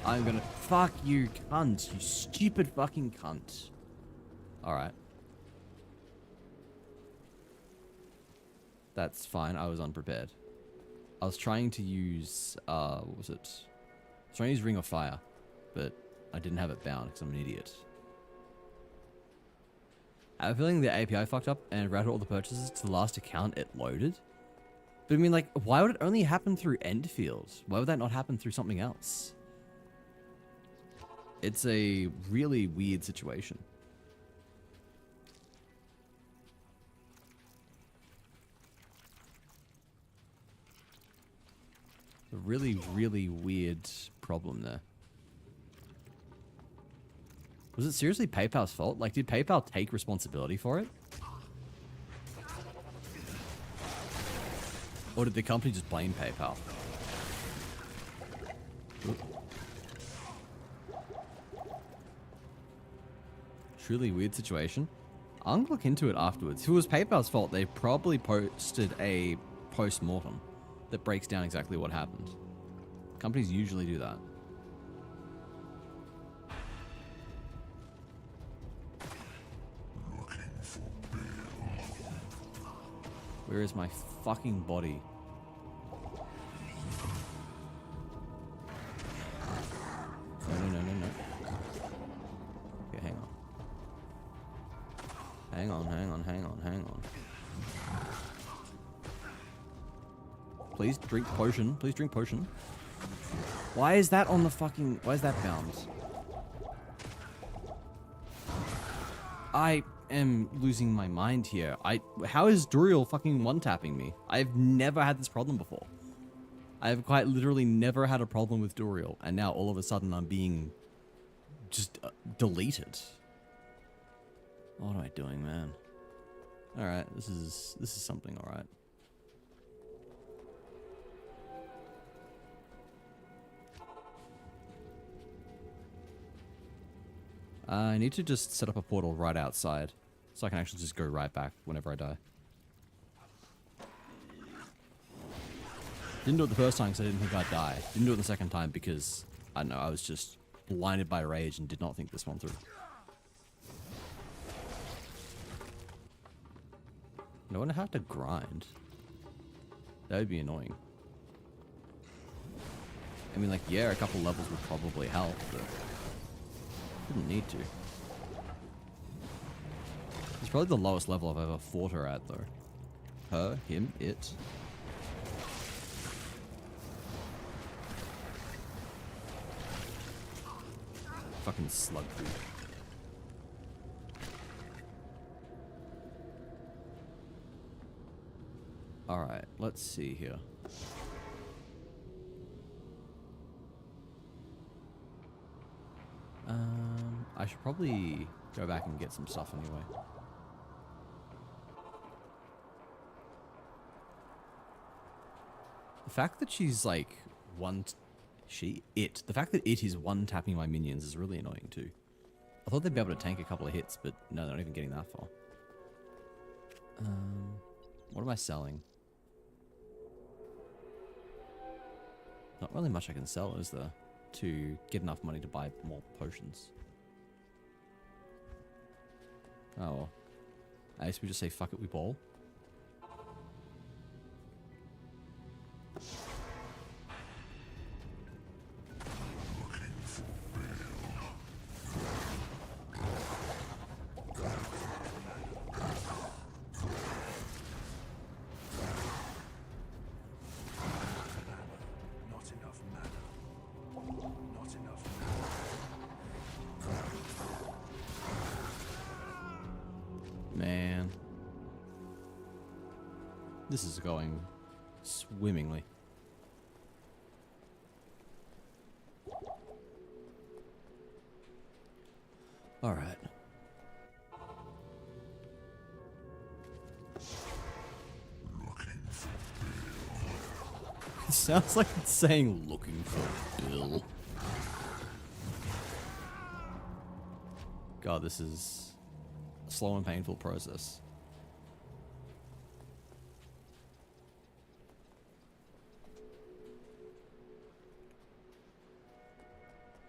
I'm gonna... Fuck you, cunt. You stupid fucking cunt. Alright. That's fine. I was unprepared. I was trying to use... what was it? I was trying to use Ring of Fire, but I didn't have it bound because I'm an idiot. I have a feeling the API fucked up and routed all the purchases to the last account it loaded. But I mean, like, why would it only happen through Endfield? Why would that not happen through something else? It's a really weird situation. A really, really weird problem there. Was it seriously PayPal's fault? Like, did PayPal take responsibility for it? Or did the company just blame PayPal? Oop. Truly weird situation. I'm gonna look into it afterwards. If it was PayPal's fault, they probably posted a post-mortem that breaks down exactly what happened. Companies usually do that. Where is my fucking body? No. Okay, hang on. Please drink potion. Please drink potion. Why is that on the fucking... Why is that bound? I am losing my mind here. How is Duriel fucking one-tapping me? I've never had this problem before. I've quite literally never had a problem with Duriel, and now all of a sudden I'm being just deleted. What am I doing, man? Alright, this is something, alright. I need to just set up a portal right outside, so I can actually just go right back whenever I die. Didn't do it the first time because I didn't think I'd die. Didn't do it the second time because, I don't know, I was just blinded by rage and did not think this one through. No one have to grind. That would be annoying. I mean, like, yeah, a couple levels would probably help, but didn't need to. It's probably the lowest level I've ever fought her at, though. Her, him, it. Fucking slug food. Alright, let's see here. I should probably go back and get some stuff anyway. The fact that she's like the fact that it is one tapping my minions is really annoying too. I thought they'd be able to tank a couple of hits, but no, they're not even getting that far. What am I selling? Not really much I can sell, is there? To get enough money to buy more potions. Oh well. I guess we just say fuck it, we ball. Man. This is going swimmingly. Alright. It sounds like it's saying looking for Bill. God, this is a slow and painful process.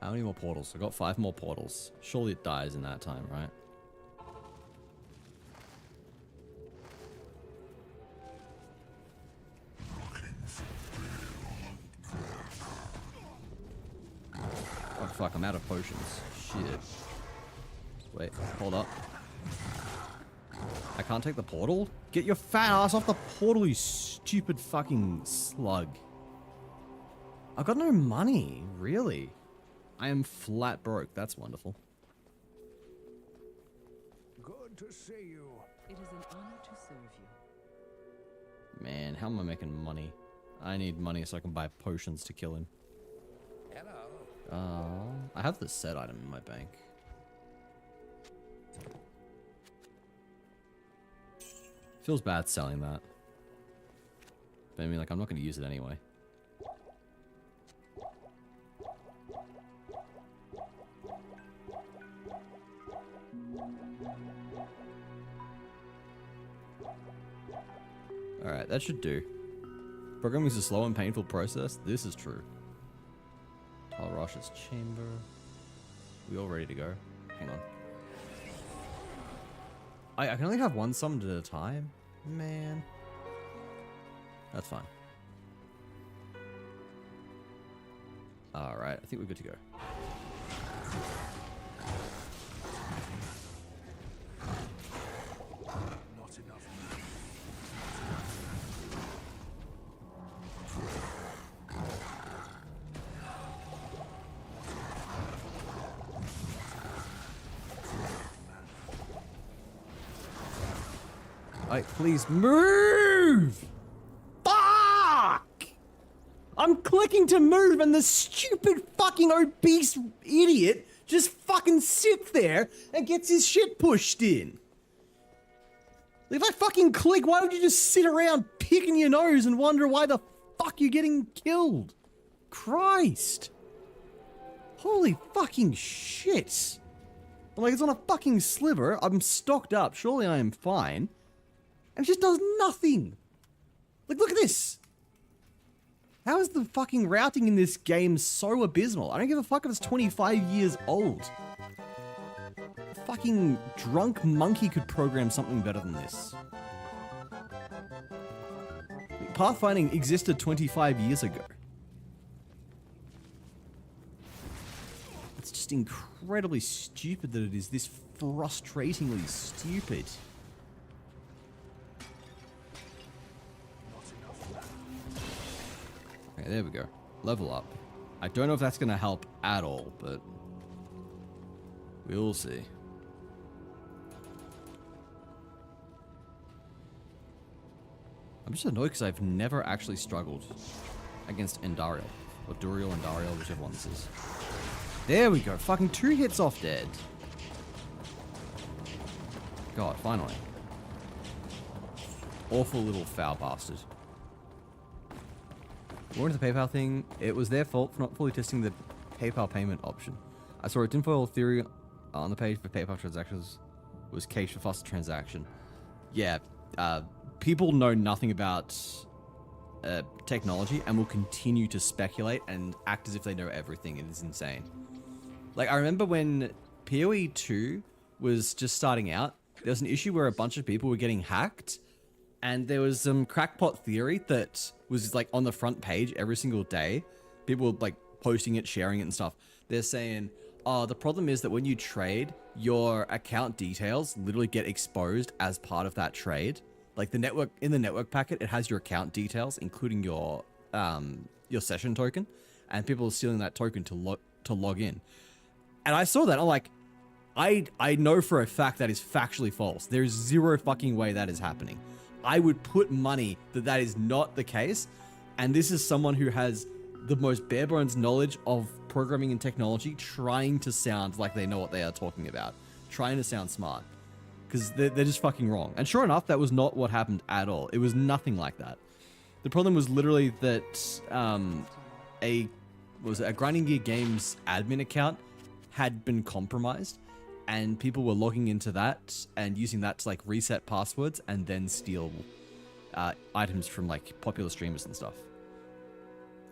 How many more portals? I got 5 more portals. Surely it dies in that time, right? Oh fuck, I'm out of potions. Shit. Wait, hold up. I can't take the portal? Get your fat ass off the portal, you stupid fucking slug. I've got no money, really. I am flat broke. That's wonderful. Good to see you. It is an honor to serve you. Man, how am I making money? I need money so I can buy potions to kill him. Hello. I have the set item in my bank. Feels bad selling that. But I mean, like, I'm not going to use it anyway. Alright, that should do. Programming is a slow and painful process. This is true. Talrosh's chamber. We all ready to go? Hang on. I can only have one summoned at a time? Man. That's fine. Alright, I think we're good to go. Not enough. Alright, please move! Fuck! I'm clicking to move and the stupid fucking obese idiot just fucking sits there and gets his shit pushed in. If I fucking click, why would you just sit around picking your nose and wonder why the fuck you're getting killed? Christ. Holy fucking shit. I'm like, it's on a fucking sliver. I'm stocked up. Surely I am fine. And it just does nothing. Like, look at this. How is the fucking routing in this game so abysmal? I don't give a fuck if it's 25 years old. A fucking drunk monkey could program something better than this. Pathfinding existed 25 years ago. It's just incredibly stupid that it is this frustratingly stupid. Okay, there we go. Level up. I don't know if that's going to help at all, but we'll see. I'm just annoyed because I've never actually struggled against Endariel. Or Duriel, Endariel, whichever one this is. There we go. Fucking 2 hits off dead. God, finally. Awful little foul bastard. More into the PayPal thing. It was their fault for not fully testing the PayPal payment option. I saw a tinfoil theory on the page for PayPal transactions was cached for faster transaction. Yeah, people know nothing about technology and will continue to speculate and act as if they know everything. It is insane. Like, I remember when PoE 2 was just starting out, there was an issue where a bunch of people were getting hacked, and there was some crackpot theory that was like on the front page every single day. People were like posting it, sharing it and stuff. They're saying, oh, the problem is that when you trade, your account details literally get exposed as part of that trade. Like the network, in the network packet, it has your account details, including your session token, and people are stealing that token to log in. And I saw that, I'm like, I know for a fact that is factually false. There's zero fucking way that is happening. I would put money that that is not the case, and this is someone who has the most bare bones knowledge of programming and technology, trying to sound like they know what they are talking about, trying to sound smart, because they're just fucking wrong. And sure enough, that was not what happened at all. It was nothing like that. The problem was literally that a Grinding Gear Games admin account had been compromised, and people were logging into that and using that to like reset passwords and then steal items from like popular streamers and stuff.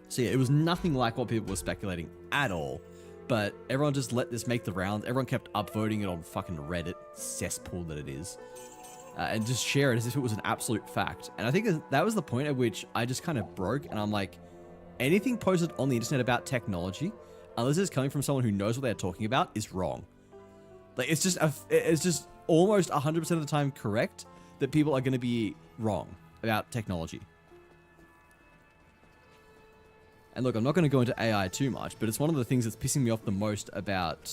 So yeah, it was nothing like what people were speculating at all, but everyone just let this make the rounds. Everyone kept upvoting it on fucking Reddit, cesspool that it is, and just share it as if it was an absolute fact. And I think that was the point at which I just kind of broke, and I'm like, anything posted on the internet about technology, unless it's coming from someone who knows what they're talking about, is wrong. Like, it's just almost 100% of the time correct that people are going to be wrong about technology. And look, I'm not going to go into AI too much, but it's one of the things that's pissing me off the most about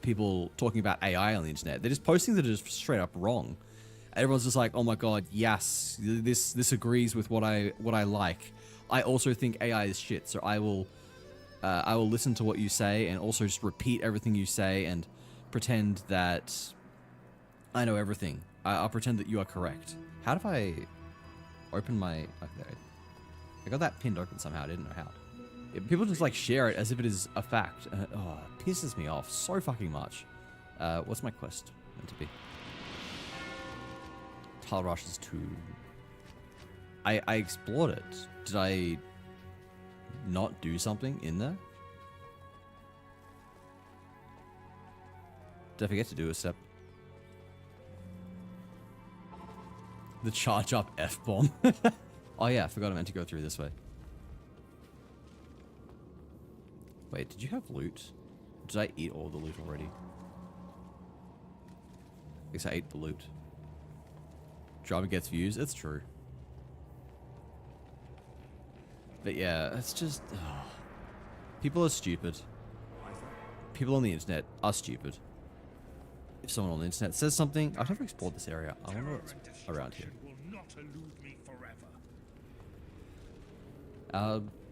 people talking about AI on the internet. They're just posting that are just straight up wrong. Everyone's just like, oh my god, yes, this agrees with what I like. I also think AI is shit, so I will listen to what you say and also just repeat everything you say and pretend that I know everything. I'll pretend that you are correct. How do I open my... Okay, I got that pinned open somehow. I didn't know how. Yeah, people just like share it as if it is a fact. And it pisses me off so fucking much. What's my quest meant to be? Tile Rushes 2. I explored it. Did I not do something in there? Did I forget to do a step? The charge up F-bomb. Oh yeah, I forgot I meant to go through this way. Wait, did you have loot? Did I eat all the loot already? I guess I ate the loot. Drama gets views, it's true. But yeah, it's just... people are stupid. People on the internet are stupid. If someone on the internet says something... I've never explored this area. I wonder what's around here.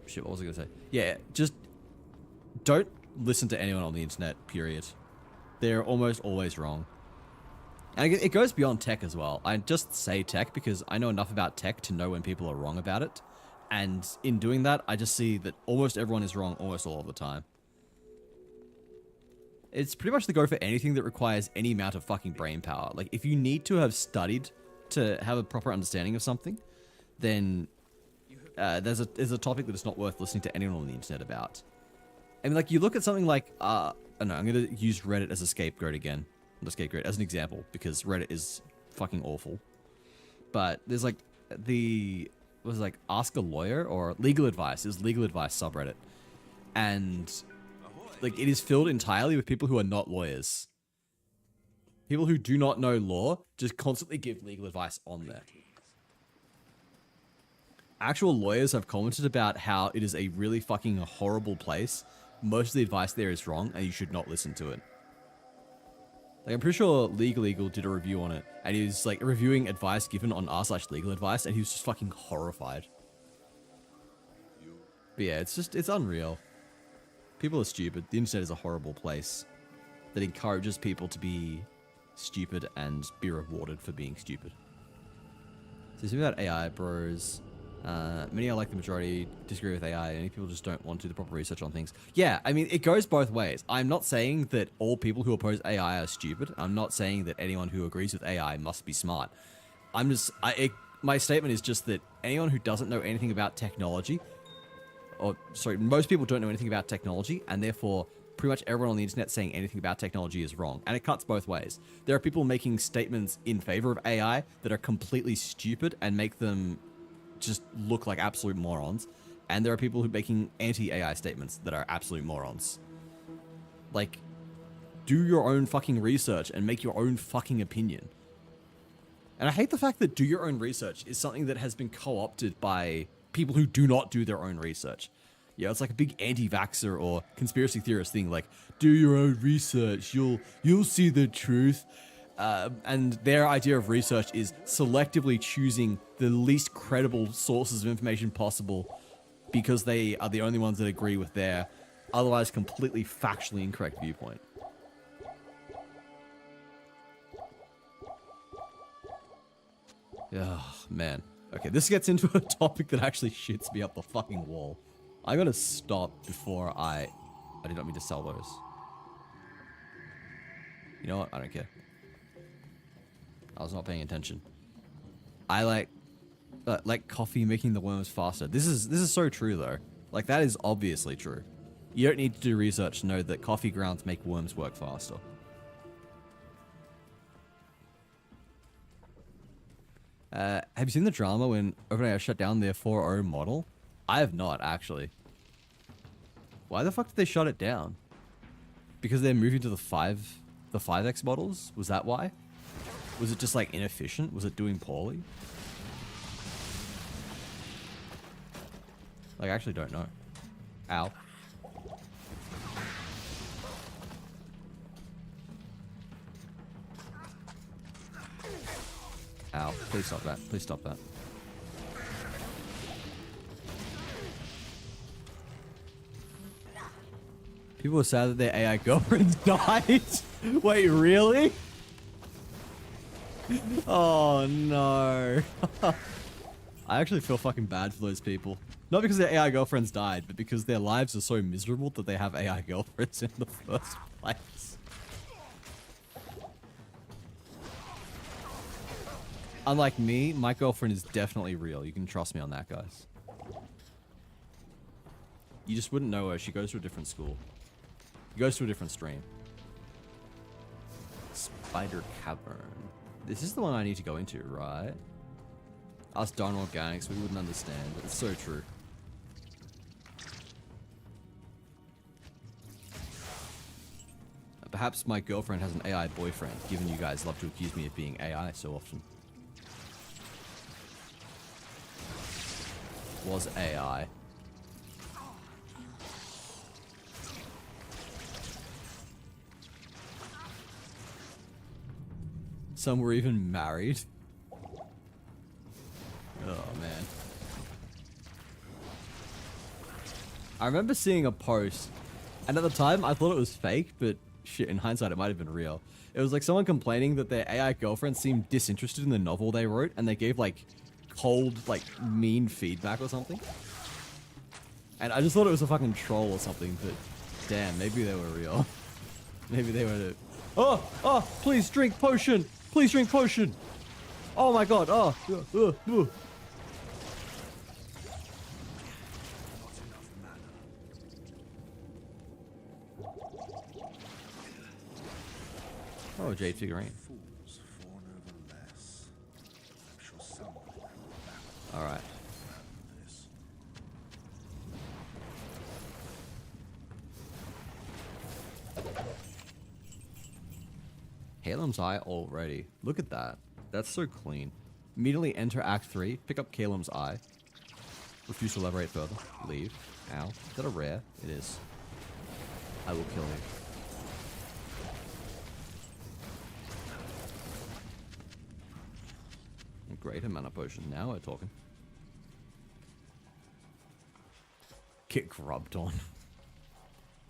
Shit, what was I going to say? Yeah, just don't listen to anyone on the internet, period. They're almost always wrong. And it goes beyond tech as well. I just say tech because I know enough about tech to know when people are wrong about it. And in doing that, I just see that almost everyone is wrong almost all of the time. It's pretty much the go for anything that requires any amount of fucking brain power. Like, if you need to have studied to have a proper understanding of something, then there's a topic that is not worth listening to anyone on the internet about. I mean, like, you look at something like, I don't know, I'm going to use Reddit as a scapegoat again. Not a scapegoat, as an example, because Reddit is fucking awful. But there's like Ask a Lawyer or Legal Advice. It was Legal Advice subreddit. And like, it is filled entirely with people who are not lawyers. People who do not know law just constantly give legal advice on there. actual lawyers have commented about how it is a really fucking horrible place. Most of the advice there is wrong, and you should not listen to it. Like, I'm pretty sure Legal Eagle did a review on it, and he was like reviewing advice given on r/legal advice, and he was just fucking horrified. But yeah, it's unreal. People are stupid. The internet is a horrible place that encourages people to be stupid and be rewarded for being stupid. So something about AI, bros. Many are like the majority, disagree with AI. Many people just don't want to do the proper research on things. Yeah, I mean, it goes both ways. I'm not saying that all people who oppose AI are stupid. I'm not saying that anyone who agrees with AI must be smart. My statement is just that anyone who doesn't know anything about technology, or sorry, most people don't know anything about technology, and therefore pretty much everyone on the internet saying anything about technology is wrong. And it cuts both ways. There are people making statements in favor of AI that are completely stupid and make them just look like absolute morons. And there are people who are making anti-AI statements that are absolute morons. Like, do your own fucking research and make your own fucking opinion. And I hate the fact that do your own research is something that has been co-opted by people who do not do their own research. Yeah, it's like a big anti-vaxxer or conspiracy theorist thing, like, do your own research, you'll see the truth. And their idea of research is selectively choosing the least credible sources of information possible because they are the only ones that agree with their otherwise completely factually incorrect viewpoint. Oh, man. Okay, this gets into a topic that actually shits me up the fucking wall. I gotta stop before I did not mean to sell those. You know what? I don't care. I was not paying attention. I like coffee making the worms faster. This is so true though. Like, that is obviously true. You don't need to do research to know that coffee grounds make worms work faster. Have you seen the drama when OpenAI shut down their 4.0 model? I have not, actually. Why the fuck did they shut it down? Because they're moving to the 5X models? Was that why? Was it just, like, inefficient? Was it doing poorly? Like, I actually don't know. Ow. Ow. Please stop that. Please stop that. People are sad that their AI girlfriends died. Wait, really? Oh, no. I actually feel fucking bad for those people. Not because their AI girlfriends died, but because their lives are so miserable that they have AI girlfriends in the first place. Unlike me, my girlfriend is definitely real. You can trust me on that, guys. You just wouldn't know her. She goes to a different school. She goes to a different stream. Spider Cavern. This is the one I need to go into, right? Us darn organics, we wouldn't understand, but it's so true. Perhaps my girlfriend has an AI boyfriend, given you guys love to accuse me of being AI so often. Was AI. Some were even married. Oh, man. I remember seeing a post, and at the time I thought it was fake, but shit, in hindsight it might have been real. It was like someone complaining that their AI girlfriend seemed disinterested in the novel they wrote, and they gave like cold, like mean feedback or something. And I just thought it was a fucking troll or something, but damn, maybe they were real. Maybe they were... Oh, please drink potion! Please drink potion! Oh my god, oh! Oh, Jade figurine. Alright. Caleb's Eye already. Look at that. That's so clean. Immediately enter Act 3, pick up Caleb's Eye. Refuse to elaborate further. Leave. Ow. Is that a rare? It is. I will kill you. Great mana potion. Now we're talking. Get grubbed on.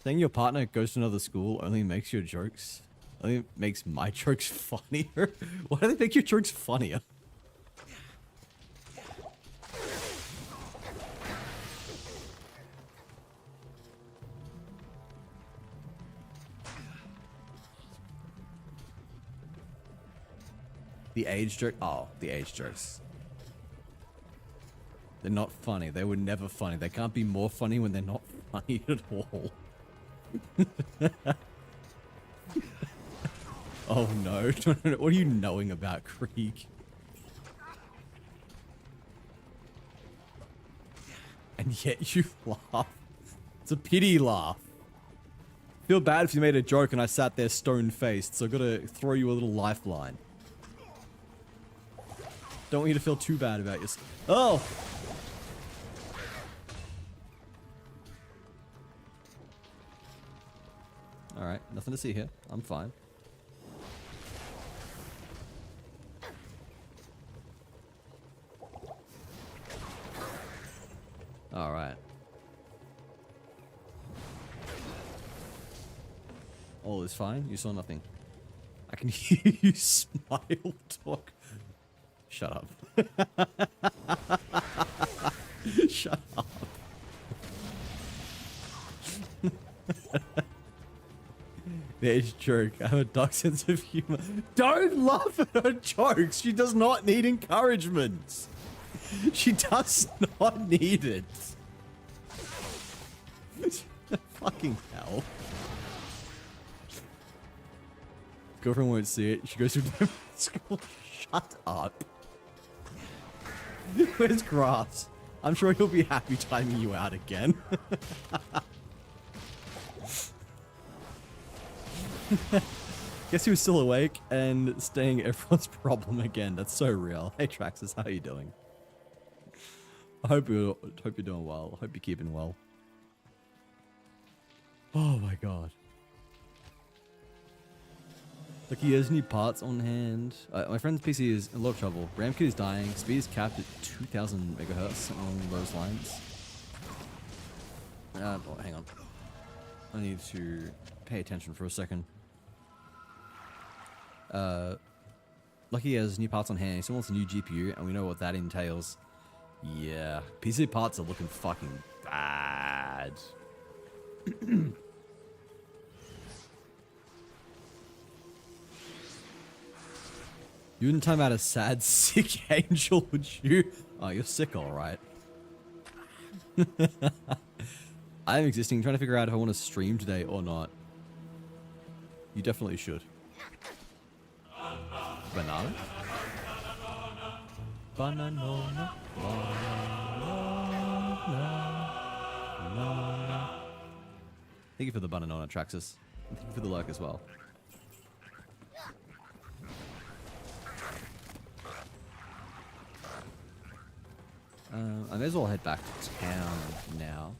Saying your partner goes to another school only makes your jokes... only makes my jokes funnier? Why do they make your jokes funnier? The age joke? Oh, the age jokes. They're not funny. They were never funny. They can't be more funny when they're not funny at all. Oh no. What are you knowing about Krieg? And yet you laugh. It's a pity laugh. Feel bad if you made a joke and I sat there stone-faced, so I gotta throw you a little lifeline. Don't want you to feel too bad about yourself. Oh! Alright, nothing to see here. I'm fine. Alright. All is fine. You saw nothing. I can hear you smile, talk. Shut up. Shut up. There's joke. I have a dark sense of humor. Don't laugh at her jokes. She does not need encouragement. She does not need it. Fucking hell. Girlfriend won't see it. She goes to school. Shut up. Where's Grass? I'm sure he'll be happy timing you out again. Guess he was still awake and staying everyone's problem again. That's so real. Hey Traxxas, how you doing? I hope you're doing well. I hope you're keeping well. Oh my god. Like he has any parts on hand. My friend's PC is in a lot of trouble. Ramkit is dying. Speed is capped at 2000 megahertz along those lines. Oh, hang on. I need to pay attention for a second. Lucky has new parts on hand. He still wants a new GPU, and we know what that entails. Yeah, PC parts are looking fucking bad. You wouldn't time out a sad, sick angel, would you? Oh, you're sick, alright. I'm existing, trying to figure out if I want to stream today or not. You definitely should. Banana? Banana. Thank you for the banana, Traxxas. Thank you for the lurk as well. I may as well head back to town now.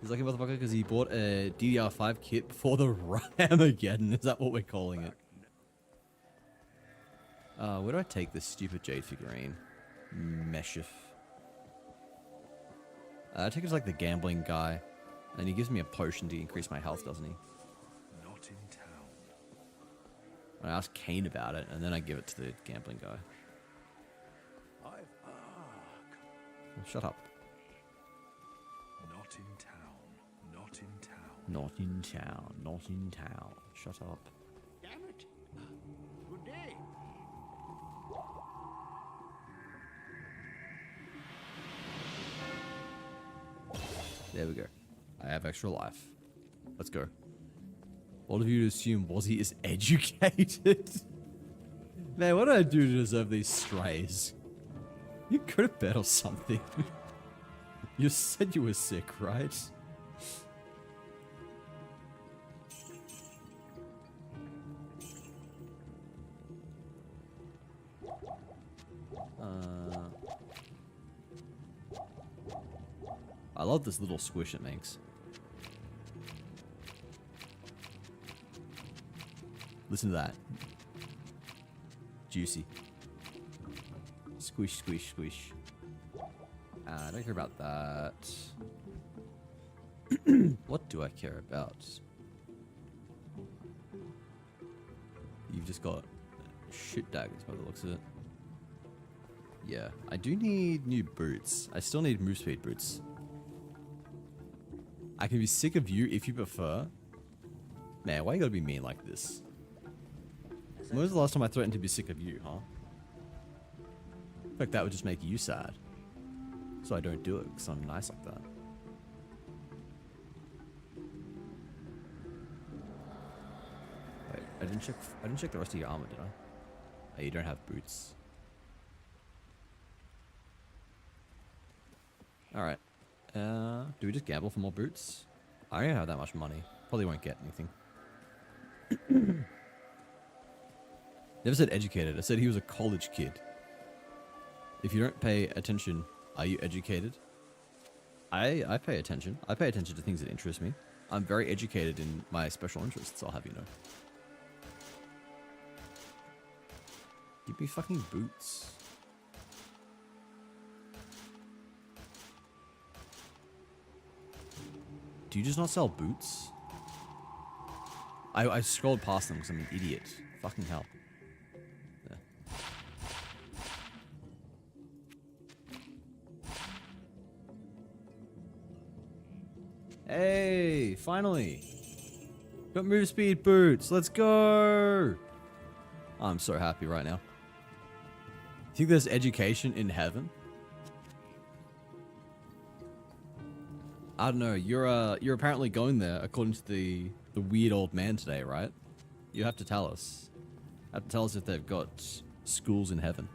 He's like a motherfucker because he bought a DDR5 kit for the RAM again. Is that what we're calling it? Where do I take this stupid jade figurine? Meshif. I take it to like the gambling guy. And he gives me a potion to increase my health, doesn't he? Not in town. I ask Kane about it, and then I give it to the gambling guy. Oh, shut up. Not in town. Not in town. Not in town. Not in town. Shut up. Damn it. Good day. There we go. I have extra life. Let's go. All of you assume Wazzy is educated. Man, what did I do to deserve these strays? You could have bet or something. You said you were sick, right? I love this little squish it makes. Listen to that. Juicy. Squish, squish, squish. I don't care about that. What do I care about? You've just got shit daggers by the looks of it. Yeah, I do need new boots. I still need move speed boots. I can be sick of you if you prefer. Man, why you gotta be mean like this? When was the last time I threatened to be sick of you, huh? In fact, that would just make you sad. So I don't do it, because I'm nice like that. Wait, I didn't check the rest of your armor, did I? Oh, you don't have boots. Alright. Do we just gamble for more boots? I don't have that much money. Probably won't get anything. Never said educated. I said he was a college kid. If you don't pay attention, are you educated? I pay attention. I pay attention to things that interest me. I'm very educated in my special interests, I'll have you know. Give me fucking boots. Do you just not sell boots? I scrolled past them because I'm an idiot. Fucking hell. Yeah. Hey, finally. Got move speed boots. Let's go. I'm so happy right now. Think there's education in heaven? I don't know. You're apparently going there according to the weird old man today, right? You have to tell us. You have to tell us if they've got schools in heaven.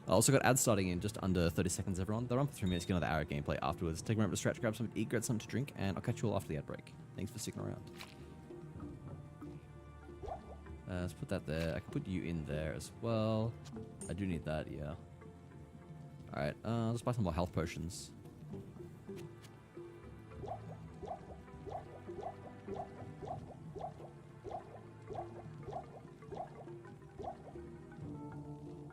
I also got ads starting in just under 30 seconds, everyone. They're on for 3 minutes, get another hour of gameplay afterwards. Take a moment to stretch, grab something to eat, grab something to drink, and I'll catch you all after the ad break. Thanks for sticking around. Let's put that there. I can put you in there as well. I do need that, yeah. Alright, let's buy some more health potions.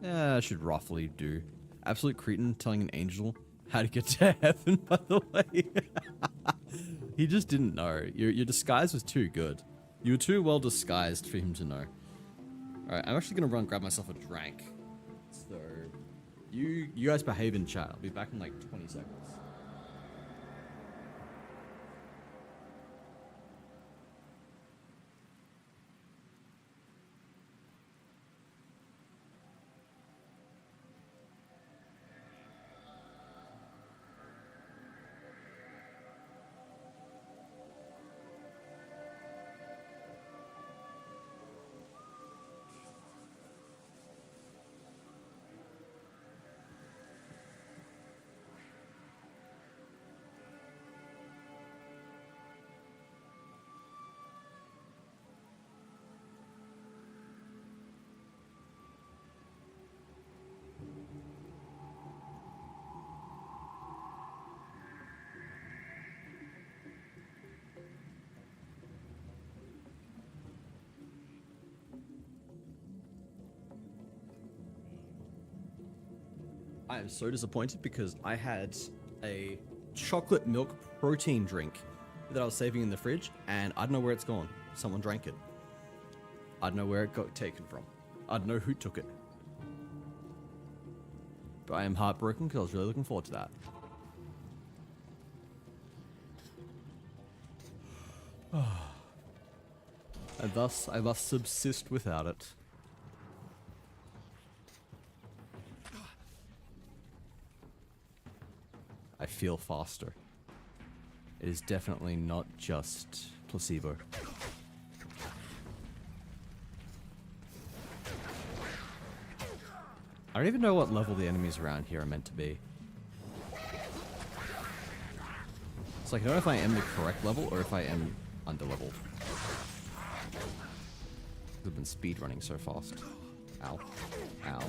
Yeah, I should roughly do. Absolute cretin telling an angel how to get to heaven, by the way. He just didn't know. Your disguise was too good. You were too well disguised for him to know. Alright, I'm actually gonna run grab myself a drink. So, you guys behave in chat. I'll be back in like 20 seconds. I am so disappointed because I had a chocolate milk protein drink that I was saving in the fridge, and I don't know where it's gone. Someone drank it. I don't know where it got taken from. I don't know who took it. But I am heartbroken because I was really looking forward to that. And thus, I must subsist without it. I feel faster. It is definitely not just placebo. I don't even know what level the enemies around here are meant to be. It's like, I don't know if I am the correct level or if I am under-leveled. I've been speedrunning so fast. Ow. Ow.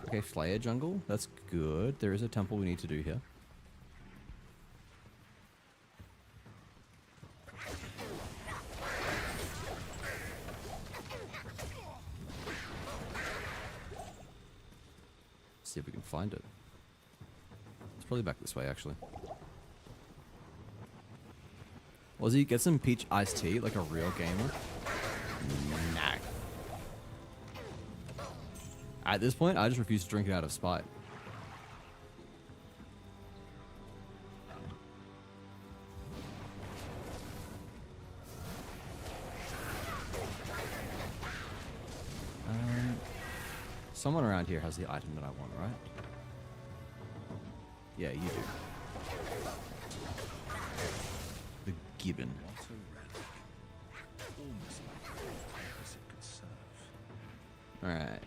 Okay, Flare jungle. That's good. There is a temple we need to do here. See if we can find it. It's probably back this way, actually. Aussie, get some peach iced tea like a real gamer. Nah. At this point, I just refuse to drink it out of spite. Someone around here has the item that I want, right? Yeah, you do. The gibbon. What a relic. Almost like the purpose it could serve. Alright.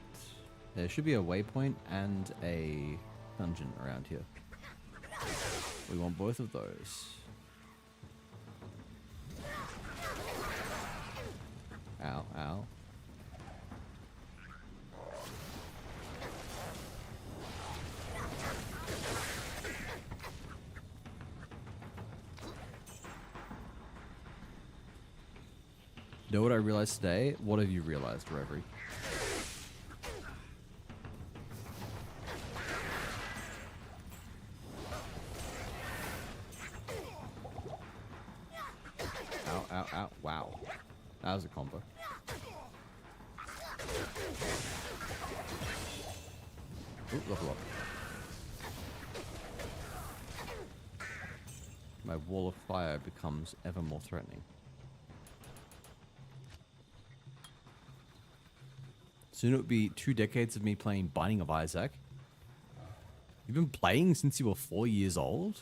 There should be a waypoint and a dungeon around here. We want both of those. Ow, ow. You know what I realized today? What have you realized, Reverie? Ow, ow, ow. Wow. That was a combo. Ooh, level up. My wall of fire becomes ever more threatening. Soon it would be 2 decades of me playing Binding of Isaac. You've been playing since you were 4 years old?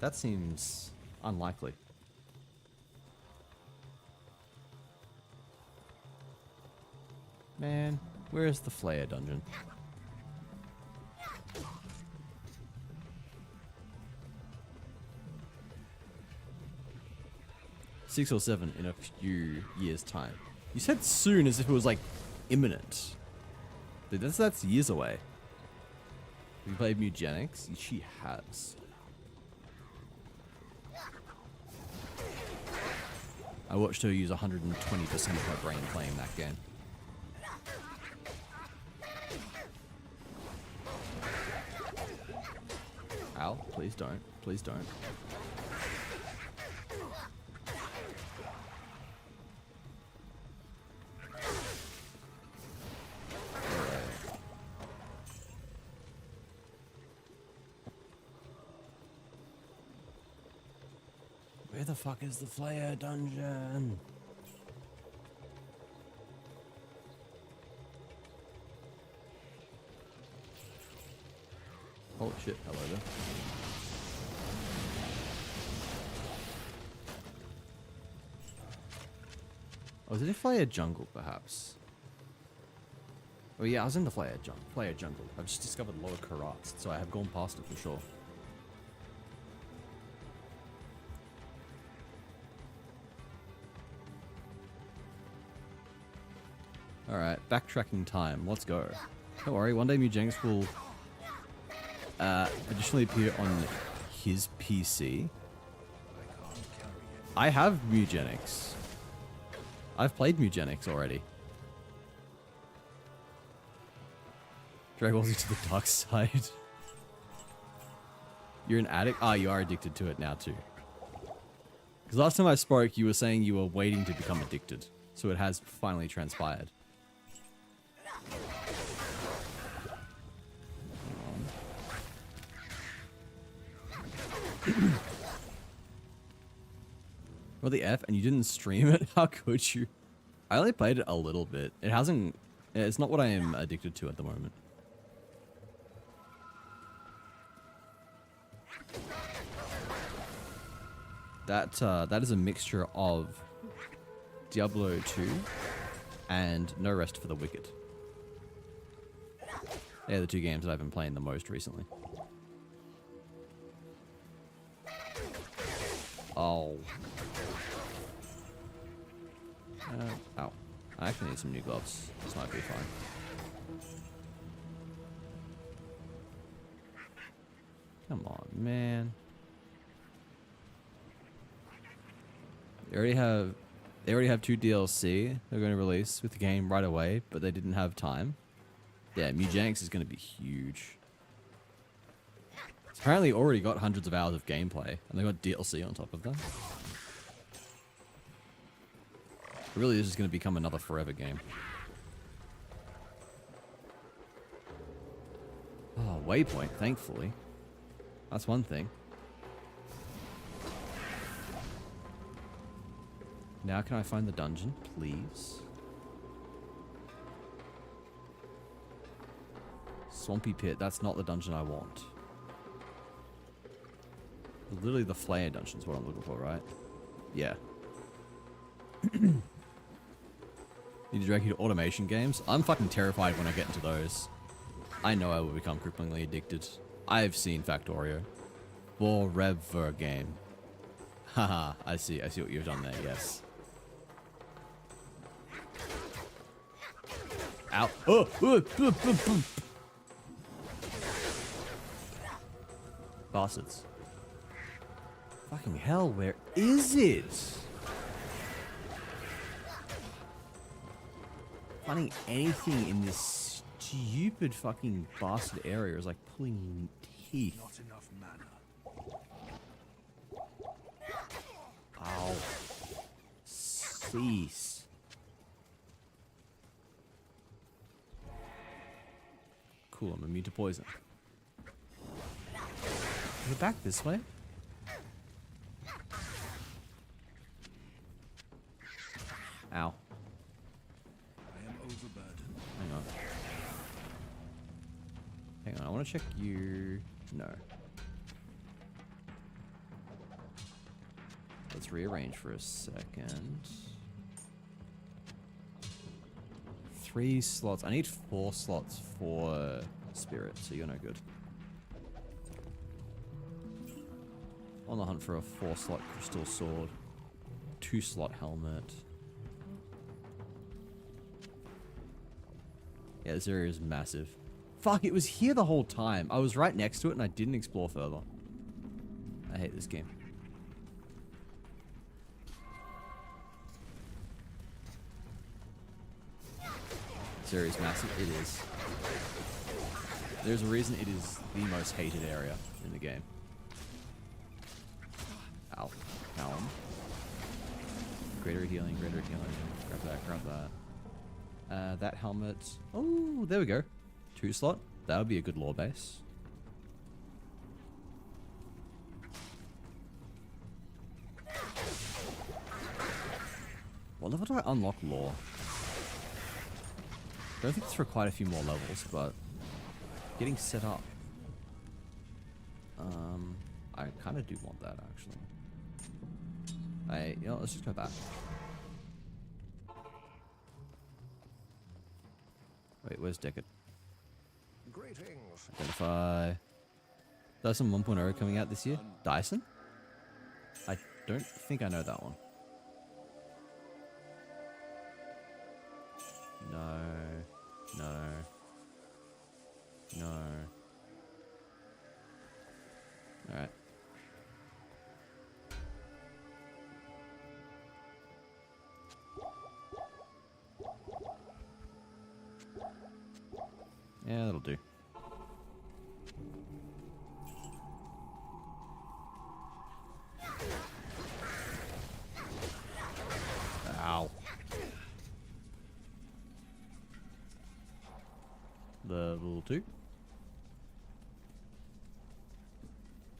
That seems unlikely. Man, where is the Flare dungeon? Six or 7 in a few years' time. You said soon as if it was like imminent. Dude, that's years away. Have you played Mugenics? She has. I watched her use 120% of her brain playing that game. Ow, please don't. Please don't. Where the fuck is the Flare dungeon? Holy shit, hello there. Oh, is it a Flare jungle, perhaps? Oh yeah, I was in the Flare jungle. I've just discovered Lower Karat, so I have gone past it for sure. Alright, backtracking time. Let's go. Don't worry, one day Mugenics will additionally appear on his PC. I have Mugenics. I've played Mugenics already. Drag Ball Z to the dark side. You're an addict? Ah, you are addicted to it now too. Because last time I spoke, you were saying you were waiting to become addicted. So it has finally transpired. Well, the F, and you didn't stream it? How could you? I only played it a little bit. It hasn't... It's not what I am addicted to at the moment. That is a mixture of Diablo 2 and No Rest for the Wicked. They're the 2 games that I've been playing the most recently. Oh. Ow. I actually need some new gloves. This might be fine. Come on, man. They already have 2 DLC they're going to release with the game right away, but they didn't have time. Yeah, Mujang's is going to be huge. It's apparently already got hundreds of hours of gameplay, and they got DLC on top of that. It really is just going to become another forever game. Oh, waypoint, thankfully. That's one thing. Now can I find the dungeon, please? Swampy Pit, that's not the dungeon I want. Literally the Flare dungeon is what I'm looking for, right? Yeah. Need to drag you to automation games? I'm fucking terrified when I get into those. I know I will become cripplingly addicted. I've seen Factorio. Forever game. Haha, I see what you've done there, yes. Ow. Oh! Bastards. Fucking hell, where is it? Finding anything in this stupid fucking bastard area is like pulling teeth. Not enough mana. Ow. Cease. Cool, I'm immune to poison. Is it back this way? Ow. I am overburdened. Hang on. Hang on, I want to check you. No. Let's rearrange for a second. 3 slots. I need 4 slots for spirit, so you're no good. On the hunt for a 4-slot crystal sword. 2-slot helmet. Yeah, this area is massive. Fuck, it was here the whole time. I was right next to it and I didn't explore further. I hate this game. This area is massive. It is. There's a reason it is the most hated area in the game. Ow. Ow. Greater healing, greater healing. Grab that, grab that. That helmet. Oh, there we go. 2-slot. That would be a good lore base. What level do I unlock lore? I don't think it's for quite a few more levels, but getting set up. I kind of do want that actually. You know, let's just go back. Wait, where's Deckard? Greetings. Identify. Dyson 1.0 coming out this year? Dyson? I don't think I know that one. No. No. No. Alright. Yeah, that'll do. Ow. Level 2.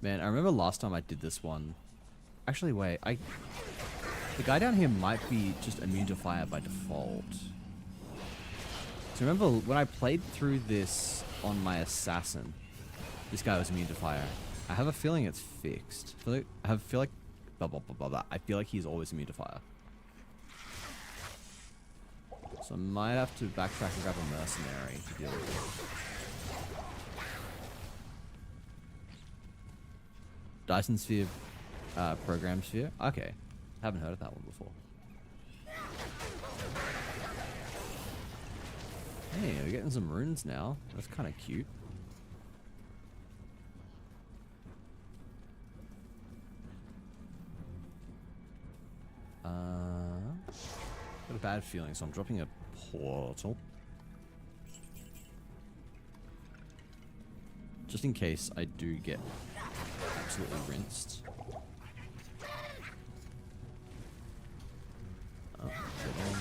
Man, I remember last time I did this one. Actually, wait. The guy down here might be just immune to fire by default. So remember when I played through this on my assassin, this guy was immune to fire. I have a feeling it's fixed. I feel like blah, blah, blah, blah, blah. I feel like he's always immune to fire. So I might have to backtrack and grab a mercenary to deal with it. Dyson Sphere, Program Sphere. Okay, haven't heard of that one before. we're getting some runes now. That's kind of cute. Got a bad feeling, so I'm dropping a portal. Just in case I do get absolutely rinsed. Oh, get on.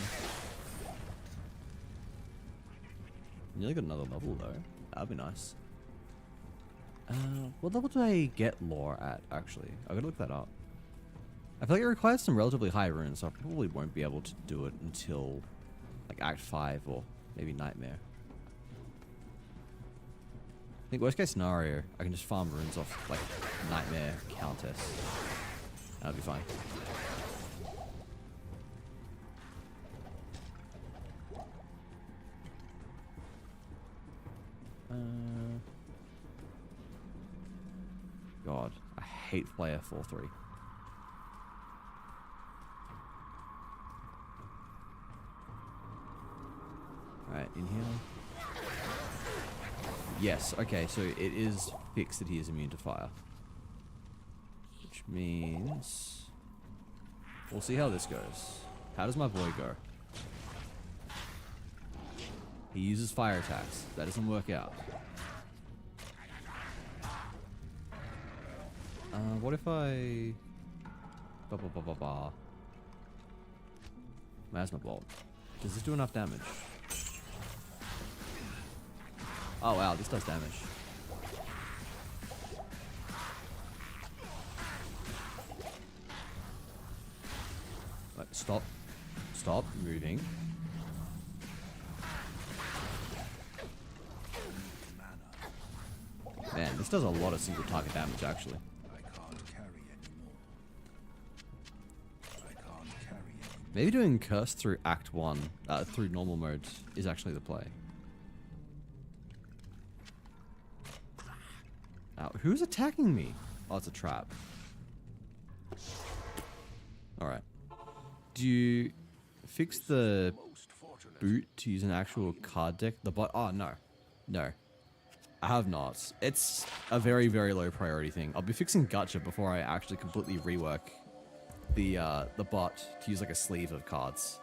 Nearly got another level though. That'd be nice. What level do I get lore at, actually? I gotta look that up. I feel like it requires some relatively high runes, so I probably won't be able to do it until like Act 5 or maybe Nightmare. I think worst case scenario, I can just farm runes off like Nightmare Countess. That'll be fine. God, I hate player 4-3. Alright, in here. Yes, okay, so it is fixed that he is immune to fire. Which means... we'll see how this goes. How does my boy go? He uses fire attacks. That doesn't work out. What if I... Miasma Bolt. Does this do enough damage? Oh wow, this does damage. Right, stop. Stop moving. Man, this does a lot of single target damage actually. Maybe doing Curse through Act 1, through normal mode, is actually the play. Who's attacking me? Oh, it's a trap. Alright. Do you fix the boot to use an actual card deck? The bot? Oh, no. No. I have not. It's a very, very low priority thing. I'll be fixing Gacha before I actually completely rework the bot to use like a sleeve of cards.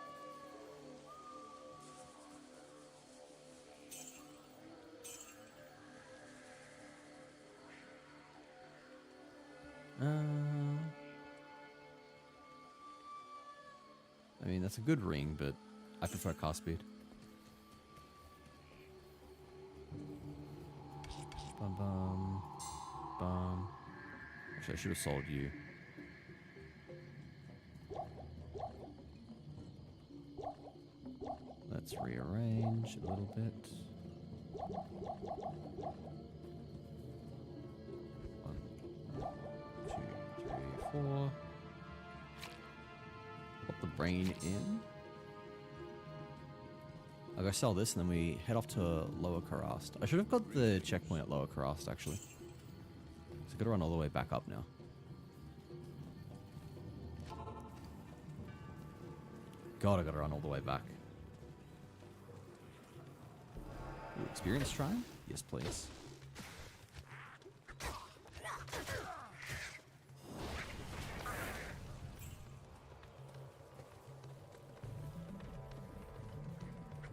I mean, that's a good ring, but I prefer cast speed. Bum bum. Bum. Actually, I should have sold you. Let's rearrange a little bit. 1, 2, 3, 4. Put the brain in. I'll go sell this and then we head off to Lower Karast. I should have got the checkpoint at Lower Karast actually. So I gotta run all the way back up now. God, I gotta run all the way back. Ooh, experience shrine? Yes, please.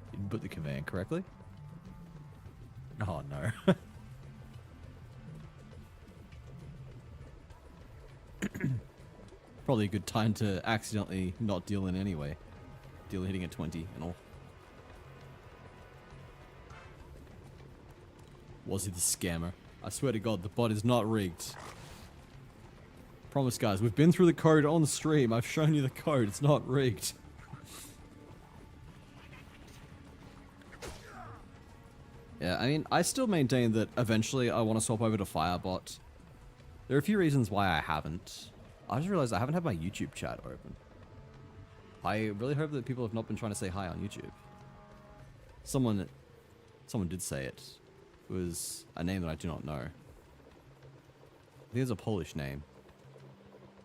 Didn't put the command correctly? Oh no. Probably a good time to accidentally not deal in anyway. Deal hitting at 20 and all. Was he the scammer? I swear to God, the bot is not rigged. Promise, guys, we've been through the code on the stream. I've shown you the code. It's not rigged. Yeah, I mean, I still maintain that eventually I want to swap over to Firebot. There are a few reasons why I haven't. I just realized I haven't had my YouTube chat open. I really hope that people have not been trying to say hi on YouTube. Someone did say it. It was a name that I do not know. I think it's a Polish name.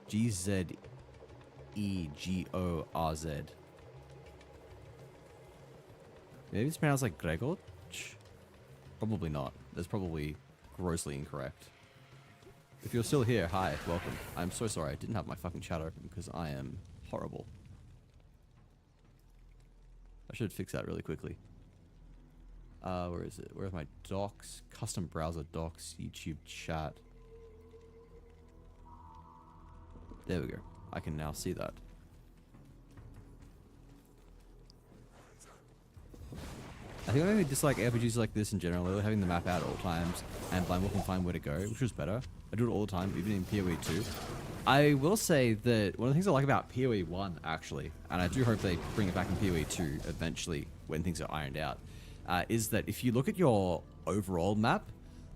Gzegorz. Maybe it's pronounced like Gregor? Probably not. That's probably grossly incorrect. If you're still here, hi, welcome. I'm so sorry I didn't have my fucking chat open because I am horrible. I should fix that really quickly. Where is it? Where's my docs? Custom browser docs, YouTube chat. There we go. I can now see that. I think I maybe dislike RPGs like this in general, having the map out at all times and blind walk and find where to go, which was better. I do it all the time, even in PoE 2. I will say that one of the things I like about PoE 1, actually, and I do hope they bring it back in PoE 2 eventually when things are ironed out, is that if you look at your overall map,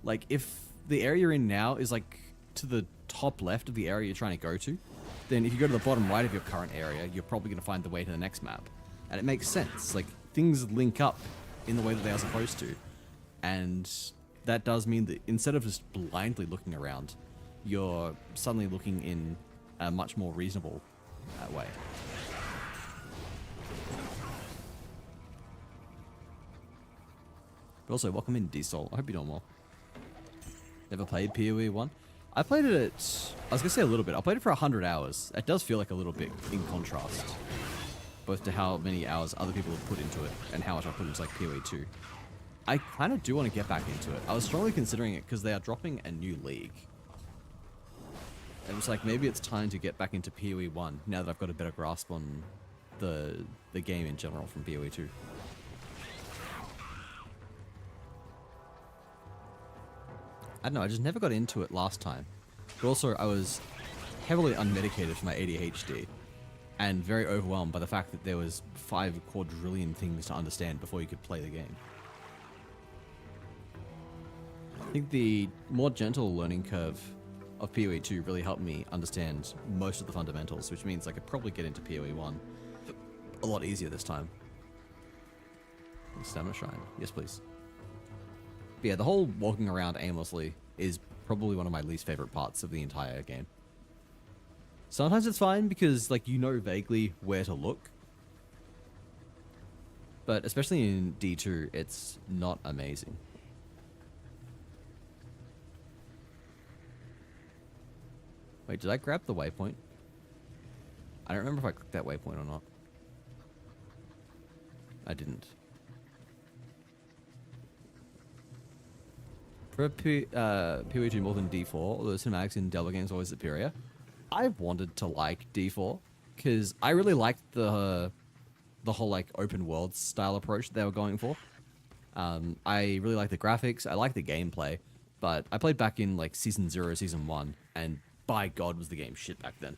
like if the area you're in now is like to the top left of the area you're trying to go to, then if you go to the bottom right of your current area, you're probably going to find the way to the next map. And it makes sense. Like, things link up in the way that they are supposed to. And that does mean that instead of just blindly looking around, you're suddenly looking in a much more reasonable way. But also, welcome in, D-Sol. I hope you're doing well. Never played PoE 1? I played it at, I was going to say a little bit. I played it for 100 hours. It does feel like a little bit in contrast, both to how many hours other people have put into it and how much I put into like PoE 2. I kind of do want to get back into it. I was strongly considering it because they are dropping a new league. It was like, maybe it's time to get back into PoE 1 now that I've got a better grasp on the game in general from PoE 2. I don't know, I just never got into it last time. But also, I was heavily unmedicated for my ADHD and very overwhelmed by the fact that there was 5 quadrillion things to understand before you could play the game. I think the more gentle learning curve of PoE 2 really helped me understand most of the fundamentals, which means I could probably get into PoE 1 a lot easier this time. Stamina Shrine. Yes, please. But yeah, the whole walking around aimlessly is probably one of my least favorite parts of the entire game. Sometimes it's fine because, like, you know vaguely where to look. But especially in D2, it's not amazing. Wait, did I grab the waypoint? I don't remember if I clicked that waypoint or not. I didn't. For PoE 2 more than D4, although the cinematics in Diablo games are always superior, I've wanted to like D4 because I really liked the whole like open world style approach that they were going for. I really like the graphics, I like the gameplay, but I played back in like Season 0, Season 1, and by God was the game shit back then.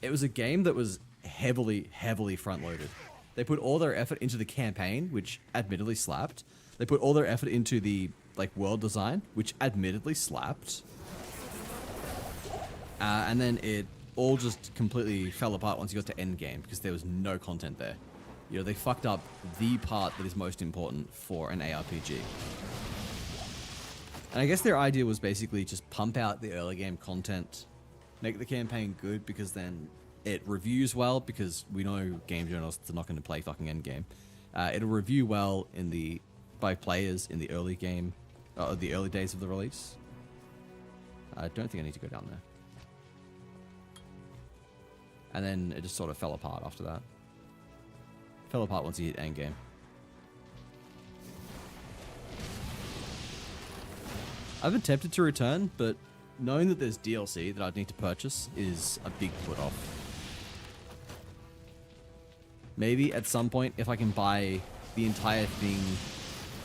It was a game that was heavily front-loaded. They put all their effort into the campaign, which admittedly slapped. They put all their effort into the like world design, which admittedly slapped. And then it all just completely fell apart once you got to endgame because there was no content there. You know, they fucked up the part that is most important for an ARPG. And I guess their idea was basically just pump out the early game content, make the campaign good because then it reviews well, because we know game journalists are not going to play fucking endgame. It'll review well by players in the early game, the early days of the release. I don't think I need to go down there. And then it just sort of fell apart after that. Fell apart once you hit endgame. I've been tempted to return, but knowing that there's DLC that I'd need to purchase is a big put off. Maybe at some point, if I can buy the entire thing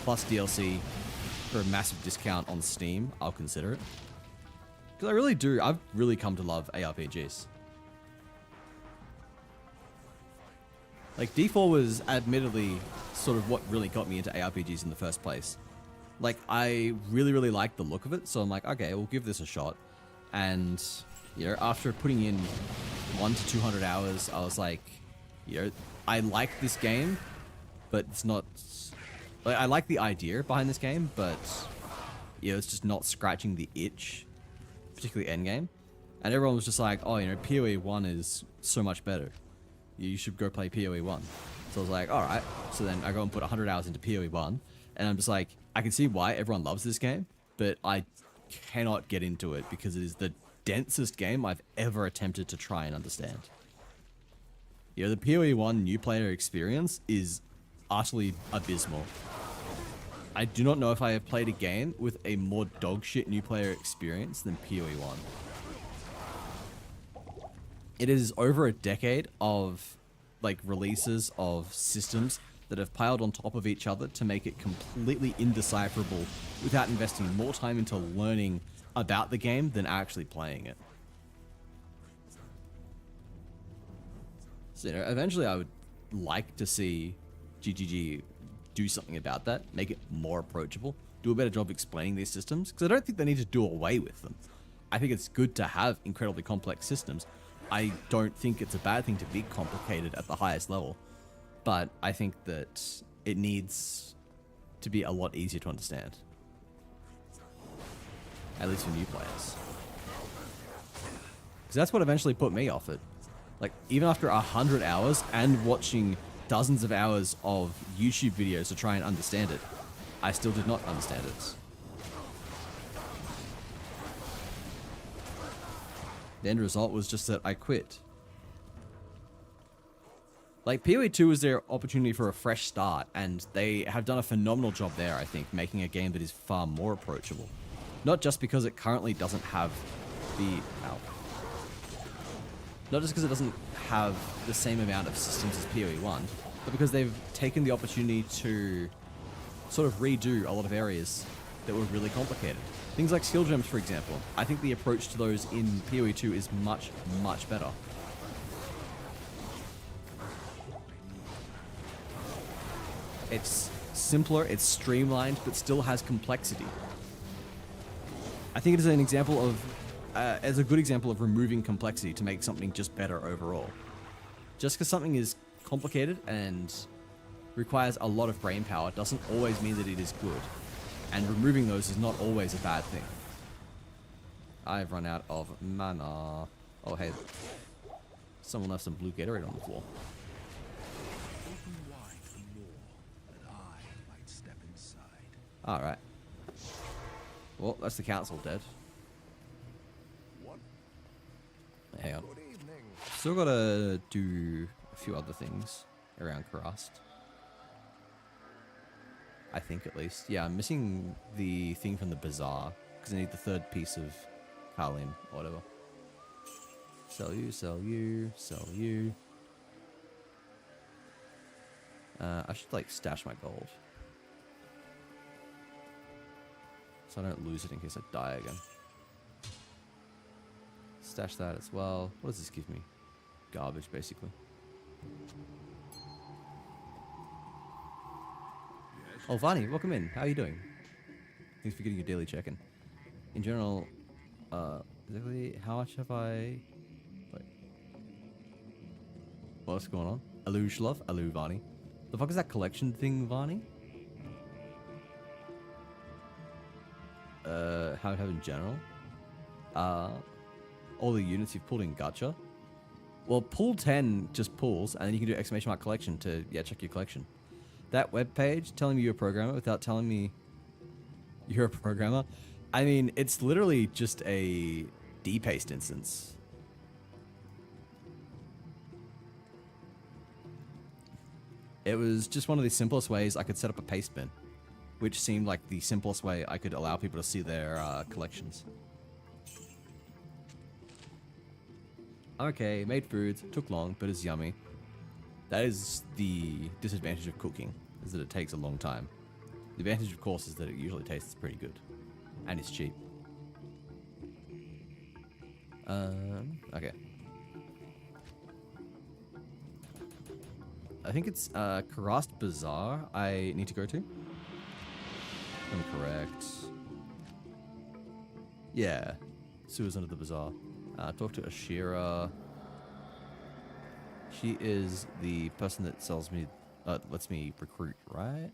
plus DLC for a massive discount on Steam, I'll consider it. Because I really do. I've really come to love ARPGs. Like, D4 was admittedly sort of what really got me into ARPGs in the first place. Like, I really liked the look of it, so I'm like, okay, we'll give this a shot. And, you know, after putting in 100 to 200 hours, I was like, you know, I like this game, but it's not... Like, I like the idea behind this game, but, you know, it's just not scratching the itch, particularly endgame. And everyone was just like, oh, you know, PoE 1 is so much better. You should go play PoE 1. So I was like, alright. So then I go and put 100 hours into PoE 1, and I'm just like, I can see why everyone loves this game, but I cannot get into it because it is the densest game I've ever attempted to try and understand. You know, the PoE1 new player experience is utterly abysmal. I do not know if I have played a game with a more dogshit new player experience than PoE1. It is over a decade of like releases of systems that have piled on top of each other to make it completely indecipherable without investing more time into learning about the game than actually playing it. So, you know, eventually I would like to see GGG do something about that, make it more approachable, do a better job explaining these systems, because I don't think they need to do away with them. I think it's good to have incredibly complex systems. I don't think it's a bad thing to be complicated at the highest level, but I think that it needs to be a lot easier to understand. At least for new players. Because that's what eventually put me off it. Like, even after 100 hours and watching dozens of hours of YouTube videos to try and understand it, I still did not understand it. The end result was just that I quit. Like, PoE 2 was their opportunity for a fresh start, and they have done a phenomenal job there, I think, making a game that is far more approachable. Not just because it currently doesn't have the... Not just because it doesn't have the same amount of systems as PoE1, but because they've taken the opportunity to sort of redo a lot of areas that were really complicated. Things like skill gems, for example. I think the approach to those in PoE2 is much, much better. It's simpler, it's streamlined, but still has complexity. I think it is an example of, as a good example of removing complexity to make something just better overall. Just because something is complicated and requires a lot of brain power doesn't always mean that it is good. And removing those is not always a bad thing. I've run out of mana. Oh, hey. Someone left some blue Gatorade on the floor. Open wide for more, that I might step inside. Alright. Well, that's the council dead. What? Hang on. Good evening. Still gotta do a few other things around Karast. I think, at least. Yeah, I'm missing the thing from the bazaar, because I need the third piece of Kalim, or whatever. Sell you, sell you, sell you. I should, like, stash my gold. So I don't lose it in case I die again. Stash that as well. What does this give me? Garbage, basically. Oh, Vani, welcome in. How are you doing? Thanks for getting your daily check-in. In general, exactly how much have I... Wait. What's going on? Alu Shlov? Alu Vani. The fuck is that collection thing, Vani? How I have in general? All the units you've pulled in Gacha? Well, pull 10 just pulls, and then you can do exclamation mark collection to, yeah, check your collection. That web page telling me you're a programmer without telling me you're a programmer, I mean, it's literally just a D-paste instance. It was just one of the simplest ways I could set up a paste bin, which seemed like the simplest way I could allow people to see their collections. Okay, made foods, took long, but it's yummy. That is the disadvantage of cooking, is that it takes a long time. The advantage, of course, is that it usually tastes pretty good. And it's cheap. Okay. I think it's Karast Bazaar I need to go to. I'm correct. Yeah. Sewers under the bazaar. Talk to Ashira. She is the person that sells me, lets me recruit, right?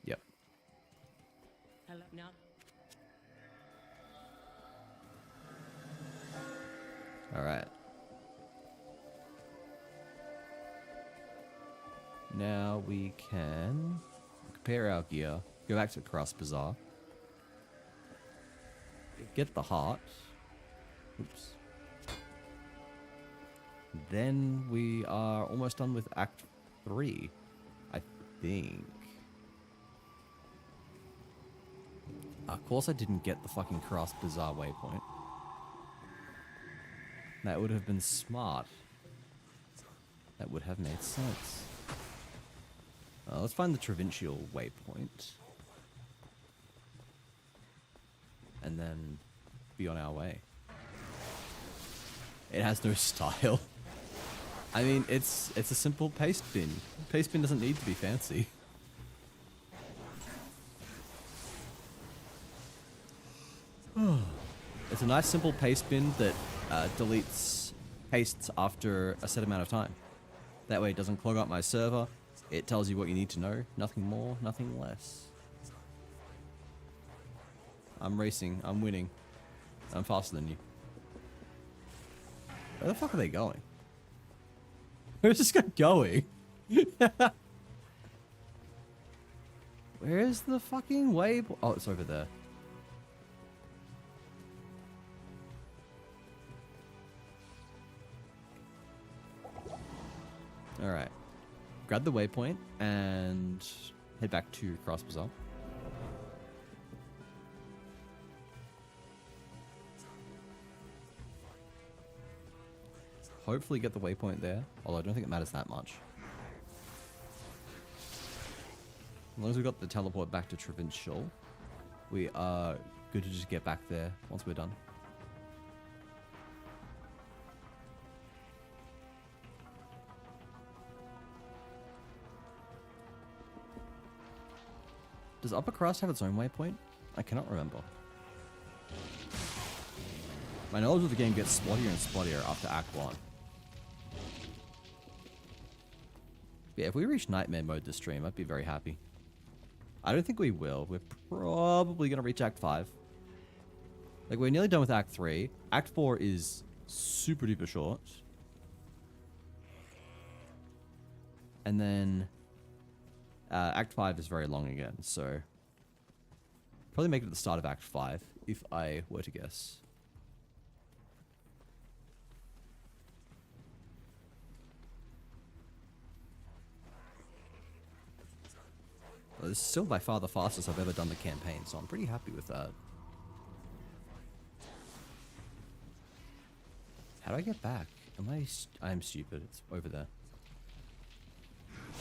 Yep. Hello. No. All right. Now we can compare our gear, go back to Cross Bazaar, get the heart. Oops. Then we are almost done with Act 3, I think. Of course I didn't get the fucking Cross Bazaar waypoint. That would have been smart. That would have made sense. Let's find the Provincial waypoint. And then be on our way. It has no style. I mean, it's a simple paste bin. Paste bin doesn't need to be fancy. It's a nice simple paste bin that deletes pastes after a set amount of time. That way it doesn't clog up my server. It tells you what you need to know. Nothing more, nothing less. I'm racing. I'm winning. I'm faster than you. Where the fuck are they going? Where's this guy going? Where's the fucking way? Oh, it's over there. Alright. Grab the waypoint and head back to Cross Bazaar. Hopefully get the waypoint there, although I don't think it matters that much. As long as we've got the teleport back to Provincial, we are good to just get back there once we're done. Does Upper Crust have its own waypoint? I cannot remember. My knowledge of the game gets spottier and spottier after Act 1. Yeah, if we reach Nightmare mode this stream, I'd be very happy. I don't think we will. We're probably going to reach Act 5. Like, we're nearly done with Act 3. Act 4 is super duper short. And then Act 5 is very long again, so probably make it at the start of Act 5, if I were to guess. Well, this is still by far the fastest I've ever done the campaign, so I'm pretty happy with that. How do I get back? I'm stupid. It's over there.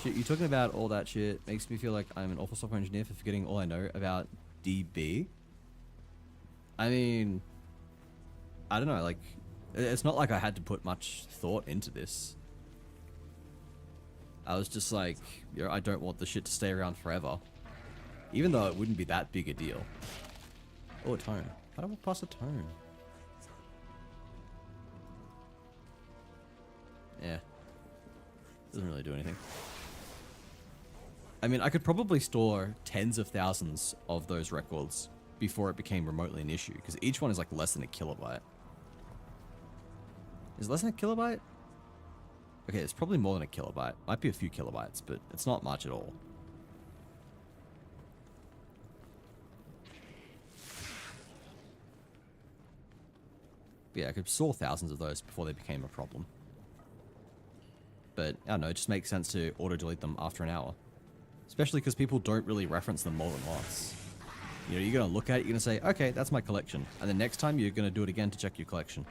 Shit, you talking about all that shit makes me feel like I'm an awful software engineer for forgetting all I know about DB. I mean, I don't know, like, it's not like I had to put much thought into this. I was just like, you know, I don't want the shit to stay around forever. Even though it wouldn't be that big a deal. Oh, a tone. How do I pass a tone? Yeah. Doesn't really do anything. I mean, I could probably store tens of thousands of those records before it became remotely an issue, because each one is like less than a kilobyte. Is it less than a kilobyte? Okay, it's probably more than a kilobyte. Might be a few kilobytes, but it's not much at all. But yeah, I could store thousands of those before they became a problem. But, I don't know, it just makes sense to auto-delete them after an hour. Especially because people don't really reference them more than once. You know, you're going to look at it, you're going to say, okay, that's my collection. And then next time, you're going to do it again to check your collection.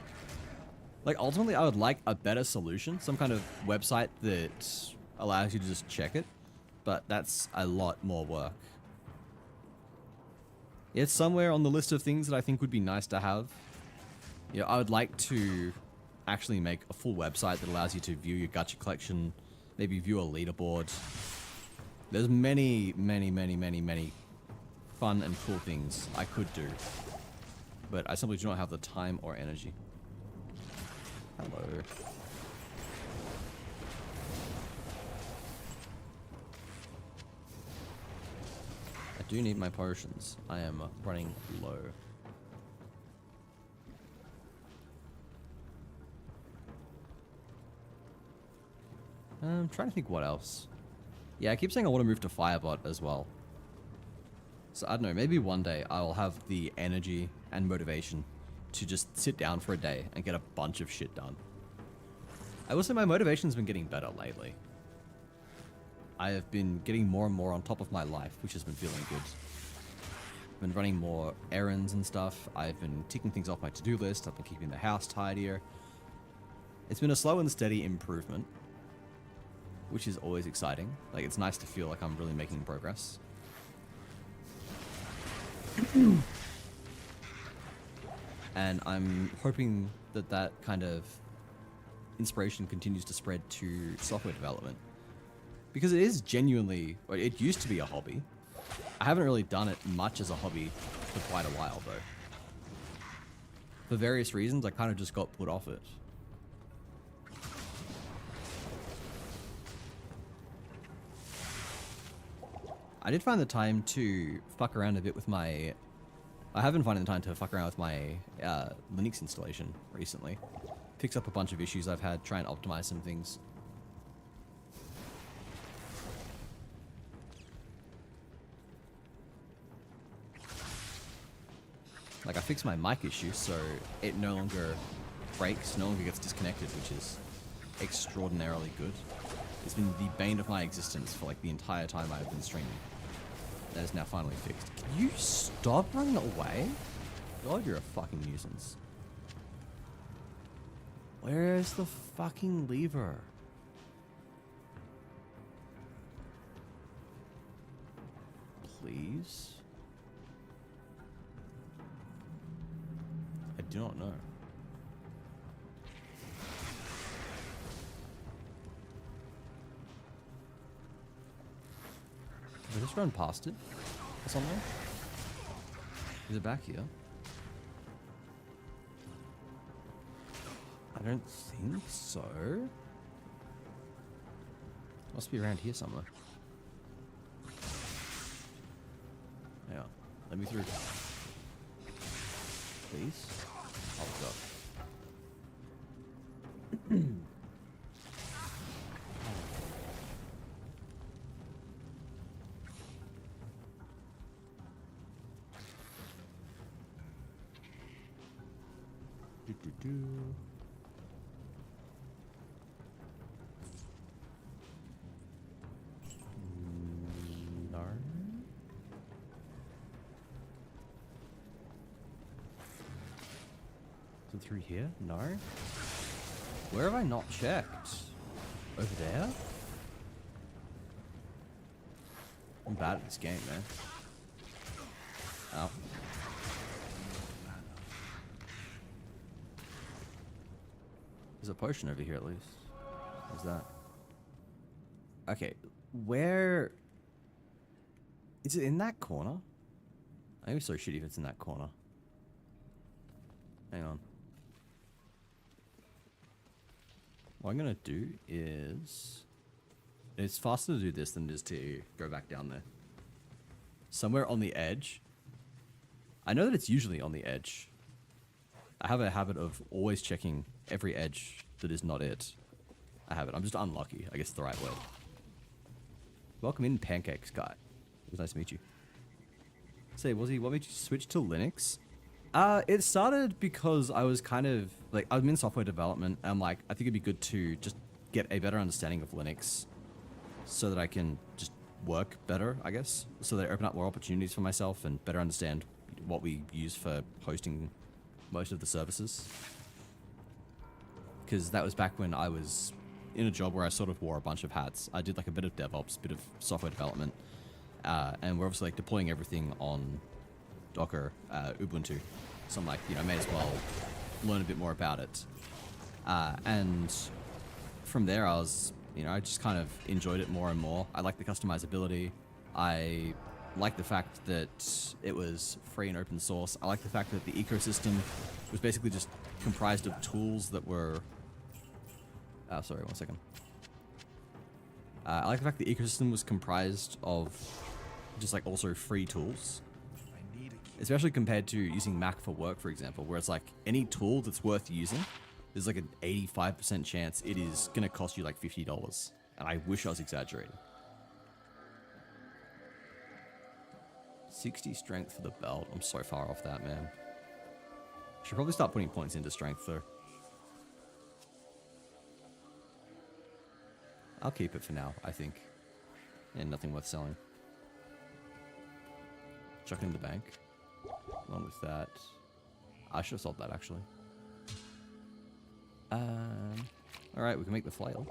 Like, ultimately, I would like a better solution. Some kind of website that allows you to just check it. But that's a lot more work. It's somewhere on the list of things that I think would be nice to have. You know, I would like to actually make a full website that allows you to view your gacha collection, maybe view a leaderboard. There's many fun and cool things I could do, but I simply do not have the time or energy. Hello. I do need my potions. I am running low. I'm trying to think what else. Yeah, I keep saying I want to move to Firebot as well. So I don't know, maybe one day I'll have the energy and motivation to just sit down for a day and get a bunch of shit done. I will say my motivation's been getting better lately. I have been getting more and more on top of my life, which has been feeling good. I've been running more errands and stuff. I've been ticking things off my to-do list. I've been keeping the house tidier. It's been a slow and steady improvement, which is always exciting. Like, it's nice to feel like I'm really making progress. And I'm hoping that that kind of inspiration continues to spread to software development. Because it is genuinely, well, it used to be a hobby. I haven't really done it much as a hobby for quite a while, though. For various reasons, I kind of just got put off it. I did find the time to fuck around a bit with my... I have been finding the time to fuck around with my Linux installation recently. Fix up a bunch of issues I've had, try and optimize some things. Like, I fixed my mic issue, so it no longer breaks, no longer gets disconnected, which is extraordinarily good. It's been the bane of my existence for like the entire time I've been streaming. That is now finally fixed. Can you stop running away? God, you're a fucking nuisance. Where's the fucking lever? Please? I do not know. Did I just run past it or something? Is it back here? I don't think so. Must be around here somewhere. Yeah. Let me through. Please? Oh god. No. Is it through here? No. Where have I not checked? Over there? I'm bad at this game, man. Oh. There's a potion over here at least. What's that? Okay, where... Is it in that corner? I'm so shitty if it's in that corner. Hang on. What I'm gonna do is... It's faster to do this than it is to go back down there. Somewhere on the edge. I know that it's usually on the edge. I have a habit of always checking every edge that is not it. I have it. I'm just unlucky, I guess is the right word. Welcome in, Pancakes guy. It was nice to meet you. Say, was he want me to switch to Linux? It started because I was kind of like, I'm in software development and I'm like, I think it'd be good to just get a better understanding of Linux so that I can just work better, I guess. So that I open up more opportunities for myself and better understand what we use for hosting most of the services. Because that was back when I was in a job where I sort of wore a bunch of hats. I did like a bit of DevOps, bit of software development, and we're obviously like deploying everything on Docker, Ubuntu. So I'm like, you know, may as well learn a bit more about it. And from there I was, you know, I just kind of enjoyed it more and more. I like the customizability. I like the fact that it was free and open source. I like the fact that the ecosystem was basically just comprised of tools that were... sorry, one second. I like the fact the ecosystem was comprised of just like also free tools. I need a key. Especially compared to using Mac for work, for example, where it's like any tool that's worth using, there's like an 85% chance it is going to cost you like $50. And I wish I was exaggerating. 60 strength for the belt. I'm so far off that, man. Should probably start putting points into strength, though. I'll keep it for now, I think. And nothing worth selling. Chuck it in the bank. Along with that. I should have sold that, actually. Alright, we can make the flail.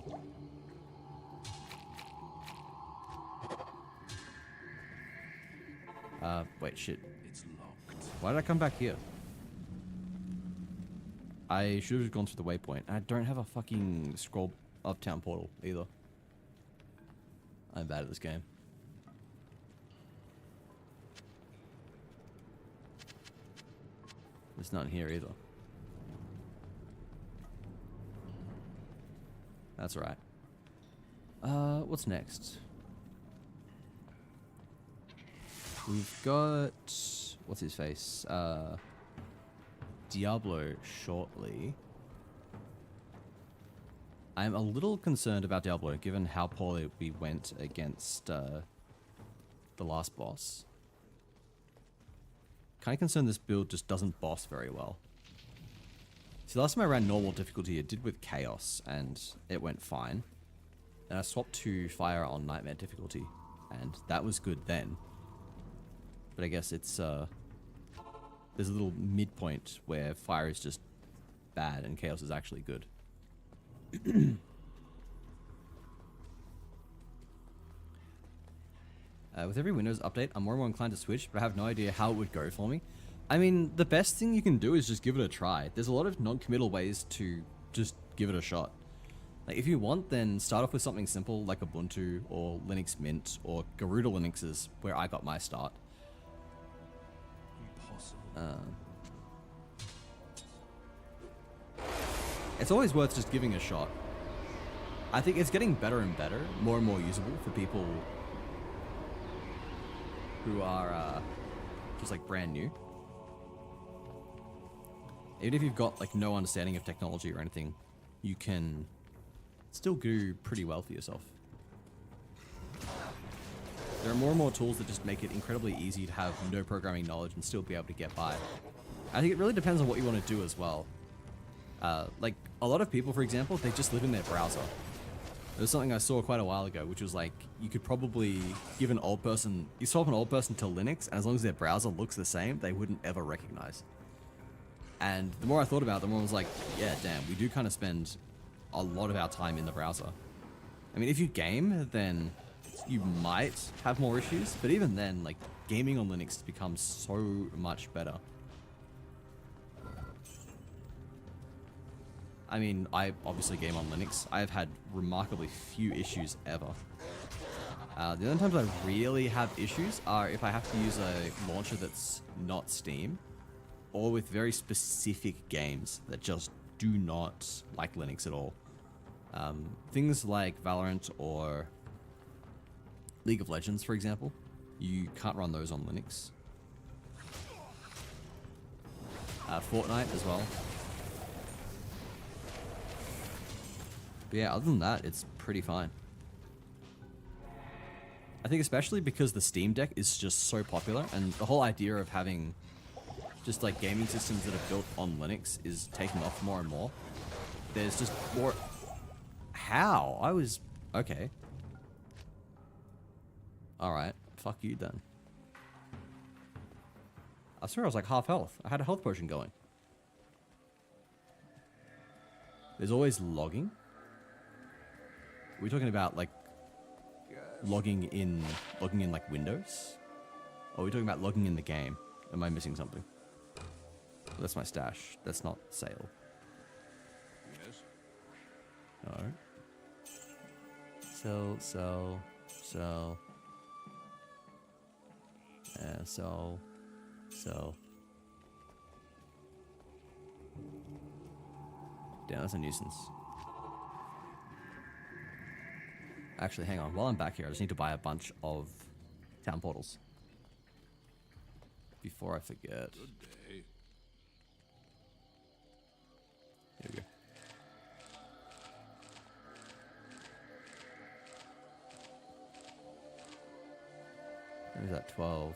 Wait, shit. It's locked. Why did I come back here? I should have gone through the waypoint. I don't have a fucking scroll uptown portal either. I'm bad at this game. There's none here either. That's right. What's next? We've got... what's his face? Diablo shortly. I'm a little concerned about Diablo, given how poorly we went against the last boss. Kind of concerned this build just doesn't boss very well. See, last time I ran normal difficulty, it did with Chaos, and it went fine. And I swapped to Fire on Nightmare difficulty, and that was good then. But I guess it's, there's a little midpoint where Fire is just bad and Chaos is actually good. With every Windows update, I'm more and more inclined to switch, but I have no idea how it would go for me. I mean, the best thing you can do is just give it a try. There's a lot of non-committal ways to just give it a shot. Like, if you want, then start off with something simple like Ubuntu or Linux Mint or Garuda Linux is where I got my start. Impossible. It's always worth just giving a shot. I think it's getting better and better, more and more usable for people who are just like brand new. Even if you've got like no understanding of technology or anything, you can still do pretty well for yourself. There are more and more tools that just make it incredibly easy to have no programming knowledge and still be able to get by. I think it really depends on what you want to do as well. Like a lot of people, for example, they just live in their browser. There was something I saw quite a while ago, which was like, you could probably give an old person, you swap an old person to Linux, and as long as their browser looks the same, they wouldn't ever recognize. And the more I thought about it, the more I was like, yeah, damn, we do kind of spend a lot of our time in the browser. I mean, if you game, then you might have more issues, but even then, like, gaming on Linux becomes so much better. I mean, I obviously game on Linux. I've had remarkably few issues ever. The only times I really have issues are if I have to use a launcher that's not Steam, or with very specific games that just do not like Linux at all. Things like Valorant or League of Legends, for example, you can't run those on Linux. Fortnite as well. But yeah, other than that, it's pretty fine. I think especially because the Steam Deck is just so popular, and the whole idea of having just like gaming systems that are built on Linux is taking off more and more. There's just more... How? I was... Okay. Alright, fuck you then. I swear I was like half health. I had a health potion going. There's always logging. Are we talking about like logging in like Windows? Or are we talking about logging in the game? Am I missing something? That's my stash. That's not sale. Yes. No. Sell, sell, sell. Sell, sell. Damn, that's a nuisance. Actually, hang on. While I'm back here, I just need to buy a bunch of town portals. Before I forget. Good day. Here we go. Where's that? 12.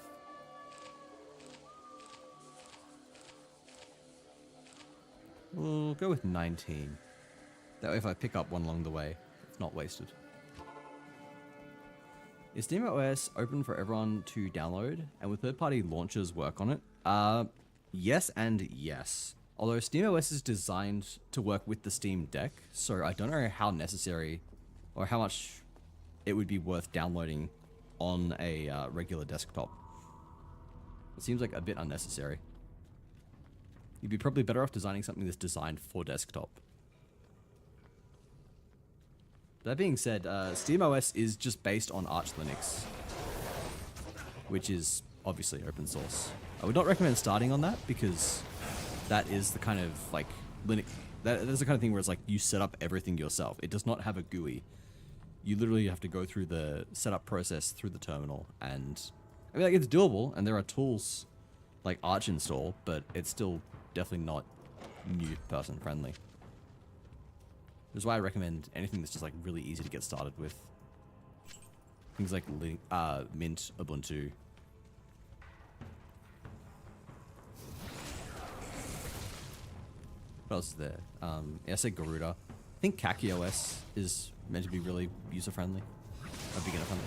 We'll go with 19. That way if I pick up one along the way, it's not wasted. Is SteamOS open for everyone to download, and will third-party launchers work on it? Yes and yes. Although SteamOS is designed to work with the Steam Deck, so I don't know how necessary or how much it would be worth downloading on a regular desktop. It seems like a bit unnecessary. You'd be probably better off designing something that's designed for desktop. That being said, SteamOS is just based on Arch Linux, which is obviously open source. I would not recommend starting on that because that is the kind of like Linux. That is the kind of thing where it's like you set up everything yourself. It does not have a GUI. You literally have to go through the setup process through the terminal, and I mean, like, it's doable, and there are tools like Arch install, but it's still definitely not new person friendly. Which is why I recommend anything that's just like really easy to get started with. Things like Mint, Ubuntu. What else is there? Yeah, I say Garuda. I think KakiOS is meant to be really user friendly, or beginner friendly.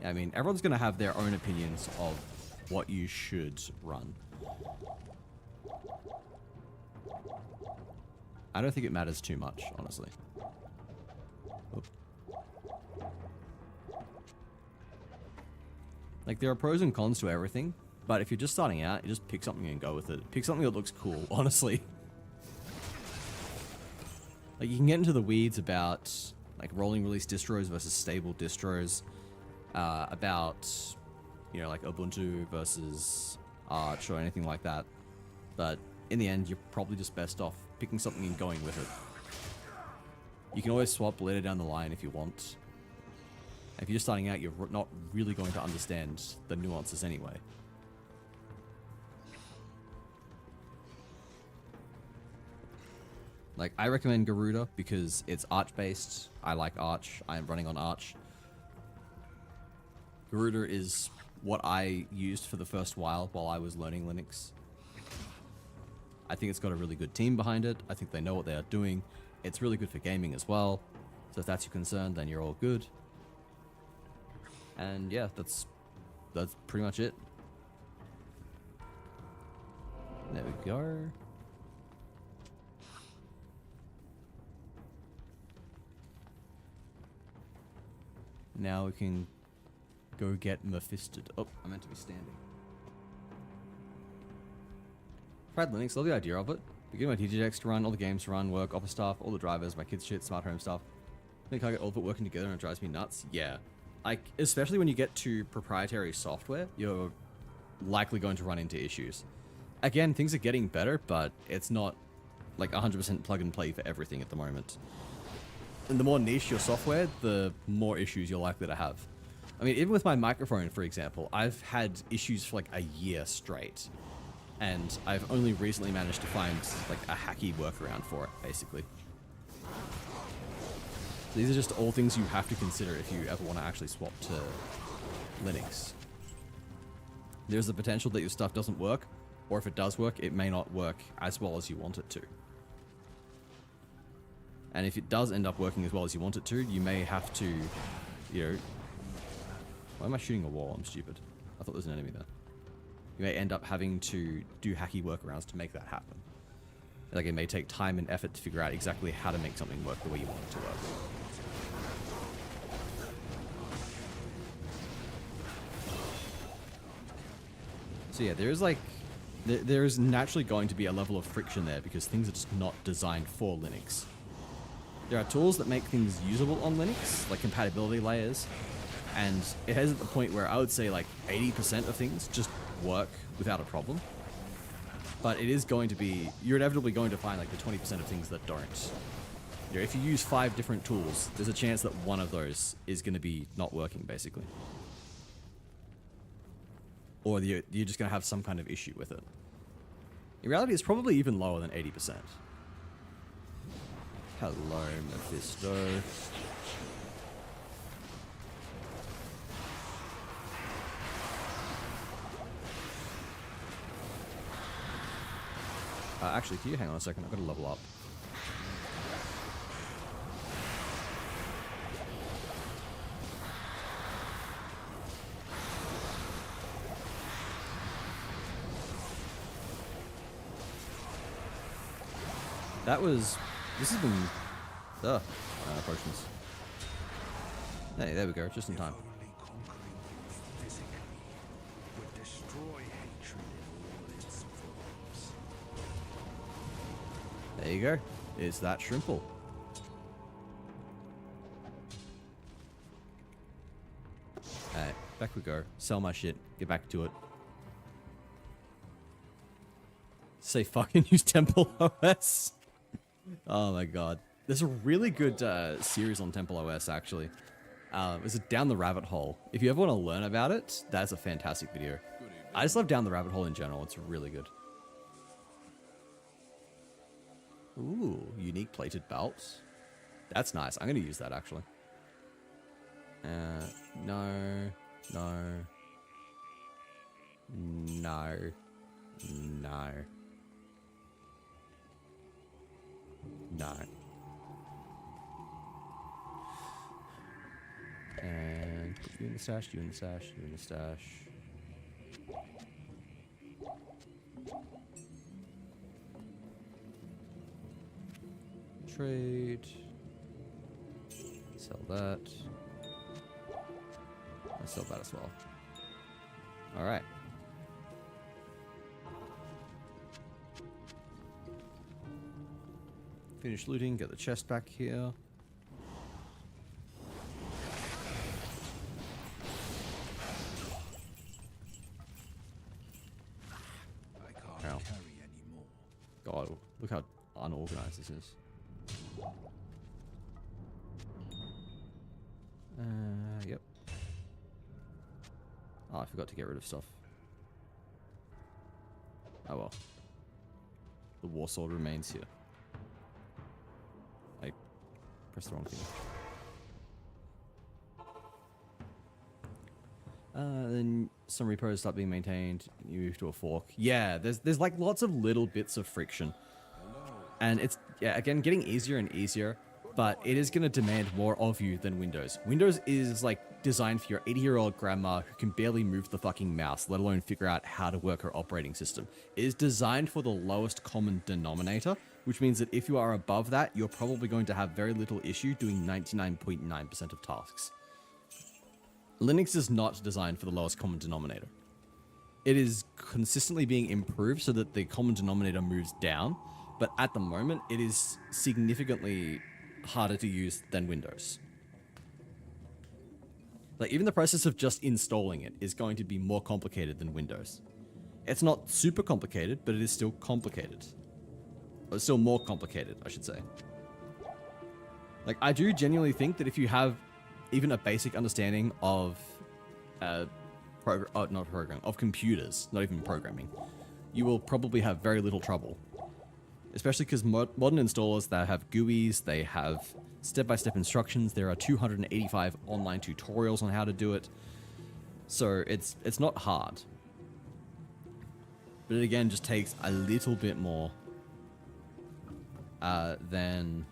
I mean, everyone's going to have their own opinions of what you should run. I don't think it matters too much, honestly. Oop. Like, there are pros and cons to everything, but if you're just starting out, you just pick something and go with it. Pick something that looks cool, honestly. Like, you can get into the weeds about, like, rolling release distros versus stable distros. About, you know, like Ubuntu versus Arch or anything like that. But in the end, you're probably just best off picking something and going with it. You can always swap later down the line if you want. If you're just starting out, you're not really going to understand the nuances anyway. Like, I recommend Garuda because it's Arch-based. I like Arch. I am running on Arch. Garuda is what I used for the first while I was learning Linux. I think it's got a really good team behind it. I think they know what they are doing. It's really good for gaming as well. So if that's your concern, then you're all good. And yeah, that's pretty much it. There we go. Now we can go get Mephisted. Oh, I meant to be standing. Tried Linux, love the idea of it. Beginning my TGX to run, all the games to run, work, office stuff, all the drivers, my kids' shit, smart home stuff. I think I get all of it working together and it drives me nuts. Yeah. Like, especially when you get to proprietary software, you're likely going to run into issues. Again, things are getting better, but it's not like 100% plug and play for everything at the moment. And the more niche your software, the more issues you're likely to have. I mean, even with my microphone, for example, I've had issues for like a year straight. And I've only recently managed to find like a hacky workaround for it, basically. These are just all things you have to consider if you ever want to actually swap to Linux. There's the potential that your stuff doesn't work, or if it does work, it may not work as well as you want it to. And if it does end up working as well as you want it to, you may have to, you know... Why am I shooting a wall? I'm stupid. I thought there was an enemy there. You may end up having to do hacky workarounds to make that happen. Like, it may take time and effort to figure out exactly how to make something work the way you want it to work. So yeah, there is like... There is naturally going to be a level of friction there because things are just not designed for Linux. There are tools that make things usable on Linux, like compatibility layers, and it is at the point where I would say like 80% of things just work without a problem. But it is going to be, you're inevitably going to find like the 20% of things that don't. You know, if you use 5 different tools, there's a chance that one of those is going to be not working, basically. Or you're just going to have some kind of issue with it. In reality, it's probably even lower than 80%. Hello, Mephisto. Actually, can you hang on a second? I've got to level up. This has been, potions. Hey, there we go, just in time. Only conquering you physically would destroy hatred in all its forms. There you go. It's that shrimple. Alright, back we go. Sell my shit. Get back to it. Say fucking use Temple OS. Oh my god. There's a really good series on Temple OS actually. It's a Down the Rabbit Hole. If you ever want to learn about it, that's a fantastic video. I just love Down the Rabbit Hole in general. It's really good. Ooh, unique plated belts. That's nice. I'm going to use that actually. No. No. No. No. No. And put you in the stash, you in the stash, you in the stash. Trade. Sell that. I sell that as well. Alright. Finish looting, get the chest back here. I can't Ow. carry anymore. God, look how unorganized this is. Yep. Oh, I forgot to get rid of stuff. Oh well. The war sword remains here. I pressed the wrong thing. Then some repos start being maintained. You move to a fork. Yeah, there's like lots of little bits of friction. And it's, yeah, again, getting easier and easier, but it is going to demand more of you than Windows. Windows is like designed for your 80-year-old grandma who can barely move the fucking mouse, let alone figure out how to work her operating system. It is designed for the lowest common denominator, which means that if you are above that, you're probably going to have very little issue doing 99.9% of tasks. Linux is not designed for the lowest common denominator. It is consistently being improved so that the common denominator moves down, but at the moment, it is significantly harder to use than Windows. Like, even the process of just installing it is going to be more complicated than Windows. It's not super complicated, but it is still complicated. Or still more complicated, I should say. Like, I do genuinely think that if you have even a basic understanding of of computers, not even programming, you will probably have very little trouble. Especially because modern installers that have GUIs, they have step-by-step instructions. There are 285 online tutorials on how to do it. So it's not hard. But it again just takes a little bit more than...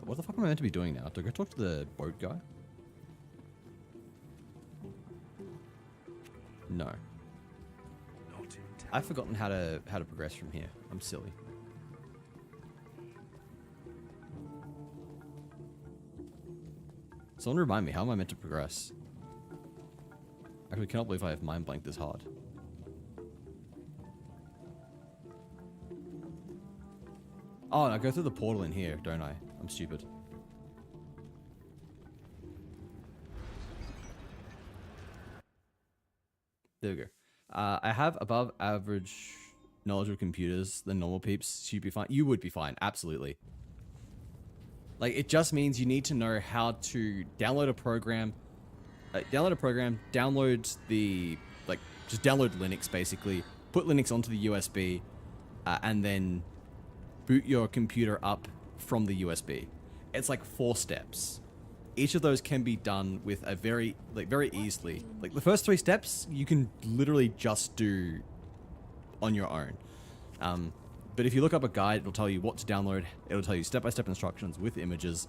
What the fuck am I meant to be doing now? Do I go talk to the boat guy? No. Not in I've forgotten how to progress from here. I'm silly. Someone remind me, how am I meant to progress? Actually, I cannot believe I have mind blanked this hard. Oh, I go through the portal in here, don't I? I'm stupid. There we go. I have above average knowledge of computers than normal peeps. So you'd be fine. You would be fine, absolutely. Like, it just means you need to know how to download a program. Download the, like, just download Linux basically. Put Linux onto the USB, and then boot your computer up from the USB. It's like 4 steps. Each of those can be done with a very easily. Like, the first 3 steps, you can literally just do on your own. But if you look up a guide, it'll tell you what to download. It'll tell you step-by-step instructions with images.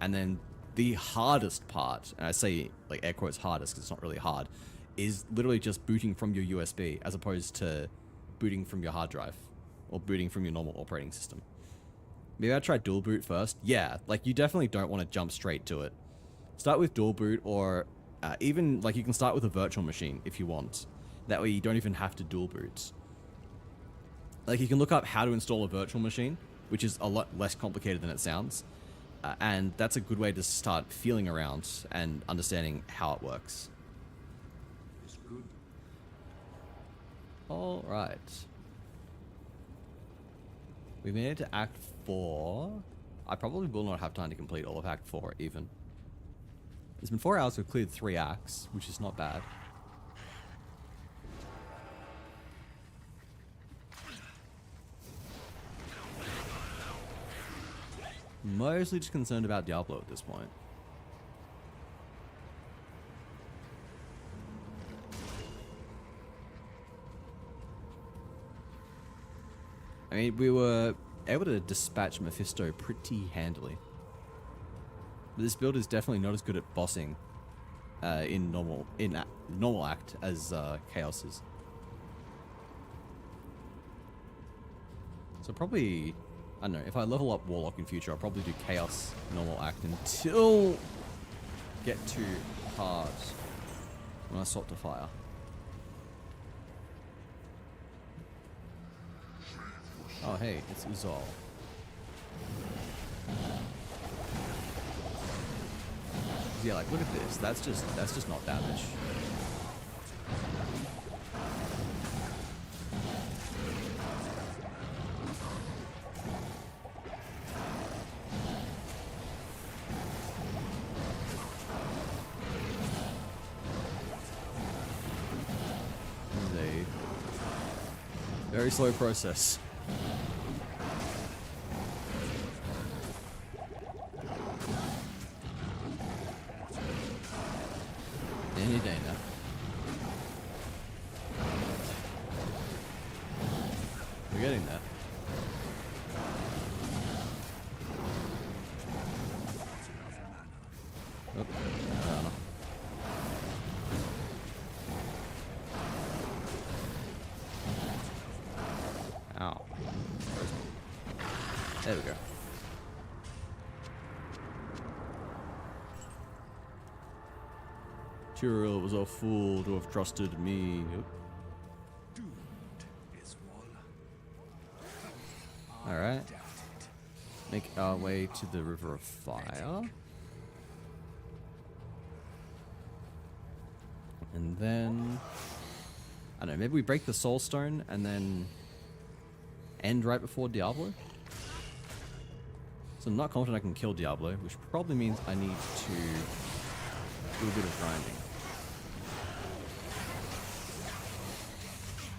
And then the hardest part, and I say like air quotes hardest because it's not really hard, is literally just booting from your USB as opposed to booting from your hard drive or booting from your normal operating system. Maybe I try dual boot first. Yeah, like you definitely don't want to jump straight to it. Start with dual boot, or even like you can start with a virtual machine if you want. That way you don't even have to dual boot. Like you can look up how to install a virtual machine, which is a lot less complicated than it sounds. And that's a good way to start feeling around and understanding how it works. It's good. All right. We made it to Act 4. I probably will not have time to complete all of Act 4 even. It's been 4 hours, we've cleared 3 acts, which is not bad. Mostly just concerned about Diablo at this point. I mean, we were able to dispatch Mephisto pretty handily. But this build is definitely not as good at bossing in normal act as Chaos is. So probably, I don't know, if I level up Warlock in future, I'll probably do Chaos normal act until get too hard when I swap to fire. Oh hey, it's Uzal. Yeah, like look at this. That's just not damage. This is a very slow process. Any day now. We're getting that. Oh, no. Ow. There we go. Tyrell was a fool to have trusted me. Doomed is one. Alright. Make our way to the River of Fire. And then, I don't know, maybe we break the Soul Stone and then end right before Diablo? So I'm not confident I can kill Diablo, which probably means I need to do a bit of grinding.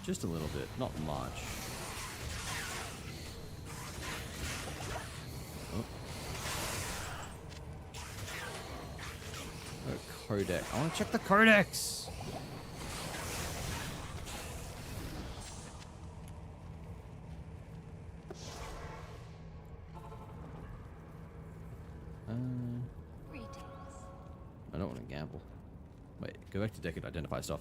Just a little bit, not much. Oh. Oh, codex. I want to check the codex! Greetings. I don't want to gamble. Wait, go back to Decade Identify stuff.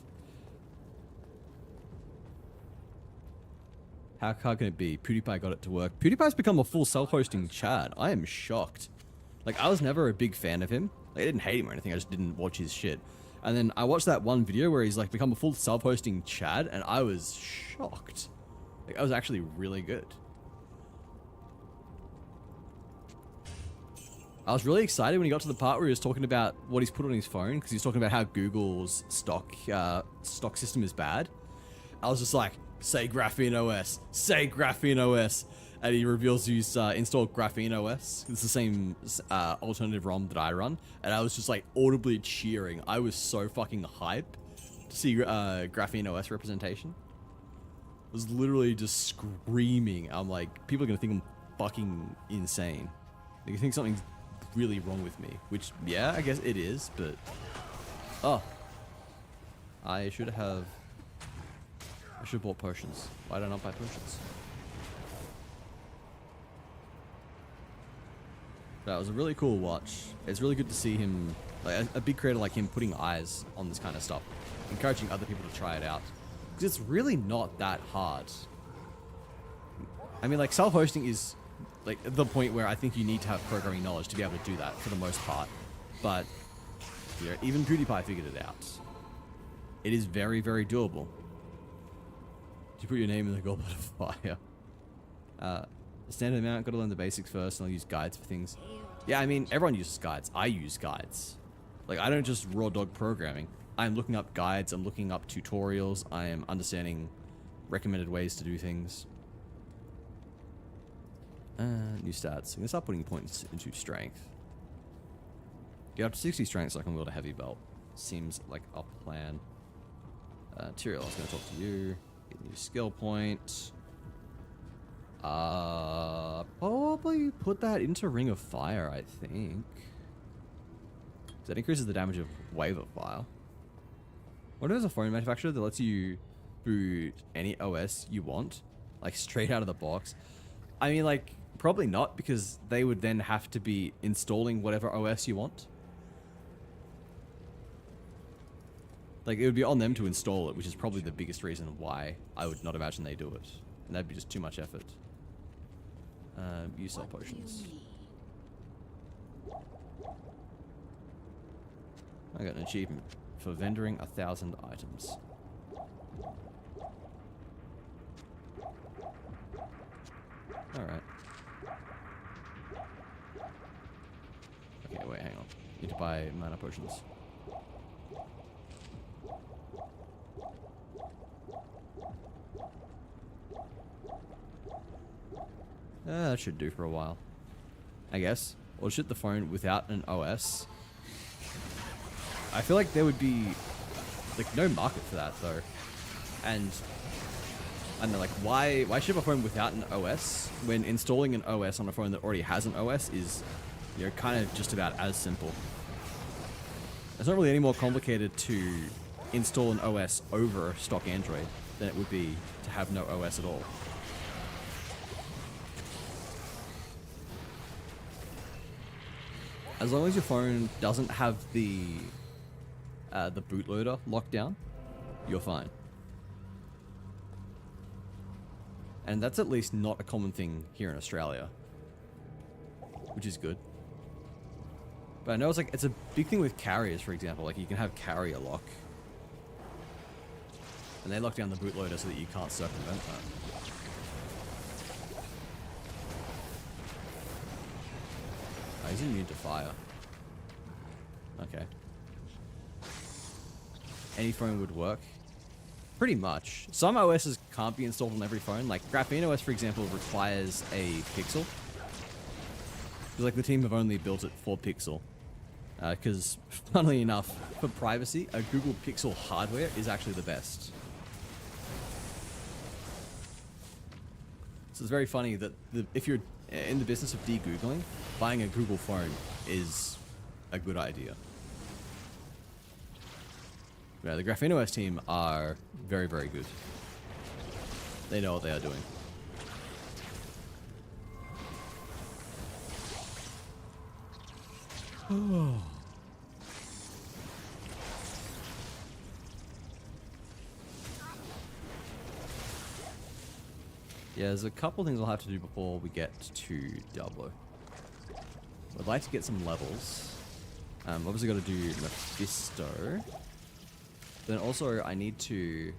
How hard can it be? PewDiePie got it to work. PewDiePie's become a full self-hosting Chad. I am shocked. Like, I was never a big fan of him. Like, I didn't hate him or anything. I just didn't watch his shit. And then I watched that one video where he's like become a full self-hosting Chad, and I was shocked. Like, I was actually really good. I was really excited when he got to the part where he was talking about what he's put on his phone, because he's talking about how Google's stock system is bad. I was just like, say Graphene OS, say Graphene OS, and he reveals he's installed Graphene OS. It's the same alternative ROM that I run, and I was just like audibly cheering. I was so fucking hyped to see Graphene OS representation. I was literally just screaming. I'm like, people are gonna think I'm fucking insane. They think something's really wrong with me, which, yeah, I guess it is, but... Oh. I should have I should have bought potions. Why did I not buy potions? That was a really cool watch. It's really good to see him, like a big creator like him, putting eyes on this kind of stuff, encouraging other people to try it out. Because it's really not that hard. I mean, like, self-hosting is like the point where I think you need to have programming knowledge to be able to do that for the most part. But you know, even PewDiePie figured it out. It is very, very doable. You put your name in the goblet of fire. Standard amount, gotta learn the basics first, and I'll use guides for things. Yeah, I mean, everyone uses guides. I use guides. Like, I don't just raw dog programming. I'm looking up guides, I'm looking up tutorials, I am understanding recommended ways to do things. New stats. I'm gonna start putting points into strength. Get up to 60 strength so I can wield a heavy belt. Seems like a plan. Tyrael, I was gonna talk to you. Get a new skill point. Probably put that into Ring of Fire, I think. That increases the damage of Wave of Fire. What if there's a phone manufacturer that lets you boot any OS you want? Like, straight out of the box? I mean, like, probably not, because they would then have to be installing whatever OS you want. Like, it would be on them to install it, which is probably the biggest reason why I would not imagine they do it. And that'd be just too much effort. You sell potions. I got an achievement for vendoring 1,000 items. Alright. Okay, wait, hang on. Need to buy mana potions. That should do for a while, I guess. Or ship the phone without an OS. I feel like there would be like no market for that though. And I don't know, like why ship a phone without an OS when installing an OS on a phone that already has an OS is, you know, kind of just about as simple. It's not really any more complicated to install an OS over stock Android than it would be to have no OS at all. As long as your phone doesn't have the bootloader locked down, you're fine. And that's at least not a common thing here in Australia, which is good. But I know it's a big thing with carriers, for example. Like, you can have carrier lock, and they lock down the bootloader so that you can't circumvent that. Oh, he's immune to fire. Okay. Any phone would work. Pretty much. Some OSs can't be installed on every phone. Like Graphene OS, for example, requires a Pixel. Because like the team have only built it for Pixel. Because, funnily enough, for privacy, a Google Pixel hardware is actually the best. So it's very funny that if you're in the business of de-Googling, buying a Google phone is a good idea. Yeah, the Graphene OS team are very, very good. They know what they are doing. Yeah, there's a couple things I'll have to do before we get to Diablo. I'd like to get some levels. Obviously got to do Mephisto. Then also I need to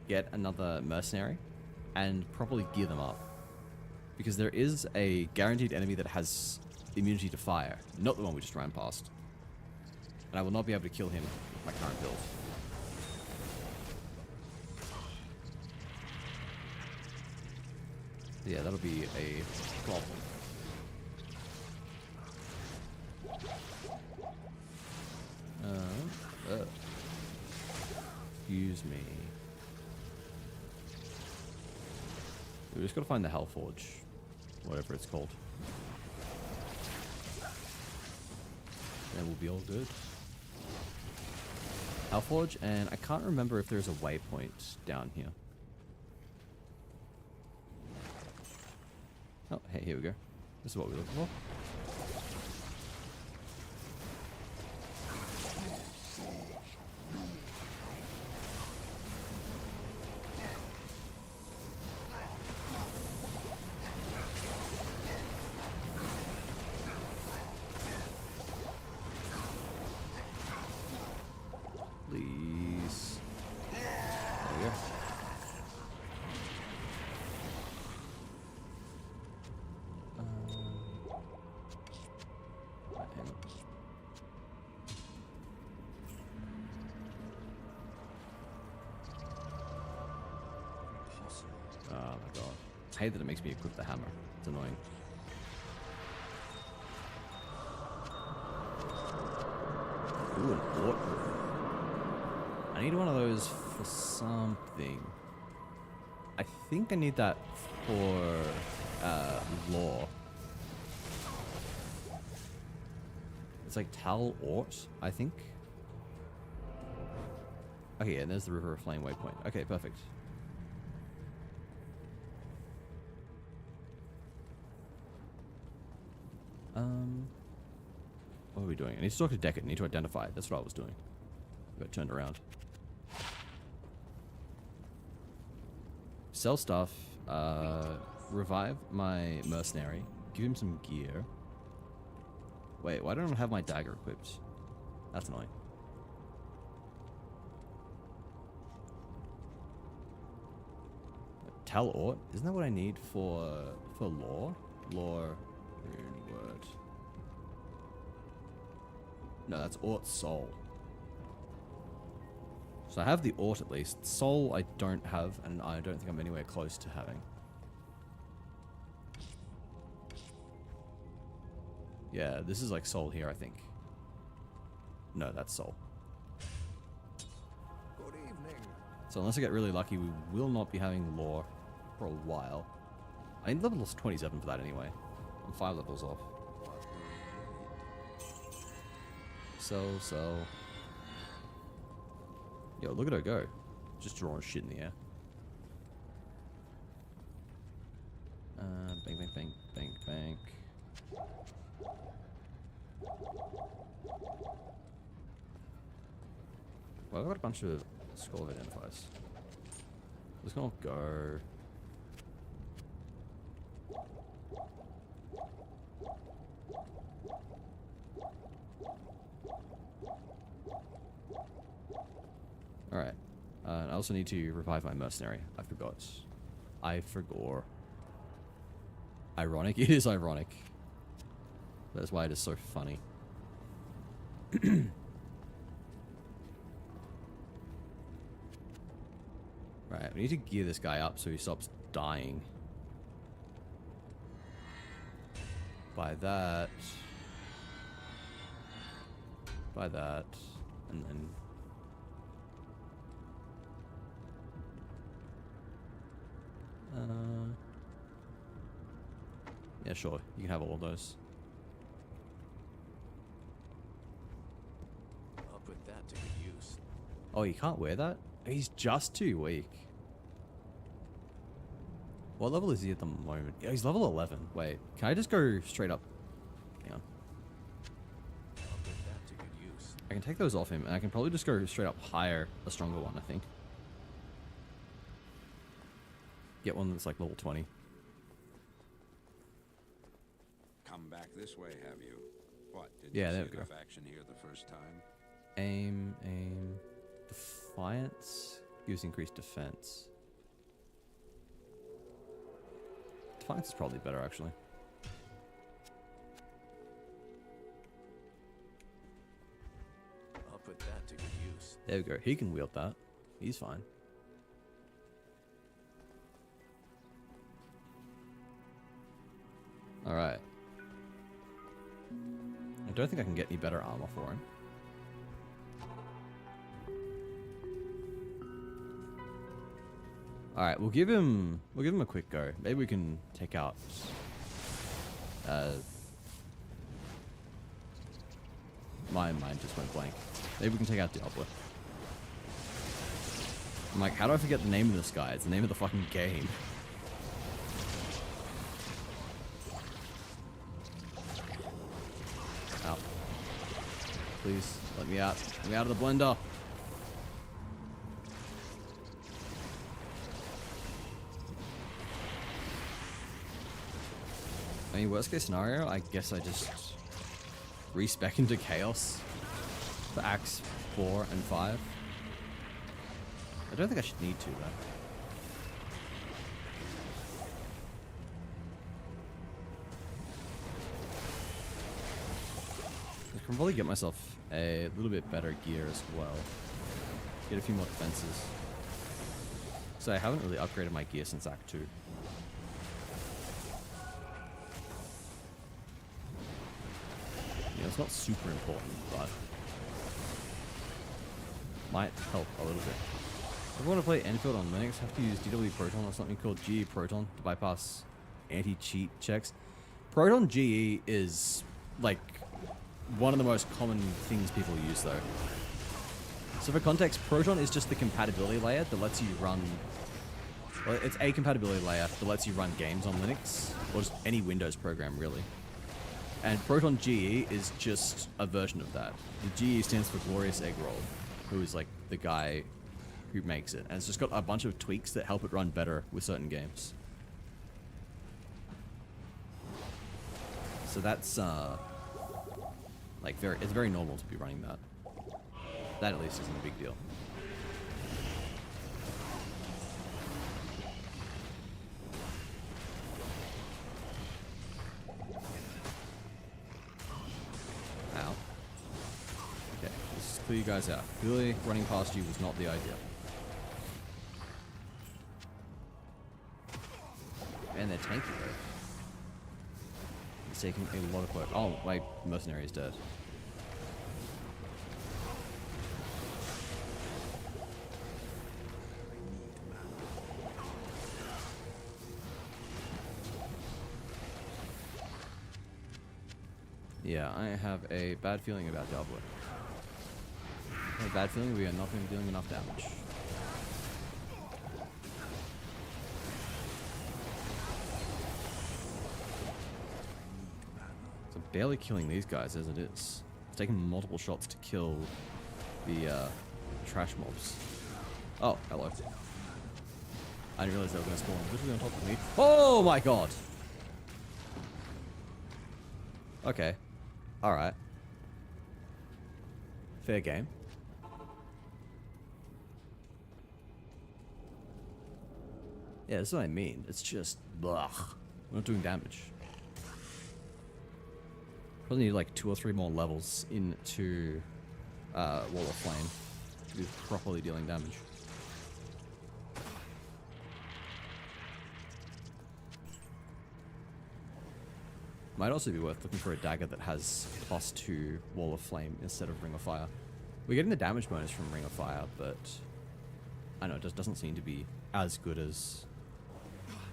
get another mercenary and properly gear them up. Because there is a guaranteed enemy that has immunity to fire, not the one we just ran past. And I will not be able to kill him with my current build. Yeah, that'll be a problem. Excuse me. We just gotta find the Hellforge. Whatever it's called. And we'll be all good. Hellforge, and I can't remember if there's a waypoint down here. Oh, hey, here we go. This is what we're looking for. Please. There we go. Right, hang on. Oh my god. I hate that it makes me equip the hammer. It's annoying. Ooh, an Ort. I need one of those for something. I think I need that for lore. It's like Tal Ort, I think. Okay, yeah, and there's the River of Flame waypoint. Okay, perfect. What are we doing? I need to talk to Deckard. I need to identify it. That's what I was doing. Got turned around. Sell stuff. Revive my mercenary. Give him some gear. Wait, why don't I have my dagger equipped? That's annoying. Tal Ort? Isn't that what I need for lore? Lore rune word. No, that's Ort's soul. So I have the Ort at least. Soul I don't have, and I don't think I'm anywhere close to having. Yeah, this is like soul here, I think. No, that's soul. Good evening. So unless I get really lucky, we will not be having lore for a while. I need level 27 for that anyway. I'm 5 levels off. So. Yo, look at her go. Just drawing shit in the air. Bang, bang, bang, bang, bang. Well, I've got a bunch of scroll of identifiers. Let's gonna go. Alright. I also need to revive my mercenary. I forgot. I forgot. Ironic? It is ironic. That's why it is so funny. Right, we need to gear this guy up so he stops dying. By that. By that. And then... yeah, sure. You can have all of those. I'll put that to good use. Oh, you can't wear that? He's just too weak. What level is he at the moment? Yeah, he's level 11. Wait, can I just go straight up? Hang on. I'll put that to good use. I can take those off him, and I can probably just go straight up hire a stronger one, I think. Get one that's like level 20. Come back this way, have you? What? Did Yeah, you there see we go. enough action here the first time? Aim. Defiance gives increased defense. Defiance is probably better, actually. I'll put that to good use. There we go. He can wield that. He's fine. Alright. I don't think I can get any better armor for him. Alright, we'll give him a quick go. Maybe we can take out my mind just went blank. Maybe we can take out Diablo. I'm like, how do I forget the name of this guy? It's the name of the fucking game. Please, let me out. Let me out of the blender. I mean, worst case scenario, I guess I just respec into Chaos for Acts 4 and 5. I don't think I should need to, though. I can probably get myself a little bit better gear as well. Get a few more defenses. So I haven't really upgraded my gear since Act 2. Yeah, it's not super important, but might help a little bit. If I want to play Enfield on Linux, I have to use DW Proton or something called GE Proton to bypass anti-cheat checks. Proton GE is like one of the most common things people use though. So for context, Proton is just the compatibility layer that lets you run, well, it's a compatibility layer that lets you run games on Linux, or just any Windows program really. And Proton GE is just a version of that. The GE stands for Glorious Egg Roll, who is like the guy who makes it. And it's just got a bunch of tweaks that help it run better with certain games. So that's like it's very normal to be running that. That at least isn't a big deal. Ow. Okay, let's clear you guys out. Clearly, running past you was not the idea. And they're tanky though. It's taking a lot of work. Oh, my mercenary is dead. Yeah, I have a bad feeling about Diablo. I have a bad feeling we are not going to be dealing enough damage. So barely killing these guys as it is. It's taking multiple shots to kill the trash mobs. Oh, hello. I didn't realize they were going to spawn literally on top of me. Oh my god! Okay. Alright. Fair game. Yeah, that's what I mean. It's just, ugh. We're not doing damage. Probably need like 2 or 3 more levels into Wall of Flame to be properly dealing damage. Might also be worth looking for a dagger that has +2 Wall of Flame instead of Ring of Fire. We're getting the damage bonus from Ring of Fire, but I don't know, it just doesn't seem to be as good as...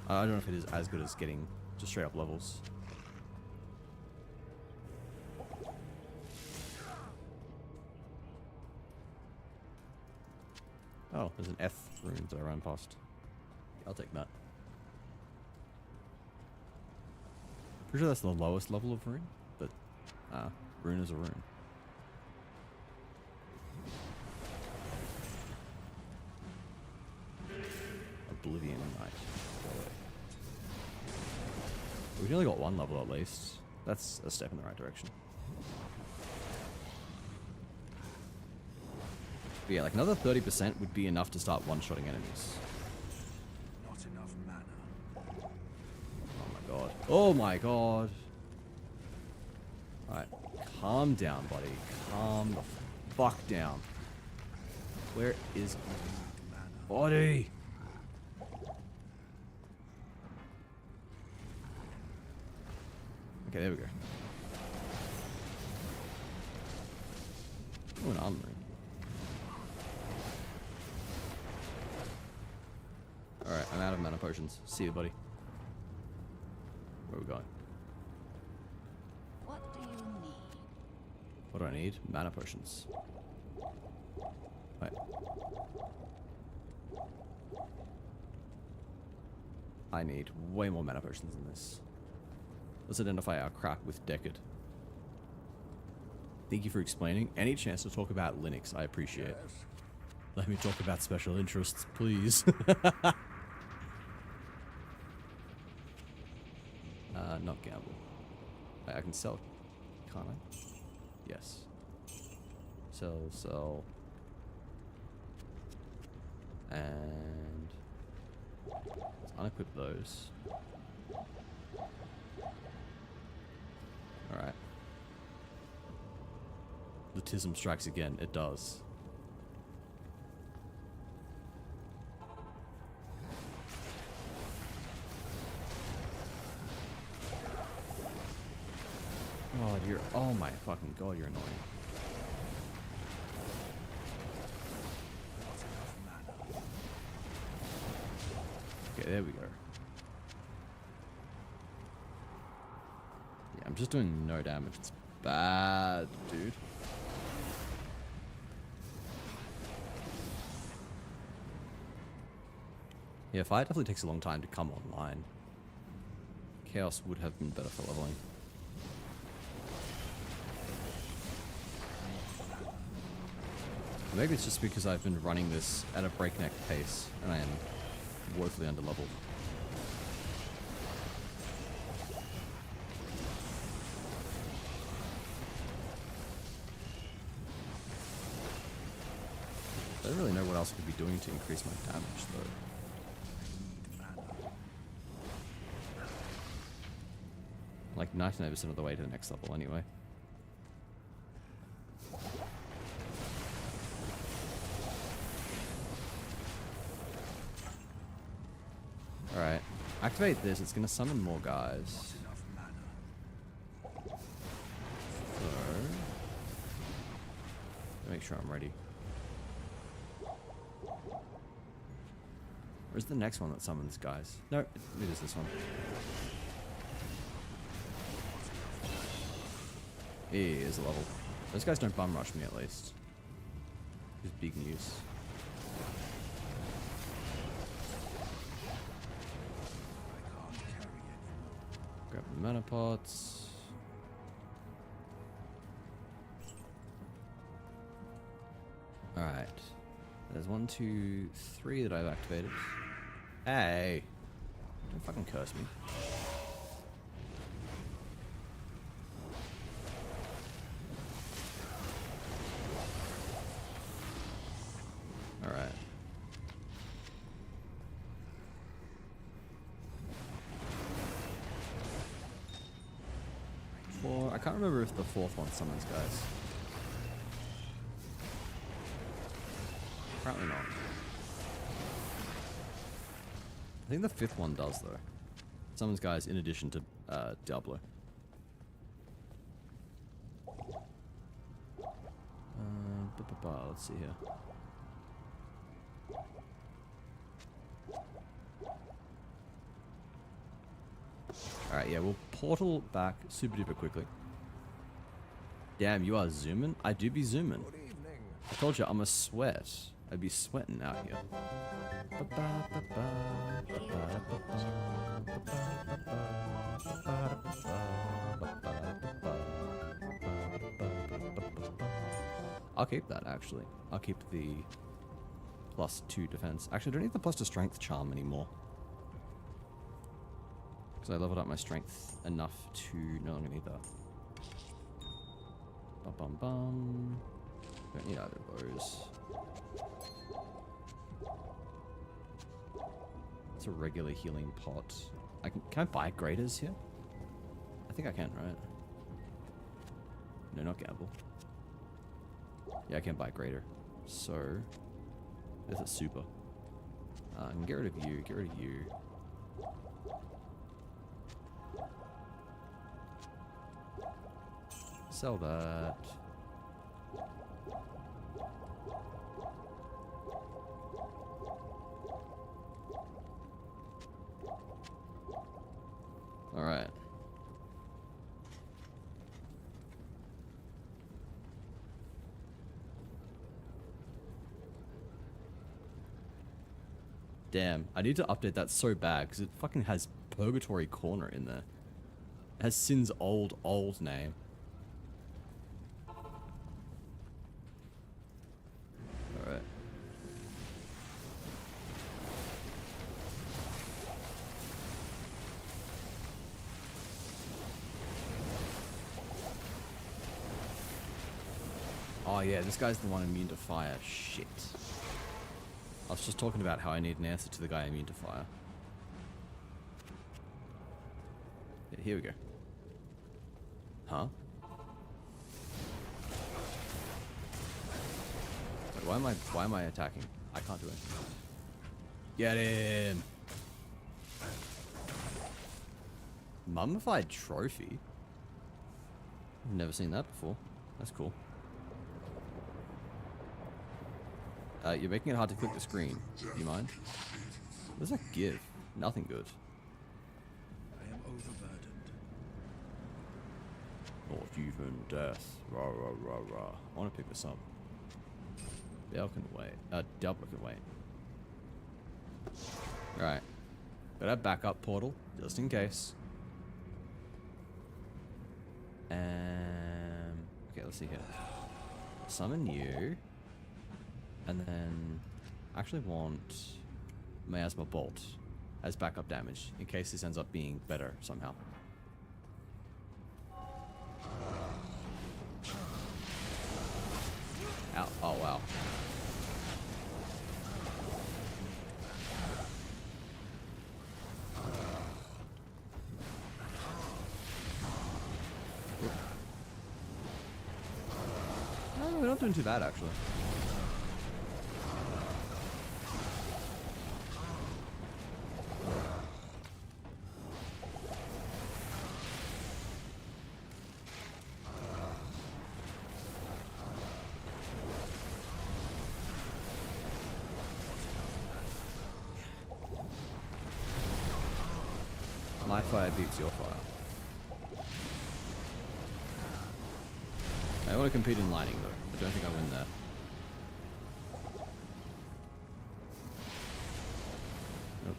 I don't know if it is as good as getting just straight up levels. Oh, there's an F rune that I ran past. I'll take that. Pretty sure that's the lowest level of rune, but rune is a rune. Oblivion Knight. We've only got 1 level at least. That's a step in the right direction. But yeah, like another 30% would be enough to start one-shotting enemies. Not enough mana. Oh my god. Oh my god. Alright. Calm down, buddy. Calm the fuck down. Where is body? Okay, there we go. Oh, an armory. Alright, I'm out of mana potions. See you, buddy. Where are we going? What do you need? What do I need? Mana potions. Wait. I need way more mana potions than this. Let's identify our crap with Decad. Thank you for explaining. Any chance to talk about Linux, I appreciate. Yes. Let me talk about special interests, please. Not gamble. I can sell, can't I? Yes. Sell. And let's unequip those. Alright. The Tism strikes again. It does. God, you're... Oh my fucking god, you're annoying. Not enough mana. Okay, there we go. Yeah, I'm just doing no damage. It's bad, dude. Yeah, fire definitely takes a long time to come online. Chaos would have been better for leveling. Maybe it's just because I've been running this at a breakneck pace and I am woefully underleveled. I don't really know what else I could be doing to increase my damage though. Like 99% of the way to the next level anyway. Alright. Activate this, it's gonna summon more guys. Enough mana. So... make sure I'm ready. Where's the next one that summons guys? No, it is this one. Is a level. Those guys don't bum rush me at least. Which is big news. I can't carry it. Grab the mana pots. Alright. There's 1, 2, 3 that I've activated. Hey! Don't fucking curse me. Alright. 4. I can't remember if the 4th one summons guys. Apparently not. I think the 5th one does though. Summons guys in addition to Diablo. Let's see here. Alright, yeah, we'll portal back super duper quickly. Damn, you are zooming? I do be zooming. Good evening. I told you I'm a sweat. I'd be sweating out here. I'll keep that actually. I'll keep the +2 defense. Actually, I don't need the +2 strength charm anymore. Because I leveled up my strength enough to no longer need that. Bum bum bum. Don't need either of those. It's a regular healing pot. Can I buy graders here? I think I can, right? No, not gamble. Yeah, I can buy grader. So, this is super. I can get rid of you, get rid of you. Sell that. Alright. Damn, I need to update that so bad because it fucking has Purgatory Corner in there. It has Sin's old name. yeah, this guy's the one immune to fire. Shit. I was just talking about how I need an answer to the guy immune to fire. Yeah, here we go. Huh? Wait, why am I attacking? I can't do anything. Get him! Mummified trophy? I've never seen that before. That's cool. You're making it hard to click the screen. Do you mind? What does that give? Nothing good. I am overburdened. Not even death. Rah rah rah rah. I want to pick this up. Diablo can wait. Diablo can wait. Alright. Got a backup portal, just in case. Okay, let's see here. Summon you. And then actually want Miasma Bolt as backup damage in case this ends up being better somehow. Ow. Oh, wow. No, we're not doing too bad, actually. My fire beats your fire. I want to compete in lighting though. I don't think I win there. Nope.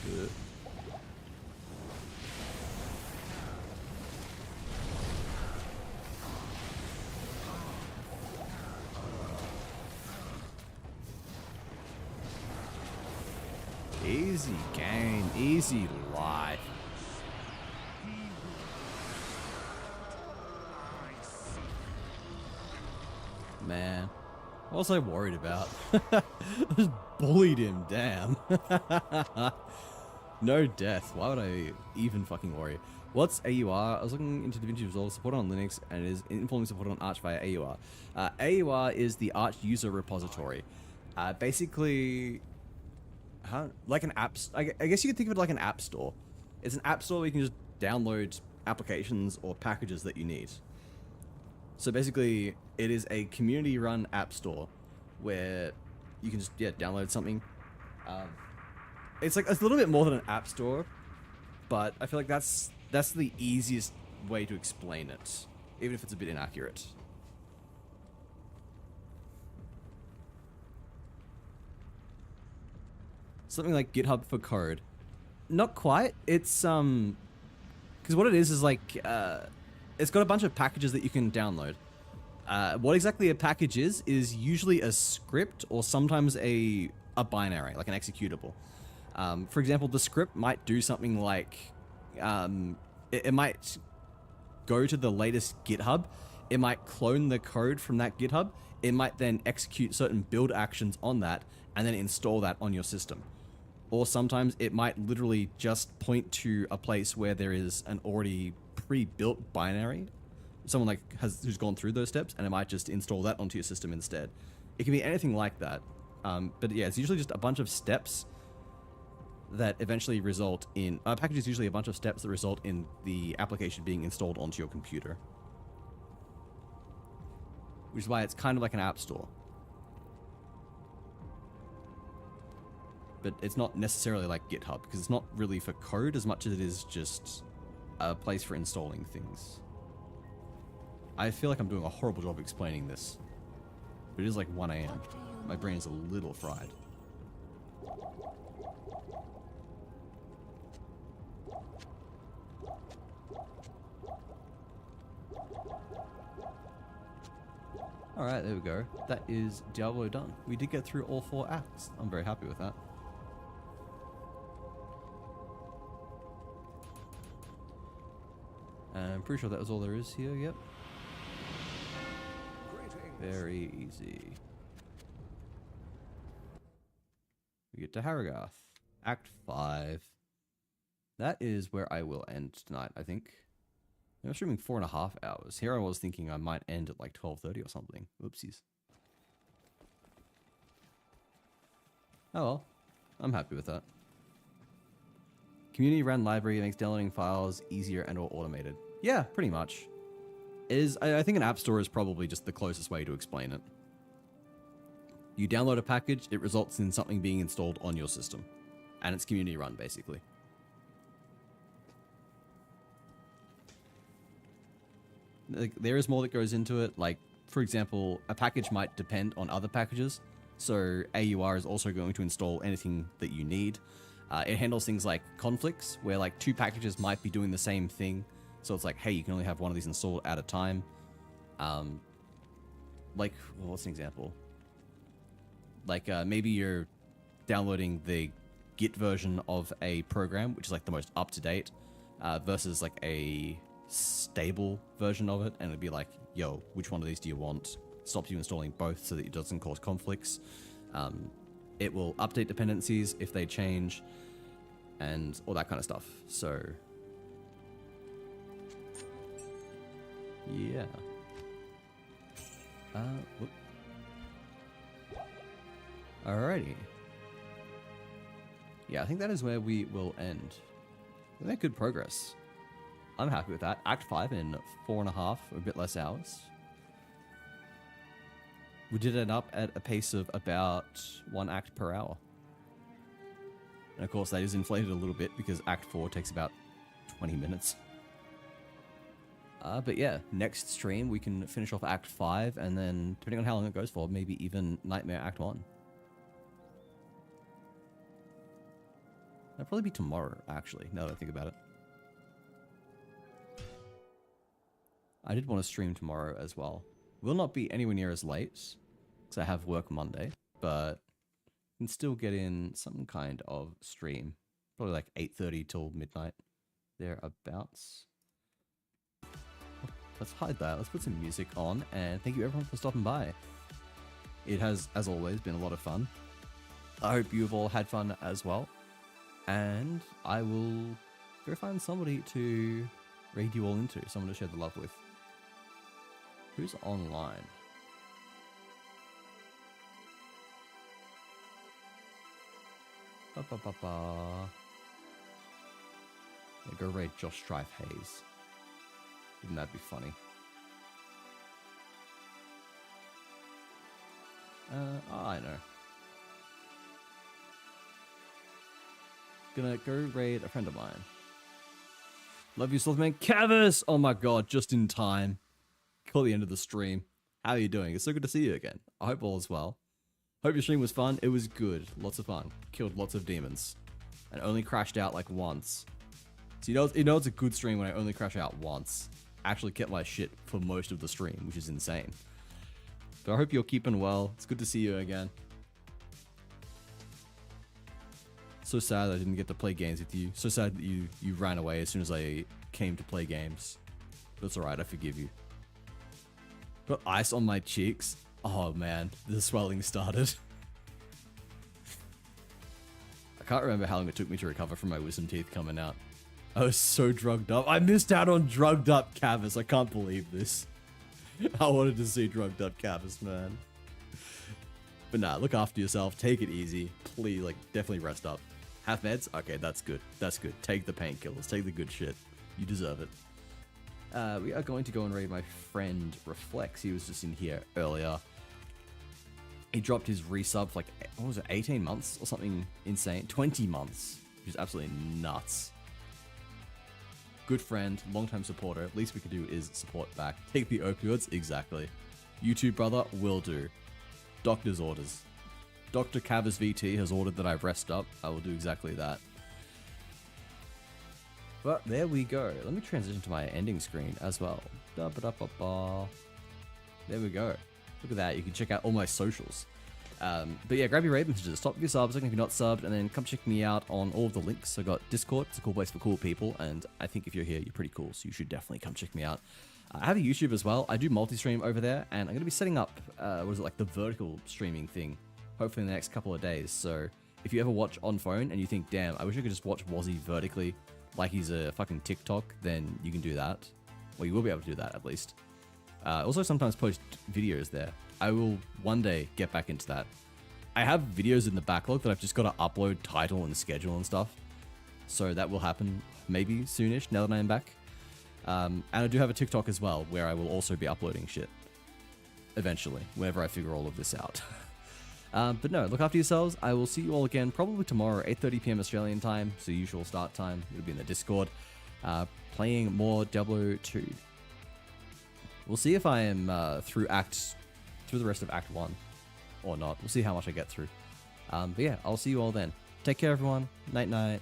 Good. Easy game, easy life. Man, what was I worried about? I just bullied him, damn. No death, why would I even fucking worry? What's AUR? I was looking into DaVinci Resolve, support on Linux, and it is informally supported on Arch via AUR. AUR is the Arch user repository. Basically, like an app. I guess you could think of it like an app store. It's an app store where you can just download applications or packages that you need. So basically, it is a community-run app store where you can just download something. It's like a little bit more than an app store, but I feel like that's the easiest way to explain it, even if it's a bit inaccurate. Something like GitHub for code. Not quite. It's because what it is like it's got a bunch of packages that you can download. What exactly a package is usually a script or sometimes a binary, like an executable. For example, the script might do something like it might go to the latest GitHub. It might clone the code from that GitHub. It might then execute certain build actions on that and then install that on your system. Or sometimes it might literally just point to a place where there is an already pre-built binary. Someone like who's gone through those steps, and it might just install that onto your system instead. It can be anything like that. But yeah, it's usually just a bunch of steps that eventually result in... a package is usually a bunch of steps that result in the application being installed onto your computer. Which is why it's kind of like an app store. But it's not necessarily like GitHub, because it's not really for code as much as it is just a place for installing things. I feel like I'm doing a horrible job explaining this. But it is like 1 AM. My brain is a little fried. Alright, there we go. That is Diablo done. We did get through all 4 acts. I'm very happy with that. pretty sure that was all there is here. Yep. Greetings. Very easy. We get to Harrogath. Act 5. That is where I will end tonight, I think. I'm streaming 4.5 hours. Here I was thinking I might end at like 12:30 or something. Oopsies. Oh well. I'm happy with that. Community ran library makes downloading files easier and or automated. Yeah, pretty much. I think an app store is probably just the closest way to explain it. You download a package, it results in something being installed on your system. And it's community run, basically. Like, there is more that goes into it. Like, for example, a package might depend on other packages. So AUR is also going to install anything that you need. It handles things like conflicts, where like two packages might be doing the same thing. So it's like, hey, you can only have one of these installed at a time. Like, well, what's an example? Like, maybe you're downloading the Git version of a program, which is like the most up-to-date, versus like a stable version of it, and it'd be like, yo, which one of these do you want? Stops you installing both so that it doesn't cause conflicts. It will update dependencies if they change, and all that kind of stuff. So, yeah. Whoop. Alrighty. Yeah, I think that is where we will end. We made good progress. I'm happy with that. Act 5 in 4.5, a bit less hours. We did it up at a pace of about 1 act per hour. And of course that is inflated a little bit because Act 4 takes about 20 minutes. But yeah, next stream we can finish off Act 5 and then, depending on how long it goes for, maybe even Nightmare Act 1. That'll probably be tomorrow, actually, now that I think about it. I did want to stream tomorrow as well. Will not be anywhere near as late, because I have work Monday, but can still get in some kind of stream. Probably like 8:30 till midnight, thereabouts. Let's hide that. Let's put some music on, and thank you everyone for stopping by. It has, as always, been a lot of fun. I hope you've all had fun as well. And I will go find somebody to raid you all into, someone to share the love with. Who's online? Yeah, go raid Josh Strife Hayes. Wouldn't that be funny? I know. Gonna go raid a friend of mine. Love you, Slothman. Cavus! Oh my god, just in time. Call the end of the stream. How are you doing? It's so good to see you again. I hope all is well. Hope your stream was fun. It was good. Lots of fun. Killed lots of demons. And only crashed out like once. So you know it's a good stream when I only crash out once. Actually kept my shit for most of the stream, which is insane. But I hope you're keeping well. It's good to see you again. So sad I didn't get to play games with you. So sad that you ran away as soon as I came to play games. But it's alright, I forgive you. Got ice on my cheeks. Oh man, the swelling started. I can't remember how long it took me to recover from my wisdom teeth coming out. I was so drugged up. I missed out on drugged up Cavus. I can't believe this. I wanted to see drugged up Cavus, man. But nah, look after yourself. Take it easy. Please, like, definitely rest up. Have meds? Okay, that's good. That's good. Take the painkillers. Take the good shit. You deserve it. We are going to go and raid my friend Reflex. He was just in here earlier. He dropped his resub for like, what was it, 18 months or something insane? 20 months, which is absolutely nuts. Good friend, long-time supporter. Least we could do is support back. Take the opioids, exactly. You too, brother, will do. Doctor's orders. Dr. Cavus VT has ordered that I rest up. I will do exactly that. But there we go. Let me transition to my ending screen as well. Da-ba-da-ba-ba. There we go. Look at that. You can check out all my socials. But yeah, grab your raid messages, stop your subs, even if you're not subbed, and then come check me out on all of the links. I got Discord, it's a cool place for cool people, and I think if you're here, you're pretty cool, so you should definitely come check me out. I have a YouTube as well. I do multi-stream over there, and I'm going to be setting up, the vertical streaming thing, hopefully in the next couple of days. So if you ever watch on phone and you think, damn, I wish I could just watch Wazzy vertically like he's a fucking TikTok, then you can do that. Well, you will be able to do that at least. Also sometimes post videos there. I will one day get back into that. I have videos in the backlog that I've just got to upload title and schedule and stuff. So that will happen maybe soonish now that I am back. And I do have a TikTok as well where I will also be uploading shit eventually, whenever I figure all of this out. But no, look after yourselves. I will see you all again probably tomorrow, 8:30 p.m. Australian time, so usual start time. It'll be in the Discord, playing more Diablo 2. We'll see if I am through the rest of Act 1 or not. We'll see how much I get through. But yeah, I'll see you all then. Take care, everyone. Night night.